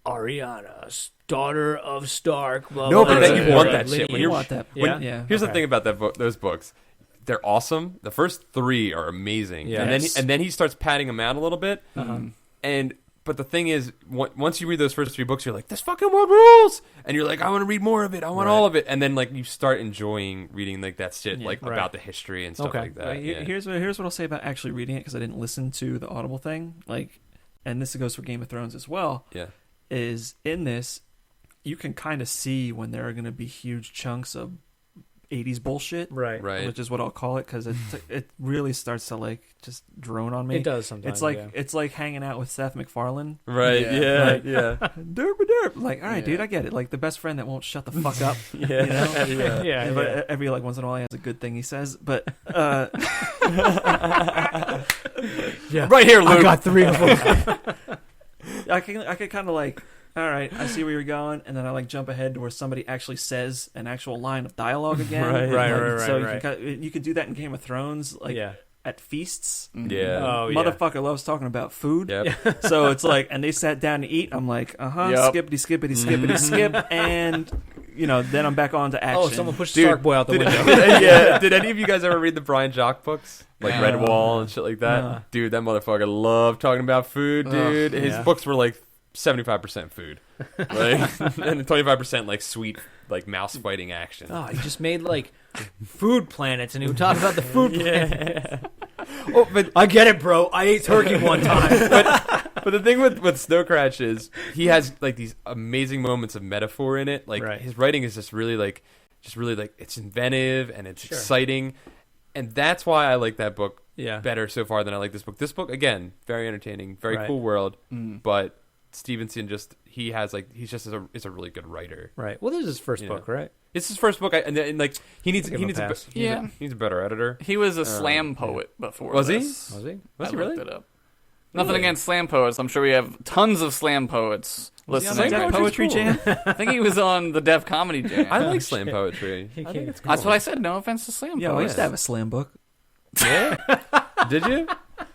[SPEAKER 5] Ariana, daughter of Stark. Blah,
[SPEAKER 1] no,
[SPEAKER 5] blah,
[SPEAKER 1] but then you want that
[SPEAKER 3] lineage.
[SPEAKER 1] shit. When
[SPEAKER 3] You
[SPEAKER 1] you're,
[SPEAKER 3] want that.
[SPEAKER 5] Yeah.
[SPEAKER 1] Here's the thing about those books. They're awesome. The first 3 are amazing, and then he starts padding them out a little bit. But the thing is, once you read those first 3 books, you're like, this fucking world rules, and you're like, I want to read more of it. I want all of it, and then like you start enjoying reading like that shit, about the history and stuff like that.
[SPEAKER 3] Right. Here's what I'll say about actually reading it, because I didn't listen to the Audible thing. Like, and this goes for Game of Thrones as well.
[SPEAKER 1] Yeah,
[SPEAKER 3] is in this, you can kind of see when there are going to be huge chunks of 80s bullshit,
[SPEAKER 5] right,
[SPEAKER 3] which is what I'll call it, because it really starts to like just drone on me.
[SPEAKER 5] It does sometimes.
[SPEAKER 3] It's like hanging out with Seth MacFarlane,
[SPEAKER 1] right? Yeah,
[SPEAKER 3] derp derp. Like, all right, dude, I get it. Like the best friend that won't shut the fuck up. You know? But every like once in a while, he has a good thing he says. But
[SPEAKER 1] right
[SPEAKER 5] here, Luke. I got 3 of them.
[SPEAKER 3] I can kind of like, all right, I see where you're going, and then I like jump ahead to where somebody actually says an actual line of dialogue again.
[SPEAKER 5] Right.
[SPEAKER 3] So you can do that in Game of Thrones, like at feasts.
[SPEAKER 1] Yeah.
[SPEAKER 3] Motherfucker loves talking about food.
[SPEAKER 1] Yep.
[SPEAKER 3] So it's like, and they sat down to eat. I'm like, skippity skip, and then I'm back on to action.
[SPEAKER 5] Oh, someone pushed Stark Boy out the window.
[SPEAKER 1] Yeah. Did any of you guys ever read the Brian Jock books? Like Red Wall and shit like that? Dude, that motherfucker loved talking about food, dude. His books were like 75% food, like, and 25% like sweet, like mouse fighting action.
[SPEAKER 5] Oh, he just made like food planets, and he would talk about the food planet.
[SPEAKER 1] Oh, but
[SPEAKER 5] I get it, bro. I ate turkey one time.
[SPEAKER 1] but the thing with Snow Crash is he has like these amazing moments of metaphor in it. Like his writing is just really like it's inventive and it's exciting, and that's why I like that book better so far than I like this book. This book, again, very entertaining, very cool world, but Stevenson he's a really good writer.
[SPEAKER 5] Right. Well, this is his first book, right?
[SPEAKER 1] It's his first book, and like he needs a better editor.
[SPEAKER 4] He was a slam poet before.
[SPEAKER 1] Was he?
[SPEAKER 5] Was he?
[SPEAKER 1] Was he really?
[SPEAKER 4] Looked it up. Nothing against slam poets. I'm sure we have tons of slam poets listening.
[SPEAKER 3] Slam poetry jam.
[SPEAKER 4] I think he was on the Def Comedy Jam.
[SPEAKER 1] I like slam poetry. I think it's cool.
[SPEAKER 4] That's what I said. No offense to slam poets.
[SPEAKER 3] I used to have a slam book.
[SPEAKER 1] Yeah. Did you?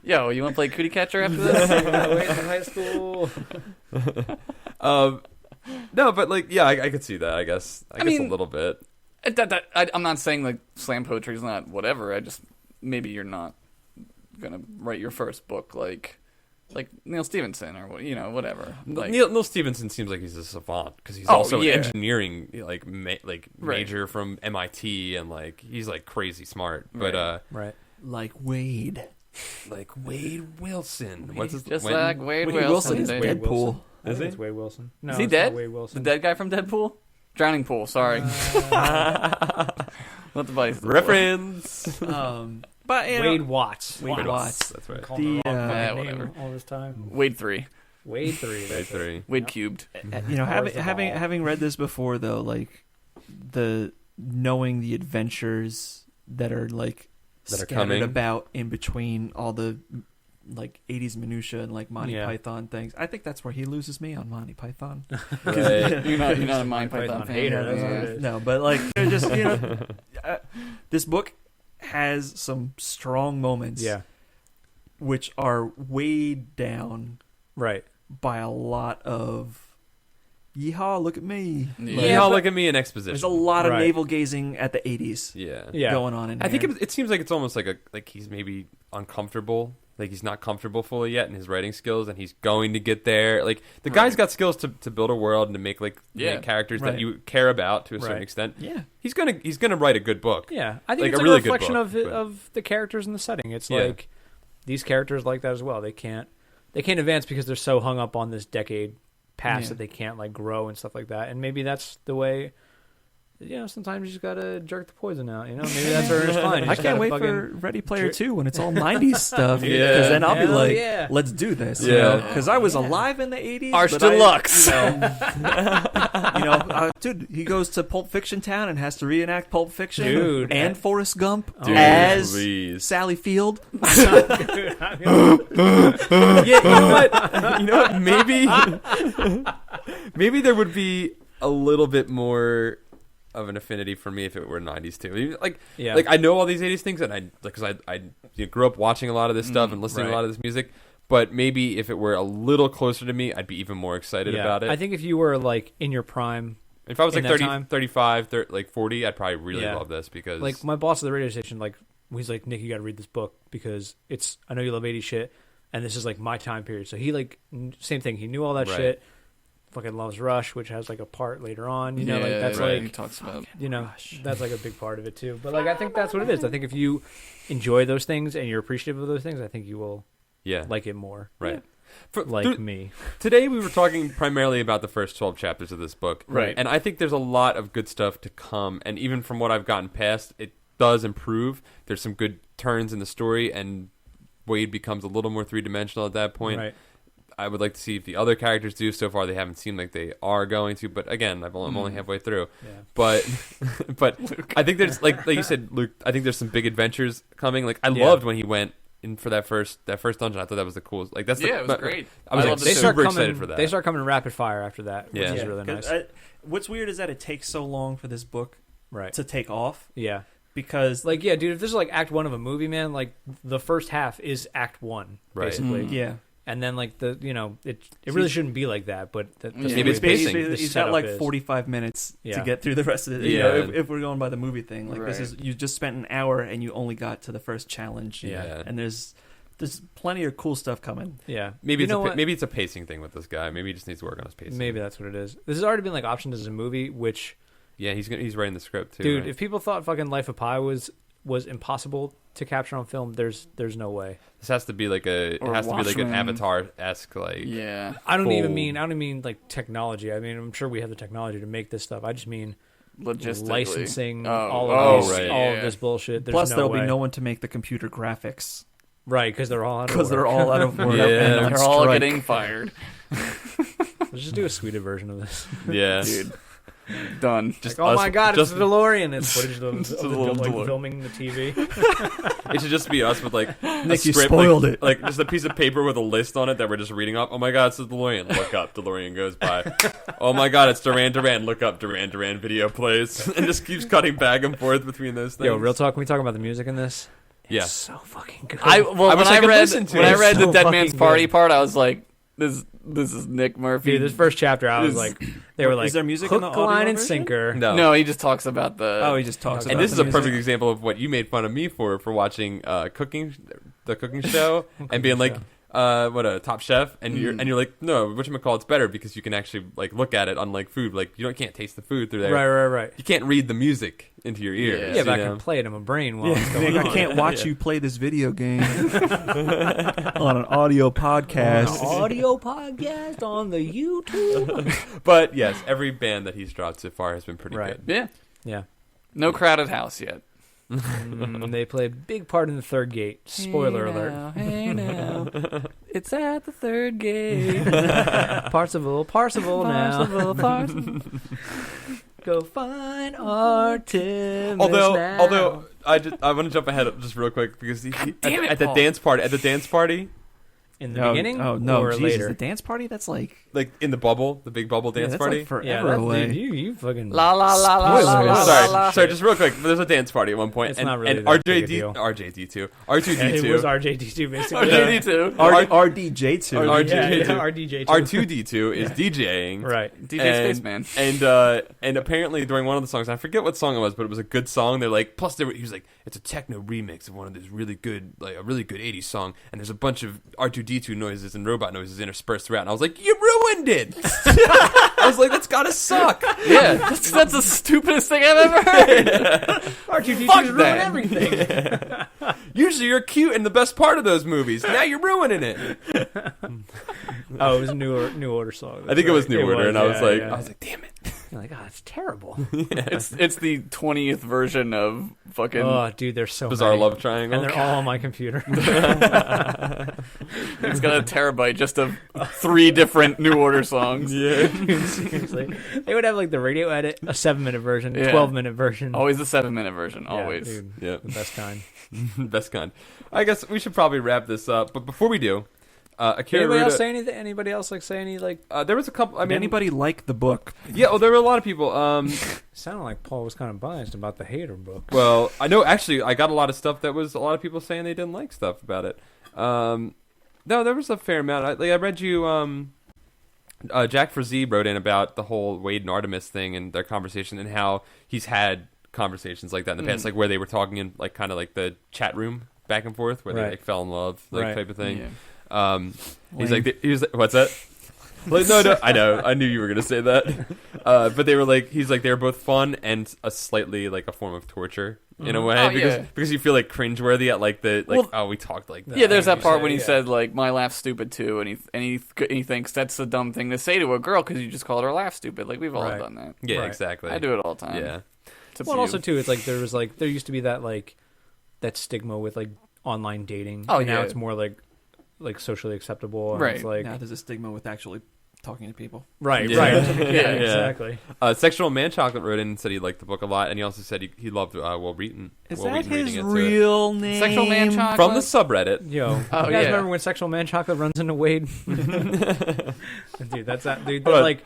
[SPEAKER 4] Yo, you want to play Cootie Catcher after this?
[SPEAKER 5] In high school.
[SPEAKER 1] No, but like, I could see that. I guess a little bit.
[SPEAKER 4] I'm not saying like slam poetry is not whatever. Maybe you're not gonna write your first book like Neil Stephenson or whatever. Like,
[SPEAKER 1] Neil Stephenson seems like he's a savant because he's also an engineering major from MIT, and like he's like crazy smart. But
[SPEAKER 3] like Wade.
[SPEAKER 1] Like Wade Wilson.
[SPEAKER 4] Wade Wilson
[SPEAKER 3] is Deadpool.
[SPEAKER 5] I think it's Wade Wilson. No,
[SPEAKER 4] is he
[SPEAKER 5] it's
[SPEAKER 4] dead?
[SPEAKER 5] Not Wade Wilson.
[SPEAKER 4] The dead guy from Deadpool? Drowning Pool. Sorry. What the buddies?
[SPEAKER 1] Reference.
[SPEAKER 3] But
[SPEAKER 5] Wade Watts.
[SPEAKER 3] Wade Watts.
[SPEAKER 1] That's right.
[SPEAKER 5] Calling the wrong fucking
[SPEAKER 4] whatever.
[SPEAKER 5] name all this time.
[SPEAKER 4] Wade 3.
[SPEAKER 5] Wade 3.
[SPEAKER 1] Wade 3.
[SPEAKER 4] Wade cubed.
[SPEAKER 3] Having read this before though, like the knowing the adventures that are like
[SPEAKER 1] that are
[SPEAKER 3] scattered
[SPEAKER 1] coming
[SPEAKER 3] about in between all the like 80s minutia and like Monty
[SPEAKER 5] Yeah.
[SPEAKER 3] Python things. I think that's where he loses me on Monty Python.
[SPEAKER 1] Right.
[SPEAKER 4] You're not a Monty Python fan.
[SPEAKER 5] hater. That's what it is.
[SPEAKER 3] No, but like they're just this book has some strong moments,
[SPEAKER 5] Yeah.
[SPEAKER 3] which are weighed down
[SPEAKER 5] Right.
[SPEAKER 3] by a lot of yeehaw, look at me.
[SPEAKER 1] Yeah, look at me in exposition.
[SPEAKER 3] There's a lot of
[SPEAKER 5] Right.
[SPEAKER 3] navel gazing at the 80s
[SPEAKER 5] Yeah.
[SPEAKER 3] going on in
[SPEAKER 1] I think
[SPEAKER 3] here.
[SPEAKER 1] it seems like it's almost like he's maybe uncomfortable. Like he's not comfortable fully yet in his writing skills, and he's going to get there. Like the guy's got skills to build a world and to make make characters that you care about to a certain extent.
[SPEAKER 3] Yeah,
[SPEAKER 1] he's gonna write a good book.
[SPEAKER 5] Yeah, I think
[SPEAKER 1] Like
[SPEAKER 5] it's
[SPEAKER 1] a
[SPEAKER 5] a
[SPEAKER 1] really good
[SPEAKER 5] reflection
[SPEAKER 1] book,
[SPEAKER 5] of the characters and the setting. It's
[SPEAKER 1] Yeah.
[SPEAKER 5] like these characters like that as well. They can't advance because they're so hung up on this decade past that they can't like grow and stuff like that. And maybe that's the way. Sometimes you just gotta jerk the poison out. Maybe that's Ernest Cline. You
[SPEAKER 3] I
[SPEAKER 5] just
[SPEAKER 3] can't
[SPEAKER 5] gotta
[SPEAKER 3] wait
[SPEAKER 5] fucking
[SPEAKER 3] for Ready Player 2 when it's all 90s stuff.
[SPEAKER 1] Yeah.
[SPEAKER 3] Because then I'll be
[SPEAKER 5] Hell
[SPEAKER 3] like,
[SPEAKER 5] yeah.
[SPEAKER 3] let's do this.
[SPEAKER 1] Yeah.
[SPEAKER 3] Because I was alive in the 80s.
[SPEAKER 4] Arch
[SPEAKER 3] but I-
[SPEAKER 4] Deluxe.
[SPEAKER 3] Dude, he goes to Pulp Fiction Town and has to reenact Pulp Fiction.
[SPEAKER 5] Dude.
[SPEAKER 3] And Forrest Gump
[SPEAKER 5] Dude,
[SPEAKER 3] as
[SPEAKER 1] please.
[SPEAKER 3] Sally Field.
[SPEAKER 1] Yeah, you know what? Maybe there would be a little bit more of an affinity for me if it were 90s too. Like I know all these 80s things, and because I grew up watching a lot of this stuff and listening to a lot of this music. But maybe if it were a little closer to me, I'd be even more excited about it.
[SPEAKER 5] I think if you were like in your prime,
[SPEAKER 1] if I was like
[SPEAKER 5] in
[SPEAKER 1] 30,
[SPEAKER 5] that time-
[SPEAKER 1] 35, 30, like 40, I'd probably really love this because
[SPEAKER 5] like my boss at the radio station, like he's like, Nick, you got to read this book because I know you love 80s shit, and this is like my time period. So he like same thing. He knew all that shit. Fucking loves Rush, which has like a part later on. Like that's
[SPEAKER 4] he
[SPEAKER 5] like
[SPEAKER 4] talks about
[SPEAKER 5] that's like a big part of it too. But like I think that's what it is. I think if you enjoy those things and you're appreciative of those things, I think you will like it more.
[SPEAKER 1] Right.
[SPEAKER 5] Me.
[SPEAKER 1] Today we were talking primarily about the first 12 chapters of this book.
[SPEAKER 4] Right.
[SPEAKER 1] And I think there's a lot of good stuff to come. And even from what I've gotten past, it does improve. There's some good turns in the story, and Wade becomes a little more three-dimensional at that point.
[SPEAKER 5] Right.
[SPEAKER 1] I would like to see if the other characters do. So far, they haven't seemed like they are going to. But again, I'm only halfway through.
[SPEAKER 5] Yeah.
[SPEAKER 1] But I think there's like you said, Luke. I think there's some big adventures coming. Like I loved when he went in for that first dungeon. I thought that was the coolest. Like that's
[SPEAKER 4] it was great.
[SPEAKER 1] I was like, super excited for that.
[SPEAKER 5] They start coming rapid fire after that, which is really nice.
[SPEAKER 3] What's weird is that it takes so long for this book to take off.
[SPEAKER 5] Yeah.
[SPEAKER 3] Because
[SPEAKER 5] like dude, if this is like Act 1 of a movie, man, like the first half is Act 1 basically.
[SPEAKER 3] Yeah.
[SPEAKER 5] And then like it really shouldn't be like that, but
[SPEAKER 1] maybe it's pacing.
[SPEAKER 3] He's got like 45 minutes to get through the rest of it. If we're going by the movie thing, like this is you just spent an hour and you only got to the first challenge.
[SPEAKER 1] Yeah,
[SPEAKER 3] and there's plenty of cool stuff coming.
[SPEAKER 5] Yeah,
[SPEAKER 1] maybe it's a pacing thing with this guy. Maybe he just needs to work on his pacing.
[SPEAKER 5] Maybe that's what it is. This has already been like optioned as a movie, which
[SPEAKER 1] he's writing the script too.
[SPEAKER 5] Dude,
[SPEAKER 1] right?
[SPEAKER 5] if people thought fucking Life of Pi was impossible to capture on film, there's no way.
[SPEAKER 1] This has to be like an Avatar-esque like.
[SPEAKER 5] Yeah, I don't even mean like technology. I mean, I'm sure we have the technology to make this stuff. I just mean licensing all of this bullshit. There's
[SPEAKER 3] Plus, there'll
[SPEAKER 5] way.
[SPEAKER 3] be no one to make the computer graphics.
[SPEAKER 5] Right, because they're all out of work.
[SPEAKER 3] Because they're all out of work.
[SPEAKER 1] Yeah,
[SPEAKER 3] and
[SPEAKER 4] they're all getting fired.
[SPEAKER 5] Let's just do a sweeter version of this.
[SPEAKER 1] Yeah,
[SPEAKER 4] dude. Done.
[SPEAKER 5] Just like, oh my god, it's a DeLorean. It's footage of filming the TV.
[SPEAKER 1] It should just be us with like
[SPEAKER 3] Nick, you
[SPEAKER 1] script,
[SPEAKER 3] spoiled it.
[SPEAKER 1] Like just a piece of paper with a list on it that we're just reading off. Oh my god, it's a DeLorean. Look up, DeLorean goes by. Oh my god, it's Duran Duran. Look up, Duran Duran video plays, and just keeps cutting back and forth between those things.
[SPEAKER 5] Yo, real talk. Can we talk about the music in this?
[SPEAKER 1] Yeah,
[SPEAKER 5] it's so fucking good.
[SPEAKER 1] I
[SPEAKER 4] read the Dead Man's Party
[SPEAKER 5] good.
[SPEAKER 4] part, I was like, this is Nick Murphy.
[SPEAKER 5] Dude, this first chapter, I was like, they were like,
[SPEAKER 3] is there music
[SPEAKER 5] hook,
[SPEAKER 3] in the audio
[SPEAKER 5] line, and
[SPEAKER 3] version?
[SPEAKER 5] sinker.
[SPEAKER 4] No, he just talks about the.
[SPEAKER 3] Oh, he just talks.
[SPEAKER 1] And
[SPEAKER 3] about
[SPEAKER 1] this is a
[SPEAKER 3] the
[SPEAKER 1] perfect
[SPEAKER 3] music.
[SPEAKER 1] example of what you made fun of me for watching the cooking show and being like, Top Chef, and you're like, no, whatchamacallit's better because you can actually like look at it, unlike food. Like you can't taste the food through there.
[SPEAKER 5] Right.
[SPEAKER 1] You can't read the music into your ears.
[SPEAKER 5] Yeah, but I can play it in my brain while it's going
[SPEAKER 6] I
[SPEAKER 5] on.
[SPEAKER 6] can't watch you play this video game on an audio podcast.
[SPEAKER 5] Audio podcast on the YouTube.
[SPEAKER 1] But yes, every band that he's dropped so far has been pretty
[SPEAKER 5] Right.
[SPEAKER 1] good.
[SPEAKER 5] Yeah.
[SPEAKER 4] No Crowded House yet.
[SPEAKER 5] They play a big part in the third gate. Spoiler alert.
[SPEAKER 4] Hey now, it's at the third gate.
[SPEAKER 5] Parsifal now. Go find Artemis now.
[SPEAKER 1] Although I want to jump ahead just real quick because at the dance party.
[SPEAKER 5] In the beginning?
[SPEAKER 3] Oh, no.
[SPEAKER 5] Or
[SPEAKER 3] Jesus,
[SPEAKER 5] later?
[SPEAKER 3] the dance party? That's like
[SPEAKER 1] in the big bubble dance
[SPEAKER 3] that's
[SPEAKER 1] party.
[SPEAKER 3] like forever
[SPEAKER 5] Yeah, that's,
[SPEAKER 3] away.
[SPEAKER 5] dude, you fucking...
[SPEAKER 4] La la la la la la la.
[SPEAKER 1] Sorry, just real quick. There's a dance party at one point,
[SPEAKER 5] It's
[SPEAKER 1] and,
[SPEAKER 5] not really
[SPEAKER 1] and
[SPEAKER 5] that big a deal.
[SPEAKER 1] RJD2,
[SPEAKER 5] It was RJD2, basically.
[SPEAKER 4] RJD2.
[SPEAKER 6] RDJ2.
[SPEAKER 5] RDJ2.
[SPEAKER 1] R2D2 is DJing,
[SPEAKER 5] Right.
[SPEAKER 4] DJ Spaceman.
[SPEAKER 1] And apparently during one of the songs, I forget what song it was, but it was a good song. They're like, plus he was like, it's a techno remix of one of those really good, like a really good '80s song, and there's a bunch of R2D2 noises and robot noises interspersed throughout. And I was like, you ruined it. I was like, that's gotta suck.
[SPEAKER 4] Yeah, that's the stupidest thing I've ever heard.
[SPEAKER 5] R2D2 ruined everything.
[SPEAKER 1] Usually you're cute in the best part of those movies. Now you're ruining it.
[SPEAKER 5] Oh, it was a New Order song.
[SPEAKER 1] I think it was New Order, and I was like, damn it.
[SPEAKER 5] You're like, it's terrible.
[SPEAKER 4] It's the 20th version of fucking.
[SPEAKER 5] Oh, dude, there's so
[SPEAKER 1] Bizarre
[SPEAKER 5] many.
[SPEAKER 1] Love Triangle.
[SPEAKER 5] And they're all on my computer.
[SPEAKER 4] It's got a terabyte just of 3 different New Order songs.
[SPEAKER 1] Yeah.
[SPEAKER 5] Dude, seriously. They would have like the radio edit, a 7-minute version,
[SPEAKER 4] Yeah.
[SPEAKER 5] 12-minute version.
[SPEAKER 4] Always the 7-minute version.
[SPEAKER 5] Yeah,
[SPEAKER 4] Always.
[SPEAKER 5] dude,
[SPEAKER 1] Yeah.
[SPEAKER 5] the best kind.
[SPEAKER 1] Best kind. I guess we should probably wrap this up, but before we do, Akira
[SPEAKER 5] Anybody else
[SPEAKER 1] Ruda,
[SPEAKER 5] say anything? Anybody else like say any like?
[SPEAKER 1] there was a couple. I
[SPEAKER 3] Did
[SPEAKER 1] mean,
[SPEAKER 3] anybody like the book?
[SPEAKER 1] Yeah, well, there were a lot of people.
[SPEAKER 5] Sounded like Paul was kind of biased about the Hater book.
[SPEAKER 1] Well, I know actually I got a lot of stuff that was a lot of people saying they didn't like stuff about it. No, there was a fair amount. I read you. Jack for Z wrote in about the whole Wade and Artemis thing and their conversation and how he's had conversations like that in the past, like where they were talking in like kind of like the chat room back and forth where they like fell in love, like type of thing.
[SPEAKER 4] Yeah.
[SPEAKER 1] He's like, what's that? Like, no, I know, I knew you were gonna say that. But they were like, he's like, they were both fun and a slightly like a form of torture in a way because you feel like cringeworthy at like the we talked like that.
[SPEAKER 4] Yeah, there's that part when he
[SPEAKER 5] yeah.
[SPEAKER 4] said like my laugh's stupid too, and he thinks that's a dumb thing to say to a girl because you just called her laugh stupid. Like we've all done that.
[SPEAKER 1] Yeah,
[SPEAKER 5] Right.
[SPEAKER 1] exactly.
[SPEAKER 4] I do it all the time.
[SPEAKER 1] Yeah.
[SPEAKER 4] It's a
[SPEAKER 5] Well,
[SPEAKER 4] few.
[SPEAKER 5] also too, it's like there used to be that like that stigma with like online dating.
[SPEAKER 4] Oh,
[SPEAKER 5] and now
[SPEAKER 4] yeah.
[SPEAKER 5] it's more like socially acceptable. And
[SPEAKER 4] Right.
[SPEAKER 5] It's like
[SPEAKER 3] Now there's a stigma with actually talking to people.
[SPEAKER 5] right.
[SPEAKER 1] Yeah.
[SPEAKER 5] Right.
[SPEAKER 1] Yeah.
[SPEAKER 5] Yeah. Exactly.
[SPEAKER 1] Sexual Man Chocolate wrote in and said he liked the book a lot, and he also said he loved Will Wheaton.
[SPEAKER 3] Is
[SPEAKER 1] Will
[SPEAKER 3] that
[SPEAKER 1] Wheaton reading
[SPEAKER 3] his
[SPEAKER 1] it, so-
[SPEAKER 3] real name?
[SPEAKER 4] Sexual Man Chocolate.
[SPEAKER 1] From the subreddit.
[SPEAKER 5] Yo,
[SPEAKER 4] Oh,
[SPEAKER 5] you guys
[SPEAKER 4] yeah.
[SPEAKER 5] remember when Sexual Man Chocolate runs into Wade? Dude, that's that. Dude,
[SPEAKER 1] Hold on.
[SPEAKER 5] like,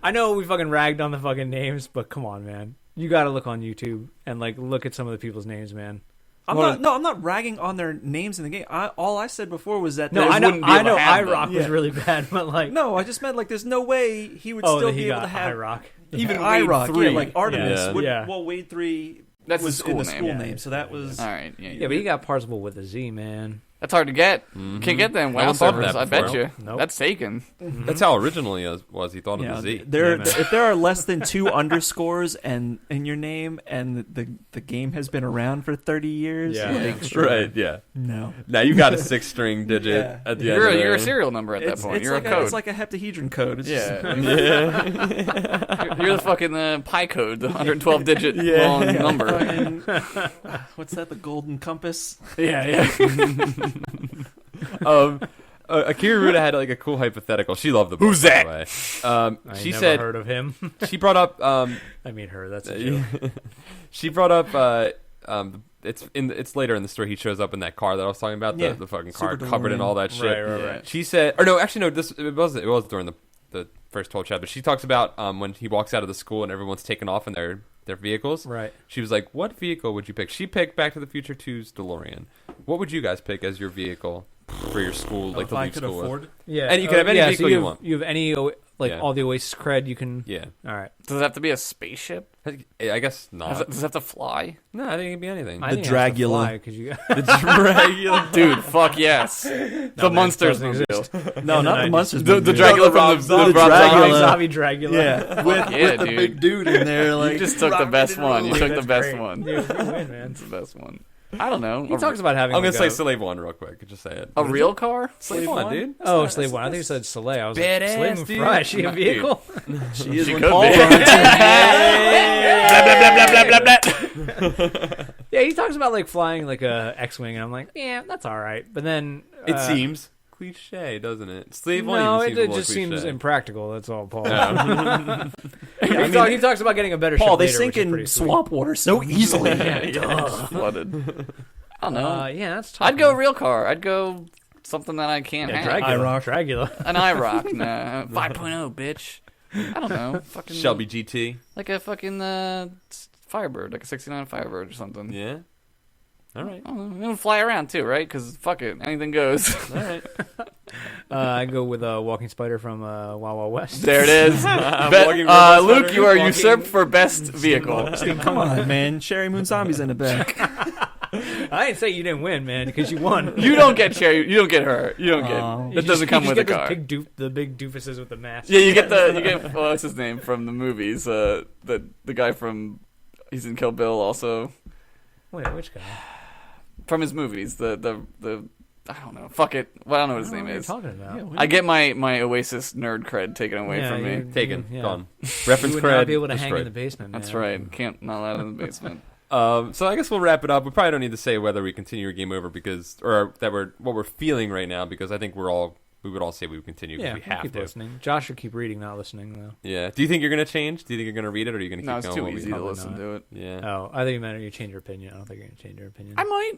[SPEAKER 5] I know we fucking ragged on the fucking names, but come on, man. You got to look on YouTube and like look at some of the people's names, man.
[SPEAKER 3] I'm not ragging on their names in the game. All I said before was that
[SPEAKER 5] No,
[SPEAKER 3] there
[SPEAKER 5] I know.
[SPEAKER 3] wouldn't be able to have them.
[SPEAKER 5] IROC was really bad, but like,
[SPEAKER 3] No, I just meant like there's no way he would
[SPEAKER 5] oh,
[SPEAKER 3] still
[SPEAKER 5] that he
[SPEAKER 3] be able
[SPEAKER 5] got
[SPEAKER 3] to have
[SPEAKER 5] IROC.
[SPEAKER 3] even
[SPEAKER 4] Wade
[SPEAKER 3] IROC.
[SPEAKER 4] 3.
[SPEAKER 3] Yeah, like Artemis.
[SPEAKER 1] Yeah.
[SPEAKER 3] Would,
[SPEAKER 5] Yeah.
[SPEAKER 3] Well, Wade 3
[SPEAKER 4] That's
[SPEAKER 3] was
[SPEAKER 4] the school
[SPEAKER 3] in the
[SPEAKER 4] name.
[SPEAKER 3] school
[SPEAKER 5] Yeah.
[SPEAKER 3] name, so that was.
[SPEAKER 4] All right.
[SPEAKER 5] Yeah, but you got Parzival with a Z, man.
[SPEAKER 4] That's hard to get. Can't get them
[SPEAKER 1] No
[SPEAKER 4] WoW
[SPEAKER 1] one thought of
[SPEAKER 4] servers.
[SPEAKER 1] that
[SPEAKER 4] I bet
[SPEAKER 1] before.
[SPEAKER 4] you.
[SPEAKER 5] Nope.
[SPEAKER 4] That's taken.
[SPEAKER 1] That's how originally it was. He thought
[SPEAKER 3] Yeah,
[SPEAKER 1] of the Z.
[SPEAKER 3] there.
[SPEAKER 5] Yeah, man.
[SPEAKER 3] If there are less than 2 underscores and in your name, and the game has been around for 30 years,
[SPEAKER 5] Yeah.
[SPEAKER 3] like,
[SPEAKER 1] Right, yeah.
[SPEAKER 3] no,
[SPEAKER 1] Now you got a 6-string digit
[SPEAKER 3] Yeah.
[SPEAKER 1] at the
[SPEAKER 4] You're
[SPEAKER 1] end.
[SPEAKER 4] a
[SPEAKER 1] there.
[SPEAKER 4] serial number at that point. You're
[SPEAKER 3] like
[SPEAKER 4] a code.
[SPEAKER 3] it's like a heptahedron code. It's
[SPEAKER 4] yeah.
[SPEAKER 1] Yeah.
[SPEAKER 4] You're the fucking pi code, the 112 digit long number.
[SPEAKER 3] fucking- what's that? The golden compass.
[SPEAKER 4] Yeah.
[SPEAKER 1] Akira Ruda had like a cool hypothetical. She loved the book.
[SPEAKER 4] Who's
[SPEAKER 1] by
[SPEAKER 4] that?
[SPEAKER 1] the way.
[SPEAKER 5] I
[SPEAKER 1] She
[SPEAKER 5] never
[SPEAKER 1] said
[SPEAKER 5] heard of him.
[SPEAKER 1] she brought up.
[SPEAKER 5] I mean, her. That's a joke.
[SPEAKER 1] She brought up. It's later in the story. He shows up in that car that I was talking about.
[SPEAKER 3] Yeah.
[SPEAKER 1] The fucking car
[SPEAKER 3] Super
[SPEAKER 1] covered in
[SPEAKER 3] DeLorean.
[SPEAKER 1] all that shit.
[SPEAKER 5] Right.
[SPEAKER 1] She said, or no, actually no. It was during the first 12 chapters. She talks about when he walks out of the school and everyone's taken off in their vehicles.
[SPEAKER 5] Right.
[SPEAKER 1] She was like, "What vehicle would you pick?" She picked Back to the Future 2's DeLorean. What would you guys pick as your vehicle for your school, like
[SPEAKER 3] If
[SPEAKER 1] to
[SPEAKER 3] I
[SPEAKER 1] leave
[SPEAKER 3] could
[SPEAKER 1] school with?
[SPEAKER 3] afford.
[SPEAKER 5] Yeah,
[SPEAKER 1] And you can have any
[SPEAKER 5] so
[SPEAKER 1] vehicle you want.
[SPEAKER 5] You have any Like
[SPEAKER 1] Yeah.
[SPEAKER 5] all the Oasis cred, you can.
[SPEAKER 1] Yeah.
[SPEAKER 5] All right.
[SPEAKER 4] Does it have to be a spaceship?
[SPEAKER 1] I guess not.
[SPEAKER 4] Does it have to fly?
[SPEAKER 1] No, I think it could be anything.
[SPEAKER 5] I
[SPEAKER 6] The
[SPEAKER 5] think it has to
[SPEAKER 6] Dragula.
[SPEAKER 5] fly 'cause you
[SPEAKER 1] The Dragula.
[SPEAKER 4] Dude, fuck yes. The Monsters
[SPEAKER 5] doesn't
[SPEAKER 4] movie.
[SPEAKER 6] No, not the monsters.
[SPEAKER 4] The
[SPEAKER 6] movie.
[SPEAKER 4] Dragula from the
[SPEAKER 6] Zombie.
[SPEAKER 4] Rob
[SPEAKER 6] Dragula.
[SPEAKER 5] Zombie Dragula.
[SPEAKER 6] Yeah, with the
[SPEAKER 4] dude.
[SPEAKER 6] big dude in there. Like
[SPEAKER 4] You just took the best one. You
[SPEAKER 5] Dude,
[SPEAKER 4] took the
[SPEAKER 5] that's
[SPEAKER 4] best
[SPEAKER 5] great.
[SPEAKER 4] one.
[SPEAKER 5] Dude, you win, man.
[SPEAKER 4] That's the best one. I don't know.
[SPEAKER 5] He talks about having.
[SPEAKER 1] I'm gonna
[SPEAKER 5] like
[SPEAKER 1] say
[SPEAKER 5] a-
[SPEAKER 1] Slave One real quick. Just say it.
[SPEAKER 4] A real car?
[SPEAKER 1] Slave One, dude.
[SPEAKER 5] Oh, Slave One. I think you said Soleil. I was
[SPEAKER 1] Badass,
[SPEAKER 5] like, Slave One
[SPEAKER 1] dude.
[SPEAKER 5] Fry. Is she a
[SPEAKER 4] Dude.
[SPEAKER 5] vehicle?
[SPEAKER 6] she is
[SPEAKER 4] She
[SPEAKER 6] when
[SPEAKER 4] could
[SPEAKER 6] Paul
[SPEAKER 4] be.
[SPEAKER 6] runs
[SPEAKER 5] Yeah, he talks about like flying like a X-wing, and I'm like, yeah, that's all right. But then
[SPEAKER 1] It seems cliche, doesn't it? Slave One.
[SPEAKER 5] no,
[SPEAKER 1] even
[SPEAKER 5] it
[SPEAKER 1] seems
[SPEAKER 5] just seems impractical. That's all, Paul.
[SPEAKER 1] Yeah.
[SPEAKER 5] He talks about getting a better
[SPEAKER 6] Paul,
[SPEAKER 5] ship
[SPEAKER 6] they
[SPEAKER 5] later,
[SPEAKER 6] sink
[SPEAKER 5] which is
[SPEAKER 6] in
[SPEAKER 5] pretty sweet.
[SPEAKER 6] swamp water so easily.
[SPEAKER 4] Flooded. I don't know.
[SPEAKER 5] Yeah, that's tough.
[SPEAKER 4] I'd go real car. I'd go something that I can't have.
[SPEAKER 5] Dragula.
[SPEAKER 4] An IROC. Nah. 5.0, bitch. I don't know. Fucking
[SPEAKER 1] Shelby GT.
[SPEAKER 4] Like a fucking Firebird. Like a 69 Firebird or something.
[SPEAKER 1] Yeah. All right.
[SPEAKER 4] I don't know. It'll fly around too, right? Because fuck it. Anything goes.
[SPEAKER 1] All right.
[SPEAKER 5] I go with Walking Spider from Wild Wild West.
[SPEAKER 4] There it is.
[SPEAKER 1] Walking
[SPEAKER 4] Luke,
[SPEAKER 1] Spider.
[SPEAKER 4] you are
[SPEAKER 1] Walking-
[SPEAKER 4] usurped for best vehicle.
[SPEAKER 6] Come on, man. Sherry Moon Zombie's in the back.
[SPEAKER 5] I didn't say you didn't win, man, because you won.
[SPEAKER 4] You don't get Cherry. You don't get her. You don't get. It doesn't come with a car.
[SPEAKER 5] The big doofuses with the mask.
[SPEAKER 4] Yeah, you get what's his name from the movies? The guy from he's in Kill Bill also.
[SPEAKER 5] Wait, which guy?
[SPEAKER 4] From his movies, the I don't know. Fuck it. Well, I don't know what his name is.
[SPEAKER 5] What are you talking about?
[SPEAKER 4] I get my Oasis nerd cred taken away from me.
[SPEAKER 1] Taken.
[SPEAKER 5] Yeah.
[SPEAKER 1] Gone. Reference
[SPEAKER 5] You would
[SPEAKER 1] cred.
[SPEAKER 5] not be able to hang
[SPEAKER 1] destroyed.
[SPEAKER 5] in the basement.
[SPEAKER 4] That's
[SPEAKER 5] man.
[SPEAKER 4] right. Not allowed in the basement.
[SPEAKER 1] So I guess we'll wrap it up. We probably don't need to say whether we continue or game over what we're feeling right now, because I think we would all say we would continue because
[SPEAKER 5] Yeah,
[SPEAKER 1] we have
[SPEAKER 5] keep
[SPEAKER 1] to.
[SPEAKER 5] listening. Josh should keep reading, not listening though.
[SPEAKER 1] Yeah. Do you think you're gonna change? Do you think you're gonna read it, or are you gonna keep
[SPEAKER 4] No, it's
[SPEAKER 1] going?
[SPEAKER 4] too
[SPEAKER 1] what we
[SPEAKER 4] easy to
[SPEAKER 1] talk?
[SPEAKER 4] listen to it.
[SPEAKER 1] Yeah.
[SPEAKER 5] Oh, I think it meant you change your opinion. I don't think you're gonna change your opinion.
[SPEAKER 4] I might.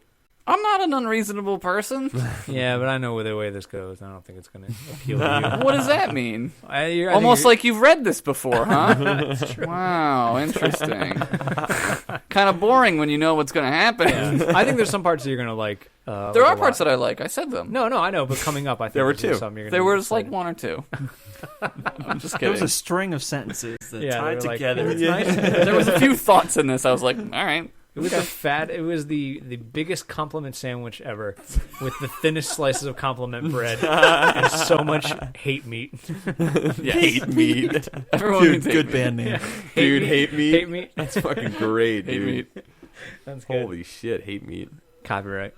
[SPEAKER 4] I'm not an unreasonable person.
[SPEAKER 5] Yeah, but I know the way this goes. I don't think it's gonna appeal to
[SPEAKER 4] What does that mean?
[SPEAKER 5] you. I think
[SPEAKER 4] Almost
[SPEAKER 5] you're-
[SPEAKER 4] like you've read this before, huh? Wow, interesting. Kind of boring when you know what's going to happen.
[SPEAKER 5] Yeah. I think there's some parts that you're gonna like.
[SPEAKER 4] There are parts that I like. I said them.
[SPEAKER 5] No, I know, but coming up, I think
[SPEAKER 1] There were
[SPEAKER 5] there's
[SPEAKER 1] two.
[SPEAKER 5] some you're gonna
[SPEAKER 4] There
[SPEAKER 5] be
[SPEAKER 4] was like
[SPEAKER 5] excited.
[SPEAKER 4] one or two. I'm just
[SPEAKER 3] There was
[SPEAKER 4] kidding.
[SPEAKER 3] a string of sentences that
[SPEAKER 5] Yeah,
[SPEAKER 3] tied
[SPEAKER 5] they were like,
[SPEAKER 3] together.
[SPEAKER 5] "It's nice."
[SPEAKER 4] There was a few thoughts in this. I was like, all right.
[SPEAKER 5] It was It was the biggest compliment sandwich ever, with the thinnest slices of compliment bread and so much hate meat.
[SPEAKER 4] Yeah, hate meat. Everyone
[SPEAKER 6] Dude,
[SPEAKER 4] needs hate
[SPEAKER 6] good
[SPEAKER 4] meat.
[SPEAKER 6] band name.
[SPEAKER 1] Dude, hate meat.
[SPEAKER 5] Hate meat.
[SPEAKER 1] That's fucking great,
[SPEAKER 4] Hate
[SPEAKER 1] dude.
[SPEAKER 4] meat.
[SPEAKER 5] That's good.
[SPEAKER 1] Holy shit, hate meat.
[SPEAKER 5] Copyright.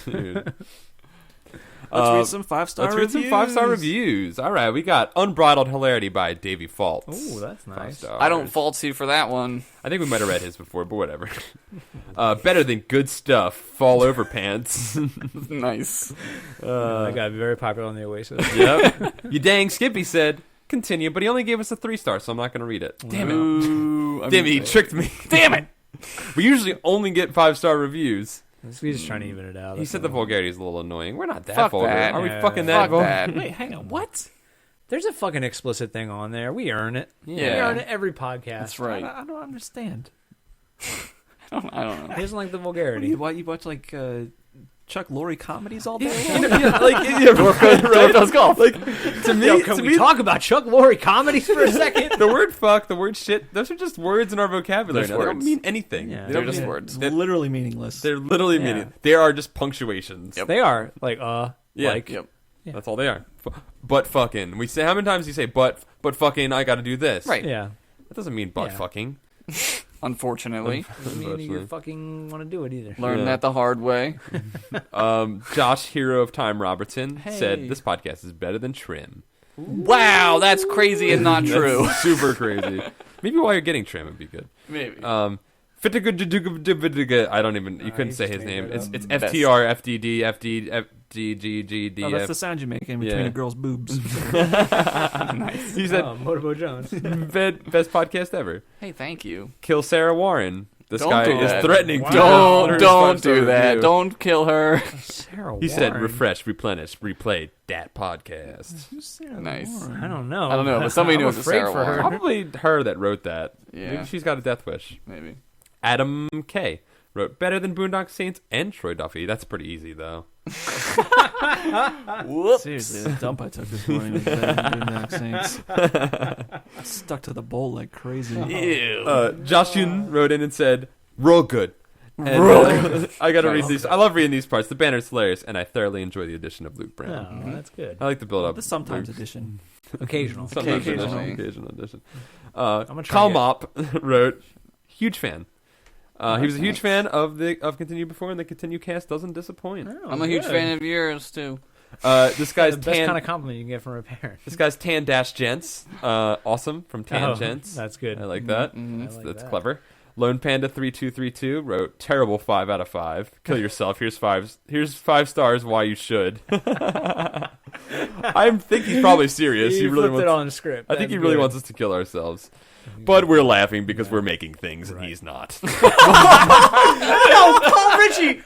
[SPEAKER 1] Dude.
[SPEAKER 3] Let's read some 5-star
[SPEAKER 1] Let's
[SPEAKER 3] reviews.
[SPEAKER 1] read some 5-star reviews. All right, we got Unbridled Hilarity by Davey Faults.
[SPEAKER 5] Ooh, that's nice.
[SPEAKER 1] 5 stars.
[SPEAKER 4] I don't fault you for that one.
[SPEAKER 1] I think we might have read his before, but whatever. Better than Good Stuff, Fall Over Pants.
[SPEAKER 4] Nice.
[SPEAKER 5] That got very popular on the Oasis.
[SPEAKER 1] Yep. You dang Skippy said, continue, but he only gave us a 3-star, so I'm not going to read it.
[SPEAKER 4] Damn it. Ooh,
[SPEAKER 1] Damn it, he tricked me.
[SPEAKER 4] Damn it.
[SPEAKER 1] We usually only get 5-star reviews.
[SPEAKER 5] He's just trying to even it out.
[SPEAKER 1] He said the vulgarity is a little annoying. We're not that
[SPEAKER 4] Fuck
[SPEAKER 1] vulgar.
[SPEAKER 4] that.
[SPEAKER 1] Are we
[SPEAKER 5] Yeah.
[SPEAKER 1] fucking that
[SPEAKER 4] Fuck
[SPEAKER 1] vulgar?
[SPEAKER 4] that.
[SPEAKER 3] Wait, hang on. What?
[SPEAKER 5] There's a fucking explicit thing on there. We earn it. We
[SPEAKER 4] Yeah.
[SPEAKER 5] earn it every podcast.
[SPEAKER 4] That's right.
[SPEAKER 3] I don't understand.
[SPEAKER 4] I don't know.
[SPEAKER 5] He doesn't like the
[SPEAKER 3] What do
[SPEAKER 5] vulgarity.
[SPEAKER 3] you watch like Chuck Lorre comedies all day?
[SPEAKER 1] Right?
[SPEAKER 4] Let's go.
[SPEAKER 1] Like, to me,
[SPEAKER 5] Yo, can
[SPEAKER 1] to
[SPEAKER 5] we
[SPEAKER 1] me,
[SPEAKER 5] talk about Chuck Lorre comedies for a second?
[SPEAKER 1] the word fuck, the word shit, those are just words in our vocabulary.
[SPEAKER 4] Just
[SPEAKER 1] Now. They don't
[SPEAKER 4] words.
[SPEAKER 1] mean anything.
[SPEAKER 5] Yeah.
[SPEAKER 1] They
[SPEAKER 4] They're
[SPEAKER 1] don't
[SPEAKER 4] just
[SPEAKER 1] mean-
[SPEAKER 4] words.
[SPEAKER 6] It's literally meaningless.
[SPEAKER 1] They're literally
[SPEAKER 5] Yeah.
[SPEAKER 1] meaning. They are just punctuations.
[SPEAKER 4] Yep.
[SPEAKER 5] They are like
[SPEAKER 1] Yeah.
[SPEAKER 5] like
[SPEAKER 4] Yep.
[SPEAKER 5] Yeah.
[SPEAKER 1] That's all they are. But fucking. We say, how many times do you say but fucking, I gotta do this?
[SPEAKER 4] Right.
[SPEAKER 5] yeah.
[SPEAKER 1] That doesn't mean but
[SPEAKER 5] Yeah.
[SPEAKER 1] fucking.
[SPEAKER 4] Unfortunately.
[SPEAKER 5] Doesn't mean
[SPEAKER 1] Unfortunately.
[SPEAKER 5] you fucking want to do it either.
[SPEAKER 4] Learned
[SPEAKER 1] Yeah.
[SPEAKER 4] that the hard way.
[SPEAKER 1] Josh, Hero of Time Robertson,
[SPEAKER 4] Hey.
[SPEAKER 1] said this podcast is better than Trim.
[SPEAKER 4] Wow, that's crazy and not true.
[SPEAKER 1] That's super crazy. Maybe while you're getting Trim would be good.
[SPEAKER 4] Maybe.
[SPEAKER 1] I don't even. You couldn't
[SPEAKER 5] you
[SPEAKER 1] say
[SPEAKER 5] just
[SPEAKER 1] his
[SPEAKER 5] made
[SPEAKER 1] name.
[SPEAKER 5] that
[SPEAKER 1] It's
[SPEAKER 5] up.
[SPEAKER 1] it's
[SPEAKER 4] Best.
[SPEAKER 1] FTR, FDD, FD, FDGGD.
[SPEAKER 3] Oh, that's the sound you make in between
[SPEAKER 1] Yeah.
[SPEAKER 3] a girl's boobs.
[SPEAKER 1] He said
[SPEAKER 5] Oh, Motorboat Jones.
[SPEAKER 1] best podcast ever.
[SPEAKER 4] Hey, thank you.
[SPEAKER 1] Kill Sarah Warren. This
[SPEAKER 4] Don't
[SPEAKER 1] guy
[SPEAKER 4] do
[SPEAKER 1] is
[SPEAKER 4] that.
[SPEAKER 1] threatening
[SPEAKER 5] Wow.
[SPEAKER 1] to honor his
[SPEAKER 4] Don't
[SPEAKER 1] 5-star
[SPEAKER 4] do that.
[SPEAKER 1] review.
[SPEAKER 4] Don't kill her.
[SPEAKER 5] Sarah
[SPEAKER 1] He said,
[SPEAKER 5] Warren.
[SPEAKER 1] refresh, replenish, replay that podcast.
[SPEAKER 3] Who's Sarah
[SPEAKER 4] Nice.
[SPEAKER 3] Warren?
[SPEAKER 5] I don't know.
[SPEAKER 4] I don't know, but somebody
[SPEAKER 5] I'm
[SPEAKER 4] knows it's
[SPEAKER 5] afraid
[SPEAKER 4] Sarah
[SPEAKER 5] for her.
[SPEAKER 4] Warren.
[SPEAKER 1] Probably her that wrote that.
[SPEAKER 4] Yeah.
[SPEAKER 1] Maybe she's got a death wish.
[SPEAKER 4] Maybe.
[SPEAKER 1] Adam K. wrote better than Boondock Saints and Troy Duffy. That's pretty easy, though.
[SPEAKER 4] Whoops.
[SPEAKER 3] Seriously, the dump I took this morning was better than Boondock Saints. Stuck to the bowl like crazy.
[SPEAKER 4] Ew.
[SPEAKER 1] Josh Yun wrote in and said, "Real good." And, I gotta read these. I love reading these parts. The banner's hilarious, and I thoroughly enjoy the addition of Luke Brown.
[SPEAKER 5] Oh, that's good.
[SPEAKER 1] I like the build up.
[SPEAKER 3] The sometimes edition.
[SPEAKER 5] Occasional.
[SPEAKER 4] Occasionally.
[SPEAKER 1] Occasional edition.
[SPEAKER 5] I'm gonna try
[SPEAKER 1] Kalmop wrote, "Huge fan." He was a huge fan of Continue before, and the ContinueCast doesn't disappoint.
[SPEAKER 5] Oh,
[SPEAKER 4] I'm a huge fan of yours too.
[SPEAKER 1] This guy's
[SPEAKER 5] the best
[SPEAKER 1] Tan.
[SPEAKER 5] kind of compliment you can get from a parent.
[SPEAKER 1] This guy's Tan Dash Gents. Awesome from Tan Gents.
[SPEAKER 5] That's good.
[SPEAKER 1] I like that.
[SPEAKER 5] I like
[SPEAKER 1] That's
[SPEAKER 5] that.
[SPEAKER 1] clever. Lone Panda 3232 wrote, "Terrible 5 out of 5. Kill yourself. Here's 5 stars. Why you should." I think he's probably serious.
[SPEAKER 5] He
[SPEAKER 1] really
[SPEAKER 5] flipped
[SPEAKER 1] wants.
[SPEAKER 5] it on script.
[SPEAKER 1] I think he
[SPEAKER 5] That's
[SPEAKER 1] really
[SPEAKER 5] good.
[SPEAKER 1] wants us to kill ourselves. But we're laughing because we're making things and he's not.
[SPEAKER 5] No, Paul Ritchie.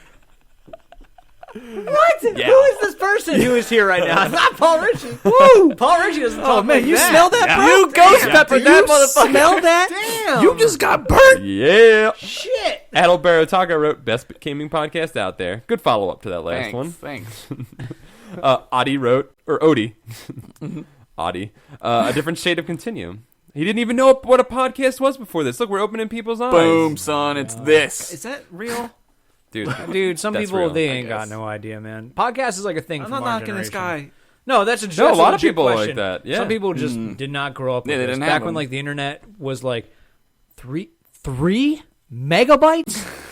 [SPEAKER 5] What?
[SPEAKER 1] Yeah.
[SPEAKER 5] Who is this person who is here right now? It's not Paul Ritchie. Woo! Paul Ritchie doesn't talk like
[SPEAKER 6] you
[SPEAKER 5] that.
[SPEAKER 6] smell that, bro?
[SPEAKER 4] You ghost peppered that motherfucker.
[SPEAKER 6] Smell that?
[SPEAKER 5] Damn.
[SPEAKER 6] You just got burnt.
[SPEAKER 1] Yeah.
[SPEAKER 5] Shit.
[SPEAKER 1] Adalbert Otaka wrote, "Best gaming podcast out there." Good follow up to that last one.
[SPEAKER 4] Thanks.
[SPEAKER 1] Adi wrote, or Odie. Adi. A different shade of Continue. He didn't even know what a podcast was before this. Look, we're opening people's eyes.
[SPEAKER 4] Boom, son. It's this.
[SPEAKER 3] Is that real?
[SPEAKER 1] Dude,
[SPEAKER 5] Some
[SPEAKER 1] that's
[SPEAKER 5] people,
[SPEAKER 1] real,
[SPEAKER 5] they
[SPEAKER 1] I
[SPEAKER 5] ain't got
[SPEAKER 1] guess.
[SPEAKER 5] no idea, man. Podcast is like a thing
[SPEAKER 3] I'm
[SPEAKER 5] from
[SPEAKER 3] not
[SPEAKER 5] our
[SPEAKER 3] knocking this
[SPEAKER 5] generation.
[SPEAKER 3] guy.
[SPEAKER 5] No, that's a
[SPEAKER 1] No, a lot of
[SPEAKER 5] legit
[SPEAKER 1] people are
[SPEAKER 5] question.
[SPEAKER 1] like that, yeah.
[SPEAKER 5] Some people just did not grow up with
[SPEAKER 4] Yeah, they
[SPEAKER 5] this.
[SPEAKER 4] didn't
[SPEAKER 5] Back
[SPEAKER 4] have
[SPEAKER 5] when
[SPEAKER 4] them.
[SPEAKER 5] like the internet was like three megabytes?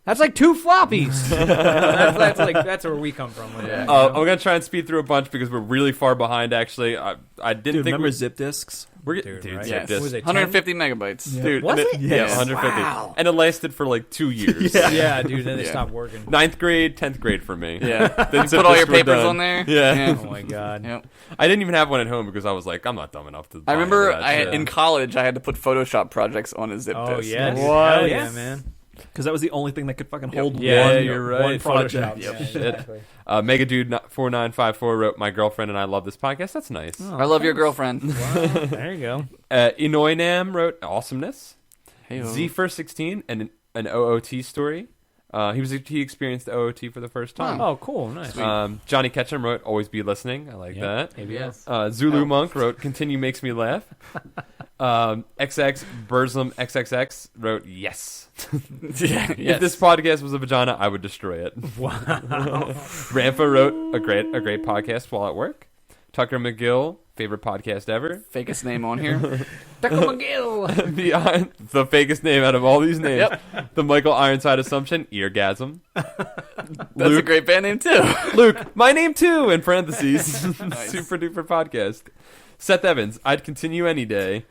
[SPEAKER 5] That's like 2 floppies. that's where we come from with it.
[SPEAKER 1] I'm going to try and speed through a bunch because we're really far behind, actually. I didn't
[SPEAKER 6] Dude,
[SPEAKER 1] think
[SPEAKER 6] remember
[SPEAKER 1] we...
[SPEAKER 6] zip disks?
[SPEAKER 1] We're
[SPEAKER 5] Dude,
[SPEAKER 1] dude,
[SPEAKER 5] right?
[SPEAKER 1] zip
[SPEAKER 4] Yes.
[SPEAKER 1] disc.
[SPEAKER 5] Was it
[SPEAKER 4] 150 megabytes.
[SPEAKER 1] Dude,
[SPEAKER 5] Was
[SPEAKER 1] and
[SPEAKER 5] it?
[SPEAKER 1] Yeah,
[SPEAKER 6] Yes.
[SPEAKER 1] 150.
[SPEAKER 5] Wow.
[SPEAKER 1] And it lasted for like 2 years.
[SPEAKER 5] Yeah, dude, then they
[SPEAKER 4] Yeah.
[SPEAKER 5] stopped working.
[SPEAKER 1] 9th grade, 10th grade for me.
[SPEAKER 4] Yeah.
[SPEAKER 1] Then
[SPEAKER 4] Put all your
[SPEAKER 1] were
[SPEAKER 4] papers
[SPEAKER 1] done.
[SPEAKER 4] on there.
[SPEAKER 1] Yeah.
[SPEAKER 5] Oh my god.
[SPEAKER 4] Yep.
[SPEAKER 1] I didn't even have one at home because I was like, I'm not dumb enough to.
[SPEAKER 4] I
[SPEAKER 1] buy
[SPEAKER 4] remember
[SPEAKER 1] into that shit.
[SPEAKER 4] in college I had to put Photoshop projects on a zip
[SPEAKER 5] Oh
[SPEAKER 4] disk.
[SPEAKER 5] yeah, dude.
[SPEAKER 1] What?
[SPEAKER 5] Hell yeah, man.
[SPEAKER 6] Because that was the only thing that could fucking hold
[SPEAKER 1] Yeah,
[SPEAKER 6] one,
[SPEAKER 1] you're right.
[SPEAKER 6] one project.
[SPEAKER 5] Photoshop.
[SPEAKER 1] Yep.
[SPEAKER 5] Yeah,
[SPEAKER 1] Shit.
[SPEAKER 5] exactly.
[SPEAKER 1] Megadude4954 wrote, "My girlfriend and I love this podcast." That's nice.
[SPEAKER 4] I love your girlfriend.
[SPEAKER 5] There you go.
[SPEAKER 1] Inoynam wrote, "Awesomeness."
[SPEAKER 4] Hey-o.
[SPEAKER 1] Z1st16 and an OOT story. He experienced OOT for the first time.
[SPEAKER 5] Oh, cool, nice.
[SPEAKER 1] Johnny Ketchum wrote, "Always be listening." I like that.
[SPEAKER 5] ABS.
[SPEAKER 1] Zulu Monk wrote, "Continue makes me laugh." XX Burzum XXX wrote, "Yes." If this podcast was a vagina, I would destroy it.
[SPEAKER 5] Wow.
[SPEAKER 1] Rampa wrote, a great podcast while at work." Tucker McGill, favorite podcast ever.
[SPEAKER 4] Fakest name on here.
[SPEAKER 5] Tucker McGill.
[SPEAKER 1] the fakest name out of all these names. The Michael Ironside Assumption, Eargasm.
[SPEAKER 4] That's a great band name too.
[SPEAKER 1] Luke, my name too, in parentheses.
[SPEAKER 4] Nice.
[SPEAKER 1] Super duper podcast. Seth Evans, I'd continue any day.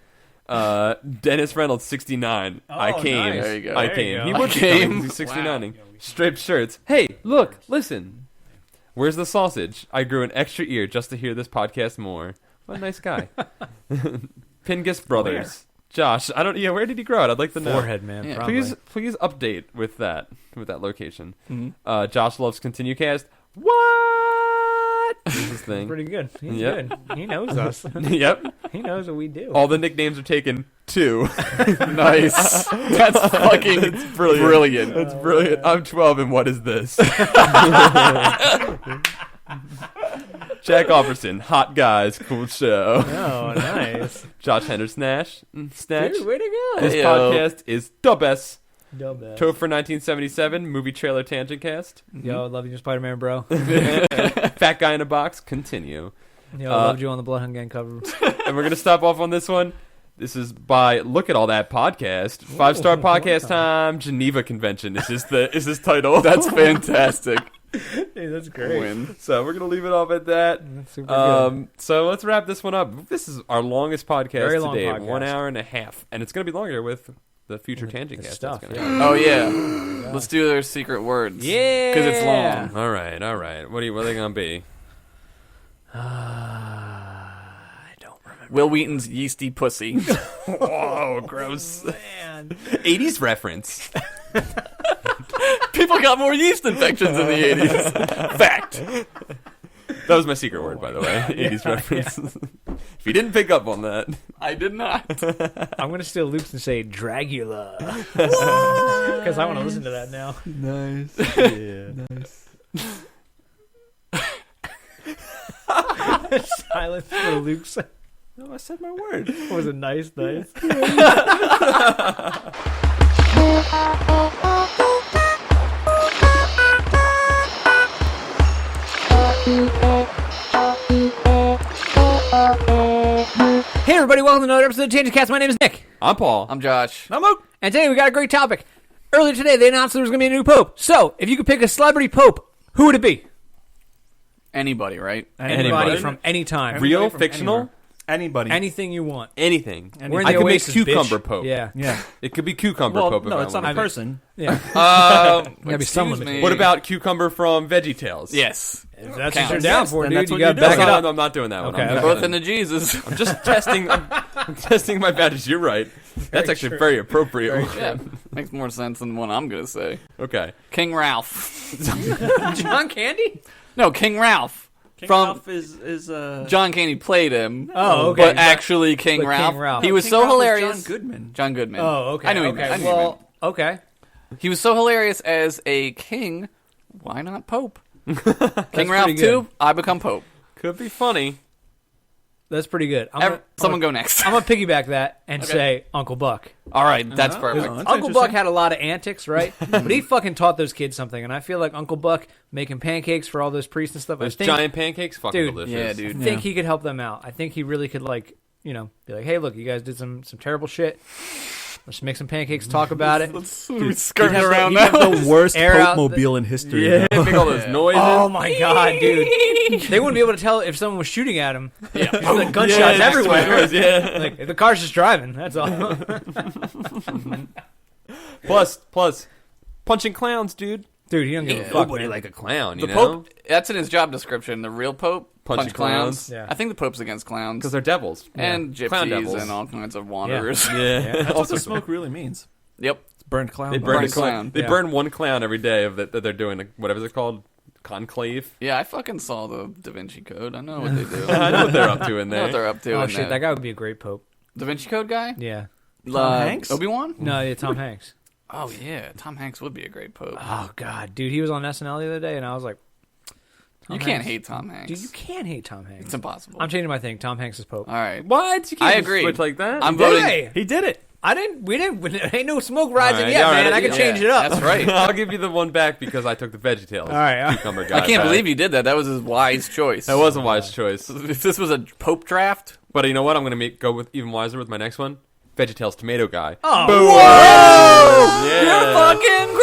[SPEAKER 1] Dennis Reynolds, 69. I came.
[SPEAKER 5] nice.
[SPEAKER 4] There you go.
[SPEAKER 1] I
[SPEAKER 5] There
[SPEAKER 1] came.
[SPEAKER 5] you go.
[SPEAKER 1] He
[SPEAKER 4] I
[SPEAKER 1] would be
[SPEAKER 4] came.
[SPEAKER 1] coming. He's 69ing. Striped shirts. Hey, look, listen. Where's the sausage? I grew an extra ear just to hear this podcast more. What a nice guy. Pingus Brothers. Josh, I don't. Yeah, where did he grow it? I'd like to know.
[SPEAKER 5] Forehead, man.
[SPEAKER 4] Yeah.
[SPEAKER 5] Probably.
[SPEAKER 1] Please update with that location.
[SPEAKER 4] Mhm.
[SPEAKER 1] Josh loves ContinueCast. What? This is his thing.
[SPEAKER 5] Pretty good. He's
[SPEAKER 1] Yep.
[SPEAKER 5] good. He knows us.
[SPEAKER 1] Yep.
[SPEAKER 5] He knows what we do.
[SPEAKER 1] All the nicknames are taken too.
[SPEAKER 4] Nice. That's fucking brilliant.
[SPEAKER 1] That's brilliant. I'm 12, and what is this? Jack Offerson, hot guys, cool show.
[SPEAKER 5] Oh, nice.
[SPEAKER 1] Josh Henderson Snatch.
[SPEAKER 5] Dude, way to go.
[SPEAKER 1] This
[SPEAKER 4] Heyo.
[SPEAKER 1] podcast is the best.
[SPEAKER 5] Dub that.
[SPEAKER 1] Topher 1977, movie trailer tangent cast.
[SPEAKER 5] Yo, love you, Spider-Man, bro.
[SPEAKER 1] Fat guy in a box, continue.
[SPEAKER 5] Yo, loved you on the Bloodhound Gang cover.
[SPEAKER 1] And we're going to stop off on this one. This is by Look at All That Podcast. 5-star podcast time. Geneva Convention is his title.
[SPEAKER 4] That's fantastic.
[SPEAKER 5] Dude, that's great.
[SPEAKER 4] Win.
[SPEAKER 1] So we're going to leave it off at that.
[SPEAKER 5] That's super good.
[SPEAKER 1] So let's wrap this one up. This is our longest podcast
[SPEAKER 5] Very long
[SPEAKER 1] today.
[SPEAKER 5] podcast.
[SPEAKER 1] 1 hour and a half. And it's going to be longer with the future tangent
[SPEAKER 5] the
[SPEAKER 1] cast.
[SPEAKER 5] stuff,
[SPEAKER 1] that's
[SPEAKER 5] yeah.
[SPEAKER 1] gonna
[SPEAKER 4] Oh yeah. Let's do their secret words.
[SPEAKER 5] Yeah.
[SPEAKER 4] Because it's long.
[SPEAKER 1] All right. What are they going to be?
[SPEAKER 5] I don't remember.
[SPEAKER 4] Will Wheaton's yeasty pussy.
[SPEAKER 1] Oh, gross.
[SPEAKER 5] Man.
[SPEAKER 1] 80s reference.
[SPEAKER 4] People got more yeast infections in the 80s. Fact.
[SPEAKER 1] That was my secret word, by the way. 80s reference. If you didn't pick up on that.
[SPEAKER 4] I did not.
[SPEAKER 5] I'm going to steal Luke's and say Dragula. Because I want to listen to that now.
[SPEAKER 6] Nice. Yeah. Nice.
[SPEAKER 5] Silence for Luke's.
[SPEAKER 3] No, I said my word.
[SPEAKER 5] Was it nice? Hey everybody, welcome to another episode of ContinueCast. My name is Nick.
[SPEAKER 1] I'm Paul.
[SPEAKER 4] I'm Josh.
[SPEAKER 3] I'm Luke.
[SPEAKER 5] And today we got a great topic. Earlier today they announced there was going to be a new pope. So, if you could pick a celebrity pope, who would it be?
[SPEAKER 4] Anybody, right?
[SPEAKER 5] Anybody from any time.
[SPEAKER 1] Real, fictional,
[SPEAKER 3] Anybody.
[SPEAKER 5] Anything you want.
[SPEAKER 1] anything.
[SPEAKER 5] We're in the
[SPEAKER 1] I could make
[SPEAKER 5] Oasis,
[SPEAKER 1] Cucumber
[SPEAKER 5] bitch.
[SPEAKER 1] Pope.
[SPEAKER 5] Yeah.
[SPEAKER 3] Yeah.
[SPEAKER 1] It could be Cucumber
[SPEAKER 3] Well,
[SPEAKER 1] Pope.
[SPEAKER 3] no,
[SPEAKER 1] if
[SPEAKER 3] it's
[SPEAKER 1] I
[SPEAKER 3] not a
[SPEAKER 1] wanted.
[SPEAKER 3] person.
[SPEAKER 5] Yeah. Gotta be
[SPEAKER 4] Excuse
[SPEAKER 5] some
[SPEAKER 4] me.
[SPEAKER 5] limitation.
[SPEAKER 1] What about Cucumber from VeggieTales?
[SPEAKER 4] Yes.
[SPEAKER 5] If that's
[SPEAKER 4] Counts.
[SPEAKER 5] what you're down
[SPEAKER 3] Yes,
[SPEAKER 5] for,
[SPEAKER 3] then
[SPEAKER 5] dude.
[SPEAKER 3] that's
[SPEAKER 5] You
[SPEAKER 3] what
[SPEAKER 5] got to
[SPEAKER 3] you do.
[SPEAKER 5] back it up.
[SPEAKER 1] I'm not doing that one.
[SPEAKER 5] Okay,
[SPEAKER 1] I'm
[SPEAKER 5] okay.
[SPEAKER 1] not
[SPEAKER 4] Both
[SPEAKER 1] doing
[SPEAKER 4] into Jesus.
[SPEAKER 1] I'm just testing. I'm testing my badges. You're right. That's actually
[SPEAKER 5] true.
[SPEAKER 1] very appropriate.
[SPEAKER 4] Yeah. Makes more sense than what I'm going to say.
[SPEAKER 1] Okay.
[SPEAKER 4] King Ralph.
[SPEAKER 5] John Candy?
[SPEAKER 4] No, King Ralph.
[SPEAKER 3] King
[SPEAKER 4] From
[SPEAKER 3] Ralph is
[SPEAKER 4] John Candy played him.
[SPEAKER 5] Oh, okay.
[SPEAKER 4] But actually King
[SPEAKER 5] But King
[SPEAKER 4] Ralph.
[SPEAKER 5] Ralph.
[SPEAKER 4] He was
[SPEAKER 3] King
[SPEAKER 4] so
[SPEAKER 3] Ralph
[SPEAKER 4] hilarious.
[SPEAKER 3] John Goodman.
[SPEAKER 4] John Goodman.
[SPEAKER 5] Oh, okay.
[SPEAKER 4] I knew
[SPEAKER 5] okay.
[SPEAKER 4] I knew
[SPEAKER 5] Well, okay.
[SPEAKER 4] he was so hilarious as a king. Why not Pope? King
[SPEAKER 5] pretty
[SPEAKER 4] Ralph
[SPEAKER 5] good.
[SPEAKER 4] 2, I become Pope.
[SPEAKER 1] Could be funny.
[SPEAKER 5] That's pretty good.
[SPEAKER 4] Someone go next.
[SPEAKER 5] I'm going to piggyback that and say Uncle Buck.
[SPEAKER 4] All right, that's perfect.
[SPEAKER 3] That's
[SPEAKER 5] Uncle Buck
[SPEAKER 3] interesting.
[SPEAKER 5] had a lot of antics, right? But he fucking taught those kids something. And I feel like Uncle Buck making pancakes for all those priests and stuff.
[SPEAKER 1] Those
[SPEAKER 5] I think,
[SPEAKER 1] giant pancakes, fucking
[SPEAKER 5] Dude,
[SPEAKER 1] delicious.
[SPEAKER 4] Yeah, dude.
[SPEAKER 5] I think he could help them out. I think he really could, like, you know, be like, hey, look, you guys did some terrible shit. Let's make some pancakes, talk about it.
[SPEAKER 4] We're skirting around
[SPEAKER 6] He'd have
[SPEAKER 4] now.
[SPEAKER 6] the worst
[SPEAKER 5] Air out
[SPEAKER 6] Pope mobile in history.
[SPEAKER 1] Yeah, make all those noises.
[SPEAKER 5] Oh my god, dude! They wouldn't be able to tell if someone was shooting at him.
[SPEAKER 4] Yeah.
[SPEAKER 5] The gunshots
[SPEAKER 1] Yeah,
[SPEAKER 5] everywhere.
[SPEAKER 1] yeah.
[SPEAKER 5] Like if the car's just driving, that's all.
[SPEAKER 1] Plus, punching clowns, dude.
[SPEAKER 5] Dude, he don't give a fuck,
[SPEAKER 1] Nobody
[SPEAKER 5] man.
[SPEAKER 1] like a clown, you
[SPEAKER 4] The
[SPEAKER 1] know?
[SPEAKER 4] Pope, that's in his job description. The real Pope,
[SPEAKER 1] Punching
[SPEAKER 4] punch clowns.
[SPEAKER 1] clowns.
[SPEAKER 5] Yeah.
[SPEAKER 4] I think the Pope's against clowns.
[SPEAKER 1] Because they're devils.
[SPEAKER 4] and
[SPEAKER 1] Clown
[SPEAKER 4] gypsies
[SPEAKER 1] devils.
[SPEAKER 4] and all kinds of wanderers.
[SPEAKER 1] Yeah.
[SPEAKER 3] That's what the smoke really means.
[SPEAKER 4] Yep.
[SPEAKER 3] It's burned clown.
[SPEAKER 1] They
[SPEAKER 3] bones.
[SPEAKER 1] burn
[SPEAKER 4] Burn
[SPEAKER 1] a clown.
[SPEAKER 4] clown.
[SPEAKER 1] They
[SPEAKER 5] Yeah.
[SPEAKER 1] burn one clown every day of that they're doing. Like, whatever it's called, conclave.
[SPEAKER 4] Yeah, I fucking saw the Da Vinci Code. I know what they do.
[SPEAKER 1] I know what they're up to in
[SPEAKER 4] I know what
[SPEAKER 1] there.
[SPEAKER 4] they're up to.
[SPEAKER 5] Oh
[SPEAKER 4] in
[SPEAKER 5] shit, that guy would be a great pope.
[SPEAKER 4] Da Vinci Code guy?
[SPEAKER 5] Yeah.
[SPEAKER 3] Hanks?
[SPEAKER 4] Obi-Wan?
[SPEAKER 5] No, yeah, Tom Hanks.
[SPEAKER 4] Oh, yeah. Tom Hanks would be a great Pope.
[SPEAKER 5] Oh god, dude, he was on SNL the other day, and I was like, Tom
[SPEAKER 4] you can't
[SPEAKER 5] Hanks.
[SPEAKER 4] hate Tom Hanks.
[SPEAKER 5] Dude, you can't hate Tom Hanks.
[SPEAKER 4] It's impossible.
[SPEAKER 5] I'm changing my thing. Tom Hanks is pope.
[SPEAKER 4] All right.
[SPEAKER 1] What? You can't
[SPEAKER 4] I
[SPEAKER 1] just
[SPEAKER 4] agree.
[SPEAKER 1] switch like that.
[SPEAKER 4] I'm voting.
[SPEAKER 5] Hey,
[SPEAKER 3] He did it.
[SPEAKER 5] I didn't. We didn't. Ain't no smoke rising
[SPEAKER 1] All right,
[SPEAKER 5] yet,
[SPEAKER 1] all
[SPEAKER 5] man.
[SPEAKER 1] right,
[SPEAKER 5] I can
[SPEAKER 1] yeah.
[SPEAKER 5] change it up.
[SPEAKER 4] That's right.
[SPEAKER 1] I'll give you the one back because I took the VeggieTales.
[SPEAKER 5] All right.
[SPEAKER 1] Cucumber guy
[SPEAKER 4] I can't
[SPEAKER 1] back.
[SPEAKER 4] believe he did that. That was his wise choice.
[SPEAKER 1] That was a wise choice.
[SPEAKER 4] If this was a Pope draft,
[SPEAKER 1] But you know what? I'm going to go with even wiser with my next one. VeggieTales tomato guy.
[SPEAKER 5] Oh,
[SPEAKER 1] Yeah.
[SPEAKER 4] you're fucking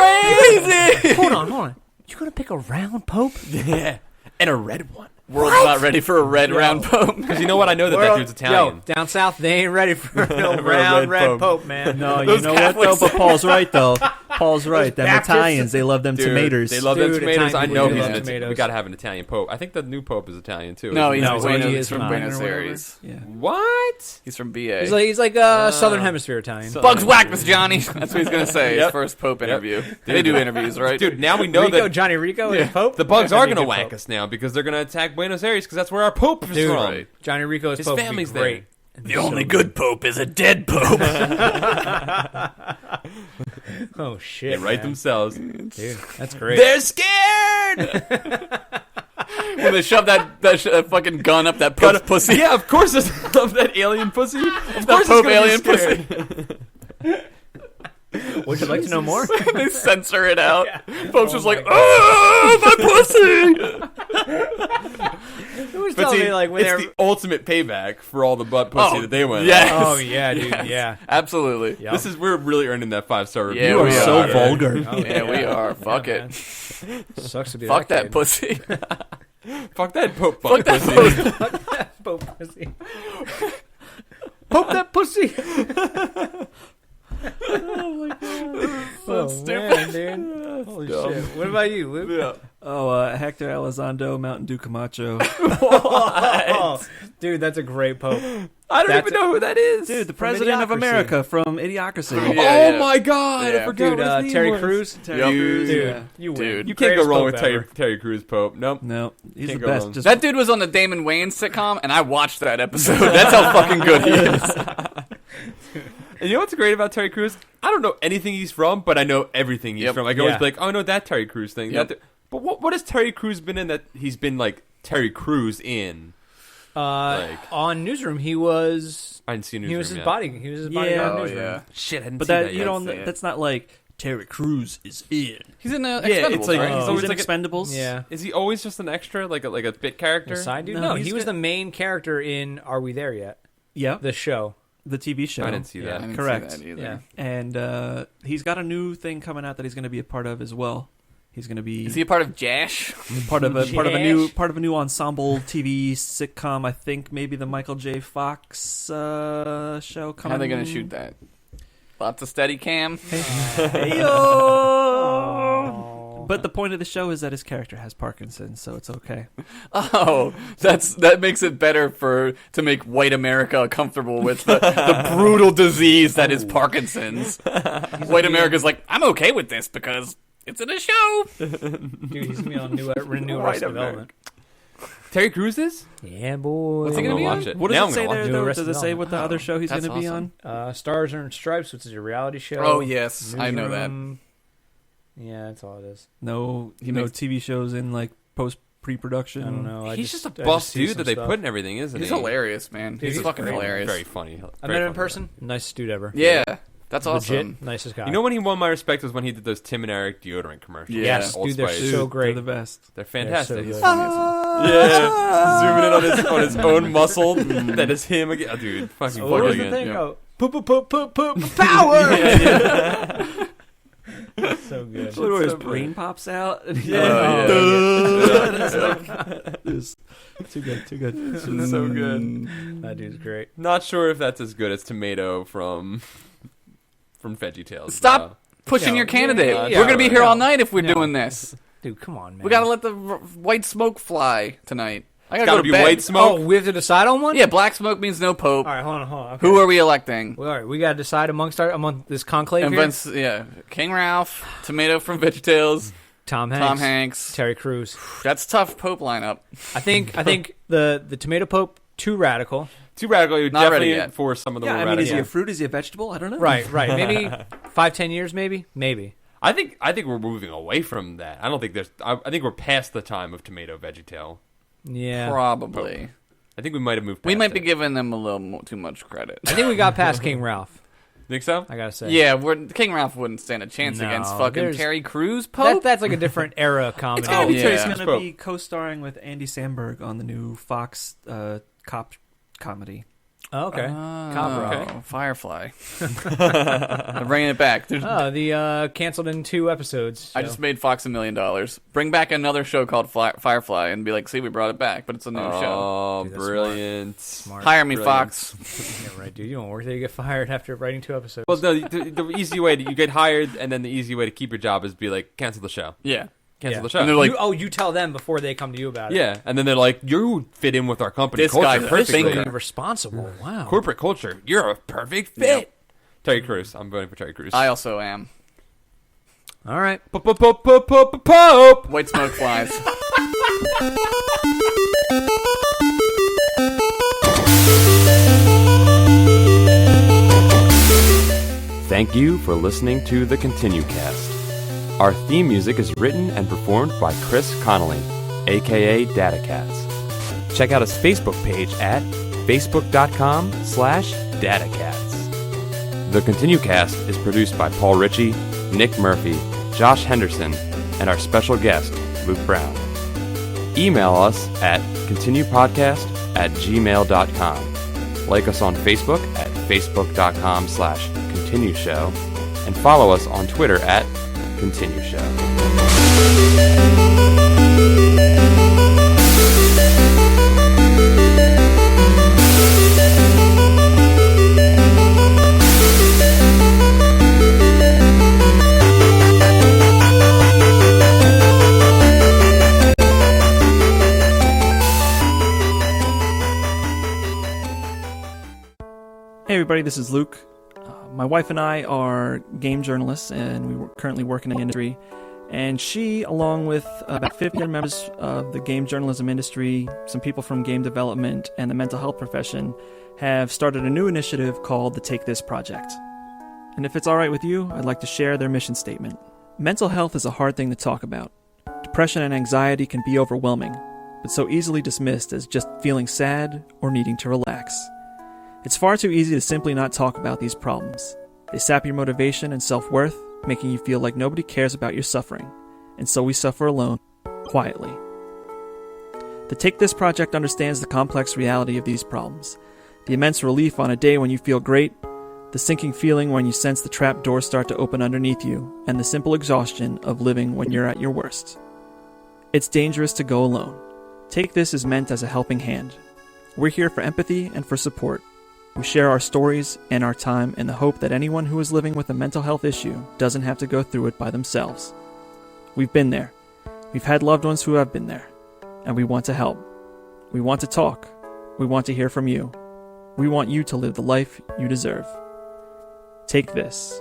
[SPEAKER 4] crazy.
[SPEAKER 5] hold on. You gonna pick a round pope?
[SPEAKER 1] Yeah. And a red one.
[SPEAKER 4] World's not ready for a red round Pope.
[SPEAKER 1] Because you know what? I know that dude's Italian.
[SPEAKER 5] Yo, down south they ain't ready for no
[SPEAKER 1] a
[SPEAKER 5] round
[SPEAKER 1] red
[SPEAKER 5] red pope, man.
[SPEAKER 6] No, you
[SPEAKER 4] Those
[SPEAKER 6] know what though?
[SPEAKER 4] Catholics-
[SPEAKER 6] But Paul's right though. Paul's right. Them
[SPEAKER 5] Baptists-
[SPEAKER 6] Italians, they love them
[SPEAKER 1] Dude,
[SPEAKER 6] tomatoes.
[SPEAKER 1] They love them
[SPEAKER 5] Dude,
[SPEAKER 1] tomatoes. I
[SPEAKER 5] Italian
[SPEAKER 1] know
[SPEAKER 5] people
[SPEAKER 1] he's
[SPEAKER 5] love
[SPEAKER 1] an
[SPEAKER 5] tomatoes.
[SPEAKER 1] We got to have an Italian pope. I think the new pope is Italian too.
[SPEAKER 4] No,
[SPEAKER 1] isn't
[SPEAKER 4] he's,
[SPEAKER 1] he?
[SPEAKER 5] No,
[SPEAKER 4] Buenos,
[SPEAKER 5] he
[SPEAKER 4] he's
[SPEAKER 5] is
[SPEAKER 4] from
[SPEAKER 5] not.
[SPEAKER 4] Buenos
[SPEAKER 3] Or whatever.
[SPEAKER 4] Aires.
[SPEAKER 3] Yeah.
[SPEAKER 1] What?
[SPEAKER 4] He's from BA.
[SPEAKER 5] He's like Southern Hemisphere Italian.
[SPEAKER 4] Bugs Whackmas, Johnny. That's what he's going to say.
[SPEAKER 1] Yep.
[SPEAKER 4] His first Pope interview. They do interviews, right?
[SPEAKER 1] Dude, now we know
[SPEAKER 5] Rico,
[SPEAKER 1] that
[SPEAKER 5] Johnny Rico, is pope.
[SPEAKER 1] the bugs are
[SPEAKER 5] That'd
[SPEAKER 1] going
[SPEAKER 5] be
[SPEAKER 1] to
[SPEAKER 5] a good
[SPEAKER 1] whack
[SPEAKER 5] pope.
[SPEAKER 1] us now because they're going to attack Buenos Aires because that's where our pope is
[SPEAKER 5] Dude,
[SPEAKER 1] from.
[SPEAKER 4] right.
[SPEAKER 5] Johnny Rico is
[SPEAKER 1] His
[SPEAKER 5] pope. would be
[SPEAKER 1] family's
[SPEAKER 5] great.
[SPEAKER 4] The only good Pope is a dead Pope.
[SPEAKER 5] Oh shit!
[SPEAKER 1] They write
[SPEAKER 5] man.
[SPEAKER 1] themselves.
[SPEAKER 5] Dude, that's great.
[SPEAKER 1] They're scared.
[SPEAKER 4] When they shove that fucking gun up that Pope's pussy.
[SPEAKER 1] Yeah, of course. Of that alien pussy. Of
[SPEAKER 4] That
[SPEAKER 1] course,
[SPEAKER 4] Pope
[SPEAKER 1] it's
[SPEAKER 4] alien
[SPEAKER 1] gonna be
[SPEAKER 4] pussy.
[SPEAKER 1] scared.
[SPEAKER 5] Would you like to know more?
[SPEAKER 4] They censor it out. Pope's just like, oh, my pussy.
[SPEAKER 5] Who was
[SPEAKER 1] But
[SPEAKER 5] telling
[SPEAKER 1] see,
[SPEAKER 5] me like when
[SPEAKER 1] it's
[SPEAKER 5] they're?
[SPEAKER 1] the ultimate payback for all the butt pussy
[SPEAKER 4] Oh,
[SPEAKER 1] that they went.
[SPEAKER 4] yes.
[SPEAKER 5] Oh yeah, dude. Yeah.
[SPEAKER 4] Absolutely.
[SPEAKER 5] Yep.
[SPEAKER 1] We're really earning that 5-star review.
[SPEAKER 4] Yeah,
[SPEAKER 6] you are
[SPEAKER 4] we
[SPEAKER 6] so
[SPEAKER 4] are.
[SPEAKER 6] vulgar.
[SPEAKER 5] Oh,
[SPEAKER 4] Yeah, we are. Fuck
[SPEAKER 5] Yeah,
[SPEAKER 4] it.
[SPEAKER 5] man. Sucks to be
[SPEAKER 4] Fuck that
[SPEAKER 5] kid.
[SPEAKER 4] pussy.
[SPEAKER 1] Fuck that Pope
[SPEAKER 4] Fuck
[SPEAKER 1] butt
[SPEAKER 4] that
[SPEAKER 1] pussy.
[SPEAKER 5] Pope pussy. Pope that pussy. Oh man, dude. Holy shit. What about you, Luke?
[SPEAKER 3] Oh, Hector Elizondo, Mountain Dew Camacho.
[SPEAKER 5] Oh, dude, that's a great pope.
[SPEAKER 1] I don't
[SPEAKER 5] That's
[SPEAKER 1] even know who that is.
[SPEAKER 3] Dude, the president of
[SPEAKER 5] Idiocracy.
[SPEAKER 3] America from Idiocracy.
[SPEAKER 1] Oh my god,
[SPEAKER 4] Yeah.
[SPEAKER 1] I forgot
[SPEAKER 5] Dude,
[SPEAKER 1] what his name
[SPEAKER 5] Terry
[SPEAKER 1] was.
[SPEAKER 5] Crews.
[SPEAKER 3] Terry
[SPEAKER 4] Yep.
[SPEAKER 3] Crews,
[SPEAKER 5] Dude,
[SPEAKER 3] yeah.
[SPEAKER 5] you win.
[SPEAKER 4] Dude.
[SPEAKER 1] You can't go
[SPEAKER 5] Greatest
[SPEAKER 1] wrong
[SPEAKER 5] pope
[SPEAKER 1] with
[SPEAKER 5] ever.
[SPEAKER 1] Terry Crews Pope. Nope.
[SPEAKER 3] No, he's
[SPEAKER 1] Can't
[SPEAKER 3] the
[SPEAKER 1] go
[SPEAKER 3] best.
[SPEAKER 1] wrong.
[SPEAKER 3] Just
[SPEAKER 4] That dude was on the Damon Wayans sitcom, and I watched that episode. That's how fucking good he is.
[SPEAKER 1] And you know what's great about Terry Crews? I don't know anything he's from, but I know everything he's
[SPEAKER 4] Yep.
[SPEAKER 1] from. I can always
[SPEAKER 5] Yeah.
[SPEAKER 1] be like, oh, I know that Terry Crews thing.
[SPEAKER 4] Yep.
[SPEAKER 1] But what has Terry Crews been in that he's been like Terry Crews in?
[SPEAKER 5] On Newsroom, he was.
[SPEAKER 1] I didn't see Newsroom.
[SPEAKER 5] He was his
[SPEAKER 1] yet.
[SPEAKER 5] body. He was his bodyguard.
[SPEAKER 4] Oh,
[SPEAKER 5] Newsroom.
[SPEAKER 4] yeah.
[SPEAKER 1] Shit, I didn't
[SPEAKER 3] But
[SPEAKER 1] see
[SPEAKER 3] that
[SPEAKER 1] that
[SPEAKER 3] you
[SPEAKER 1] yet.
[SPEAKER 3] don't. That's not like Terry Crews is in.
[SPEAKER 4] He's in
[SPEAKER 1] Yeah,
[SPEAKER 4] Expendables,
[SPEAKER 1] it's like
[SPEAKER 4] right?
[SPEAKER 1] he's
[SPEAKER 3] He's
[SPEAKER 1] always
[SPEAKER 3] in
[SPEAKER 1] like
[SPEAKER 3] Expendables.
[SPEAKER 5] Yeah.
[SPEAKER 1] Is he always just an extra, like a bit character?
[SPEAKER 5] A side dude?
[SPEAKER 3] No,
[SPEAKER 5] No, he
[SPEAKER 3] he's
[SPEAKER 5] was
[SPEAKER 3] good.
[SPEAKER 5] the main character in Are We There Yet?
[SPEAKER 3] Yeah,
[SPEAKER 5] The show.
[SPEAKER 3] the TV show.
[SPEAKER 1] I didn't see
[SPEAKER 4] I
[SPEAKER 1] that.
[SPEAKER 4] didn't see
[SPEAKER 3] Correct.
[SPEAKER 4] that either.
[SPEAKER 5] Yeah.
[SPEAKER 3] And he's got a new thing coming out that he's going to be a part of as well. He's going to be
[SPEAKER 4] Is he a part of Jash?
[SPEAKER 3] part of a new ensemble TV sitcom. I think maybe the Michael J. Fox show coming.
[SPEAKER 4] How are they going to shoot that? Lots of steady cam.
[SPEAKER 3] But the point of the show is that his character has Parkinson's, so it's okay.
[SPEAKER 4] Oh, that makes it better to make white America comfortable with the brutal disease that is Parkinson's. White America's like, I'm okay with this because it's in a show.
[SPEAKER 5] Dude, he's going to be on new Arrested Development.
[SPEAKER 1] Terry Crews is?
[SPEAKER 5] Yeah, boy.
[SPEAKER 4] What's he
[SPEAKER 1] I'm
[SPEAKER 4] gonna be
[SPEAKER 1] watch
[SPEAKER 4] on?
[SPEAKER 1] it.
[SPEAKER 3] What
[SPEAKER 1] Now
[SPEAKER 3] does it
[SPEAKER 1] I'm
[SPEAKER 3] say
[SPEAKER 1] gonna
[SPEAKER 3] there,
[SPEAKER 1] watch
[SPEAKER 5] New
[SPEAKER 3] though?
[SPEAKER 5] Arrested
[SPEAKER 3] Does it say what the other show he's going
[SPEAKER 4] That's
[SPEAKER 3] to be
[SPEAKER 4] awesome.
[SPEAKER 3] on?
[SPEAKER 5] Stars and Stripes, which is a reality show.
[SPEAKER 4] Oh, yes. I know that.
[SPEAKER 5] Newsroom. Yeah, that's all it is.
[SPEAKER 3] No,
[SPEAKER 4] He
[SPEAKER 3] no
[SPEAKER 4] makes-
[SPEAKER 3] TV shows in like pre-production.
[SPEAKER 5] I don't know.
[SPEAKER 1] He's just a
[SPEAKER 5] I
[SPEAKER 1] buff
[SPEAKER 5] see
[SPEAKER 1] dude
[SPEAKER 5] some
[SPEAKER 1] that they
[SPEAKER 5] stuff.
[SPEAKER 1] put in everything, isn't
[SPEAKER 4] He's
[SPEAKER 1] he?
[SPEAKER 4] hilarious, man.
[SPEAKER 5] Dude,
[SPEAKER 4] He's
[SPEAKER 5] he's
[SPEAKER 4] fucking
[SPEAKER 5] great.
[SPEAKER 4] hilarious.
[SPEAKER 1] Very funny.
[SPEAKER 5] I met him in person. Nicest dude ever.
[SPEAKER 4] Yeah, that's awesome.
[SPEAKER 5] Legit, nicest guy.
[SPEAKER 1] You know when he won my respect was when he did those Tim and Eric deodorant commercials.
[SPEAKER 4] Yeah.
[SPEAKER 5] Yes,
[SPEAKER 1] Old
[SPEAKER 5] dude, they're
[SPEAKER 1] Spice.
[SPEAKER 5] so great.
[SPEAKER 3] They're the best.
[SPEAKER 1] They're
[SPEAKER 5] They're
[SPEAKER 1] fantastic.
[SPEAKER 5] so
[SPEAKER 1] He's
[SPEAKER 5] good.
[SPEAKER 1] funny. Yeah, zooming in on his own muscle. That is him again. Oh, dude, fucking
[SPEAKER 5] What was
[SPEAKER 1] funny
[SPEAKER 5] the
[SPEAKER 1] again.
[SPEAKER 5] thing?
[SPEAKER 1] Yeah.
[SPEAKER 5] Oh, power! So good.
[SPEAKER 3] Where his brain pops out.
[SPEAKER 1] Yeah.
[SPEAKER 3] It's too good. Too good.
[SPEAKER 1] It's so good.
[SPEAKER 5] That dude's great.
[SPEAKER 1] Not sure if that's as good as Tomato from VeggieTales.
[SPEAKER 4] Stop pushing
[SPEAKER 5] Yeah.
[SPEAKER 4] your candidate.
[SPEAKER 1] Yeah.
[SPEAKER 4] We're gonna be here all
[SPEAKER 5] Yeah.
[SPEAKER 4] night if we're
[SPEAKER 5] Yeah.
[SPEAKER 4] doing this.
[SPEAKER 5] Dude, come on, man.
[SPEAKER 4] We gotta let the white smoke fly tonight. I
[SPEAKER 1] It's
[SPEAKER 4] gotta
[SPEAKER 1] gotta
[SPEAKER 4] go to
[SPEAKER 1] be
[SPEAKER 4] bed.
[SPEAKER 1] white smoke.
[SPEAKER 5] Oh, we have to decide on one?
[SPEAKER 4] Yeah, black smoke means no pope.
[SPEAKER 5] All right, hold on. Okay.
[SPEAKER 4] Who are we electing?
[SPEAKER 5] Well, all right, we got to decide among this conclave
[SPEAKER 4] And
[SPEAKER 5] here.
[SPEAKER 4] Vince, yeah, King Ralph, Tomato from VeggieTales,
[SPEAKER 5] Tom Hanks.
[SPEAKER 4] Tom Hanks.
[SPEAKER 5] Terry Crews.
[SPEAKER 4] That's tough pope lineup.
[SPEAKER 5] I think the Tomato Pope, too radical.
[SPEAKER 1] Too radical. You're
[SPEAKER 4] Not ready
[SPEAKER 1] definitely
[SPEAKER 4] yet.
[SPEAKER 1] for some of the
[SPEAKER 3] Yeah,
[SPEAKER 1] more
[SPEAKER 3] I mean, is he
[SPEAKER 1] radical.
[SPEAKER 3] a fruit? Is he a vegetable? I don't know.
[SPEAKER 5] Right. Maybe 5-10 years, maybe.
[SPEAKER 1] I think we're moving away from that. I don't think there's. I think we're past the time of Tomato VeggieTale.
[SPEAKER 5] Yeah.
[SPEAKER 4] Probably.
[SPEAKER 1] I think we might have moved.
[SPEAKER 4] We
[SPEAKER 1] past
[SPEAKER 4] might be
[SPEAKER 1] it.
[SPEAKER 4] giving them a little too much credit.
[SPEAKER 5] I think we got past King Ralph.
[SPEAKER 1] Think so?
[SPEAKER 5] I gotta say.
[SPEAKER 4] Yeah, King Ralph wouldn't stand a chance
[SPEAKER 5] No,
[SPEAKER 4] against fucking
[SPEAKER 5] there's-
[SPEAKER 4] Terry Crews Pope.
[SPEAKER 5] That's like a different era comedy.
[SPEAKER 3] It's gonna be
[SPEAKER 4] yeah.
[SPEAKER 3] He's going to
[SPEAKER 1] Spoke.
[SPEAKER 3] be co-starring with Andy Samberg on the new Fox cop comedy.
[SPEAKER 5] Oh, okay. Cop Rock.
[SPEAKER 1] Okay.
[SPEAKER 4] Firefly. I'm bringing it back.
[SPEAKER 5] Oh, the canceled in 2 episodes.
[SPEAKER 4] I
[SPEAKER 5] so.
[SPEAKER 4] just made Fox $1 million. Bring back another show called Firefly and be like, see, we brought it back, but it's a new show.
[SPEAKER 1] Oh,
[SPEAKER 5] Dude, that's
[SPEAKER 1] brilliant!
[SPEAKER 5] Smart.
[SPEAKER 4] Hire me,
[SPEAKER 1] Brilliant.
[SPEAKER 4] Fox.
[SPEAKER 5] Yeah, right, dude. You don't work there. You get fired after writing 2 episodes.
[SPEAKER 1] Well, no, the easy way you get hired, and then the easy way to keep your job is be like, cancel the show.
[SPEAKER 4] Yeah.
[SPEAKER 1] Cancel
[SPEAKER 5] Yeah.
[SPEAKER 1] the show.
[SPEAKER 4] And they're like,
[SPEAKER 5] you tell them before they come to you about it.
[SPEAKER 1] yeah, and then they're like, you fit in with our company
[SPEAKER 4] This
[SPEAKER 1] culture
[SPEAKER 4] guy's a
[SPEAKER 1] perfectly.
[SPEAKER 4] thinker.
[SPEAKER 5] Being responsible. Wow.
[SPEAKER 1] Corporate culture. You're a perfect fit.
[SPEAKER 4] Yep.
[SPEAKER 1] Terry Crews. I'm voting for Terry Crews.
[SPEAKER 4] I also am.
[SPEAKER 5] All right.
[SPEAKER 1] Pope.
[SPEAKER 4] White smoke flies.
[SPEAKER 1] Thank you for listening to the ContinueCast. Our theme music is written and performed by Chris Connolly, aka DataCats. Check out his Facebook page at facebook.com/datacats. The ContinueCast is produced by Paul Ritchie, Nick Murphy, Josh Henderson, and our special guest, Luke Brown. Email us at continuepodcast@gmail.com. Like us on Facebook at facebook.com/ContinueShow, and follow us on Twitter at ContinueShow.
[SPEAKER 3] Hey everybody, this is Luke. My wife and I are game journalists, and we currently work in the industry. And she, along with about 50 other members of the game journalism industry, some people from game development and the mental health profession, have started a new initiative called the Take This Project. And if it's all right with you, I'd like to share their mission statement. Mental health is a hard thing to talk about. Depression and anxiety can be overwhelming. but so easily dismissed as just feeling sad or needing to relax. It's far too easy to simply not talk about these problems. They sap your motivation and self-worth, making you feel like nobody cares about your suffering, and so we suffer alone, quietly. The Take This Project understands the complex reality of these problems, the immense relief on a day when you feel great, the sinking feeling when you sense the trap doors start to open underneath you, and the simple exhaustion of living when you're at your worst. It's dangerous to go alone. Take This is meant as a helping hand. We're here for empathy and for support. We share our stories and our time in the hope that anyone who is living with a mental health issue doesn't have to go through it by themselves. We've been there. We've had loved ones who have been there. And we want to help. We want to talk. We want to hear from you. We want you to live the life you deserve. Take This.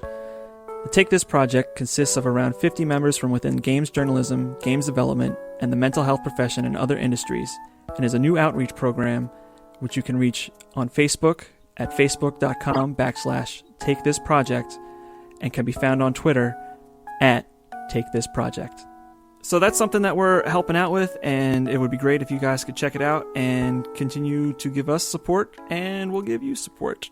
[SPEAKER 3] The Take This project consists of around 50 members from within games journalism, games development, and the mental health profession and other industries, and is a new outreach program which you can reach on Facebook at facebook.com/TakeThisProject and can be found on Twitter at TakeThisProject. So that's something that we're helping out with, and it would be great if you guys could check it out and continue to give us support, and we'll give you support.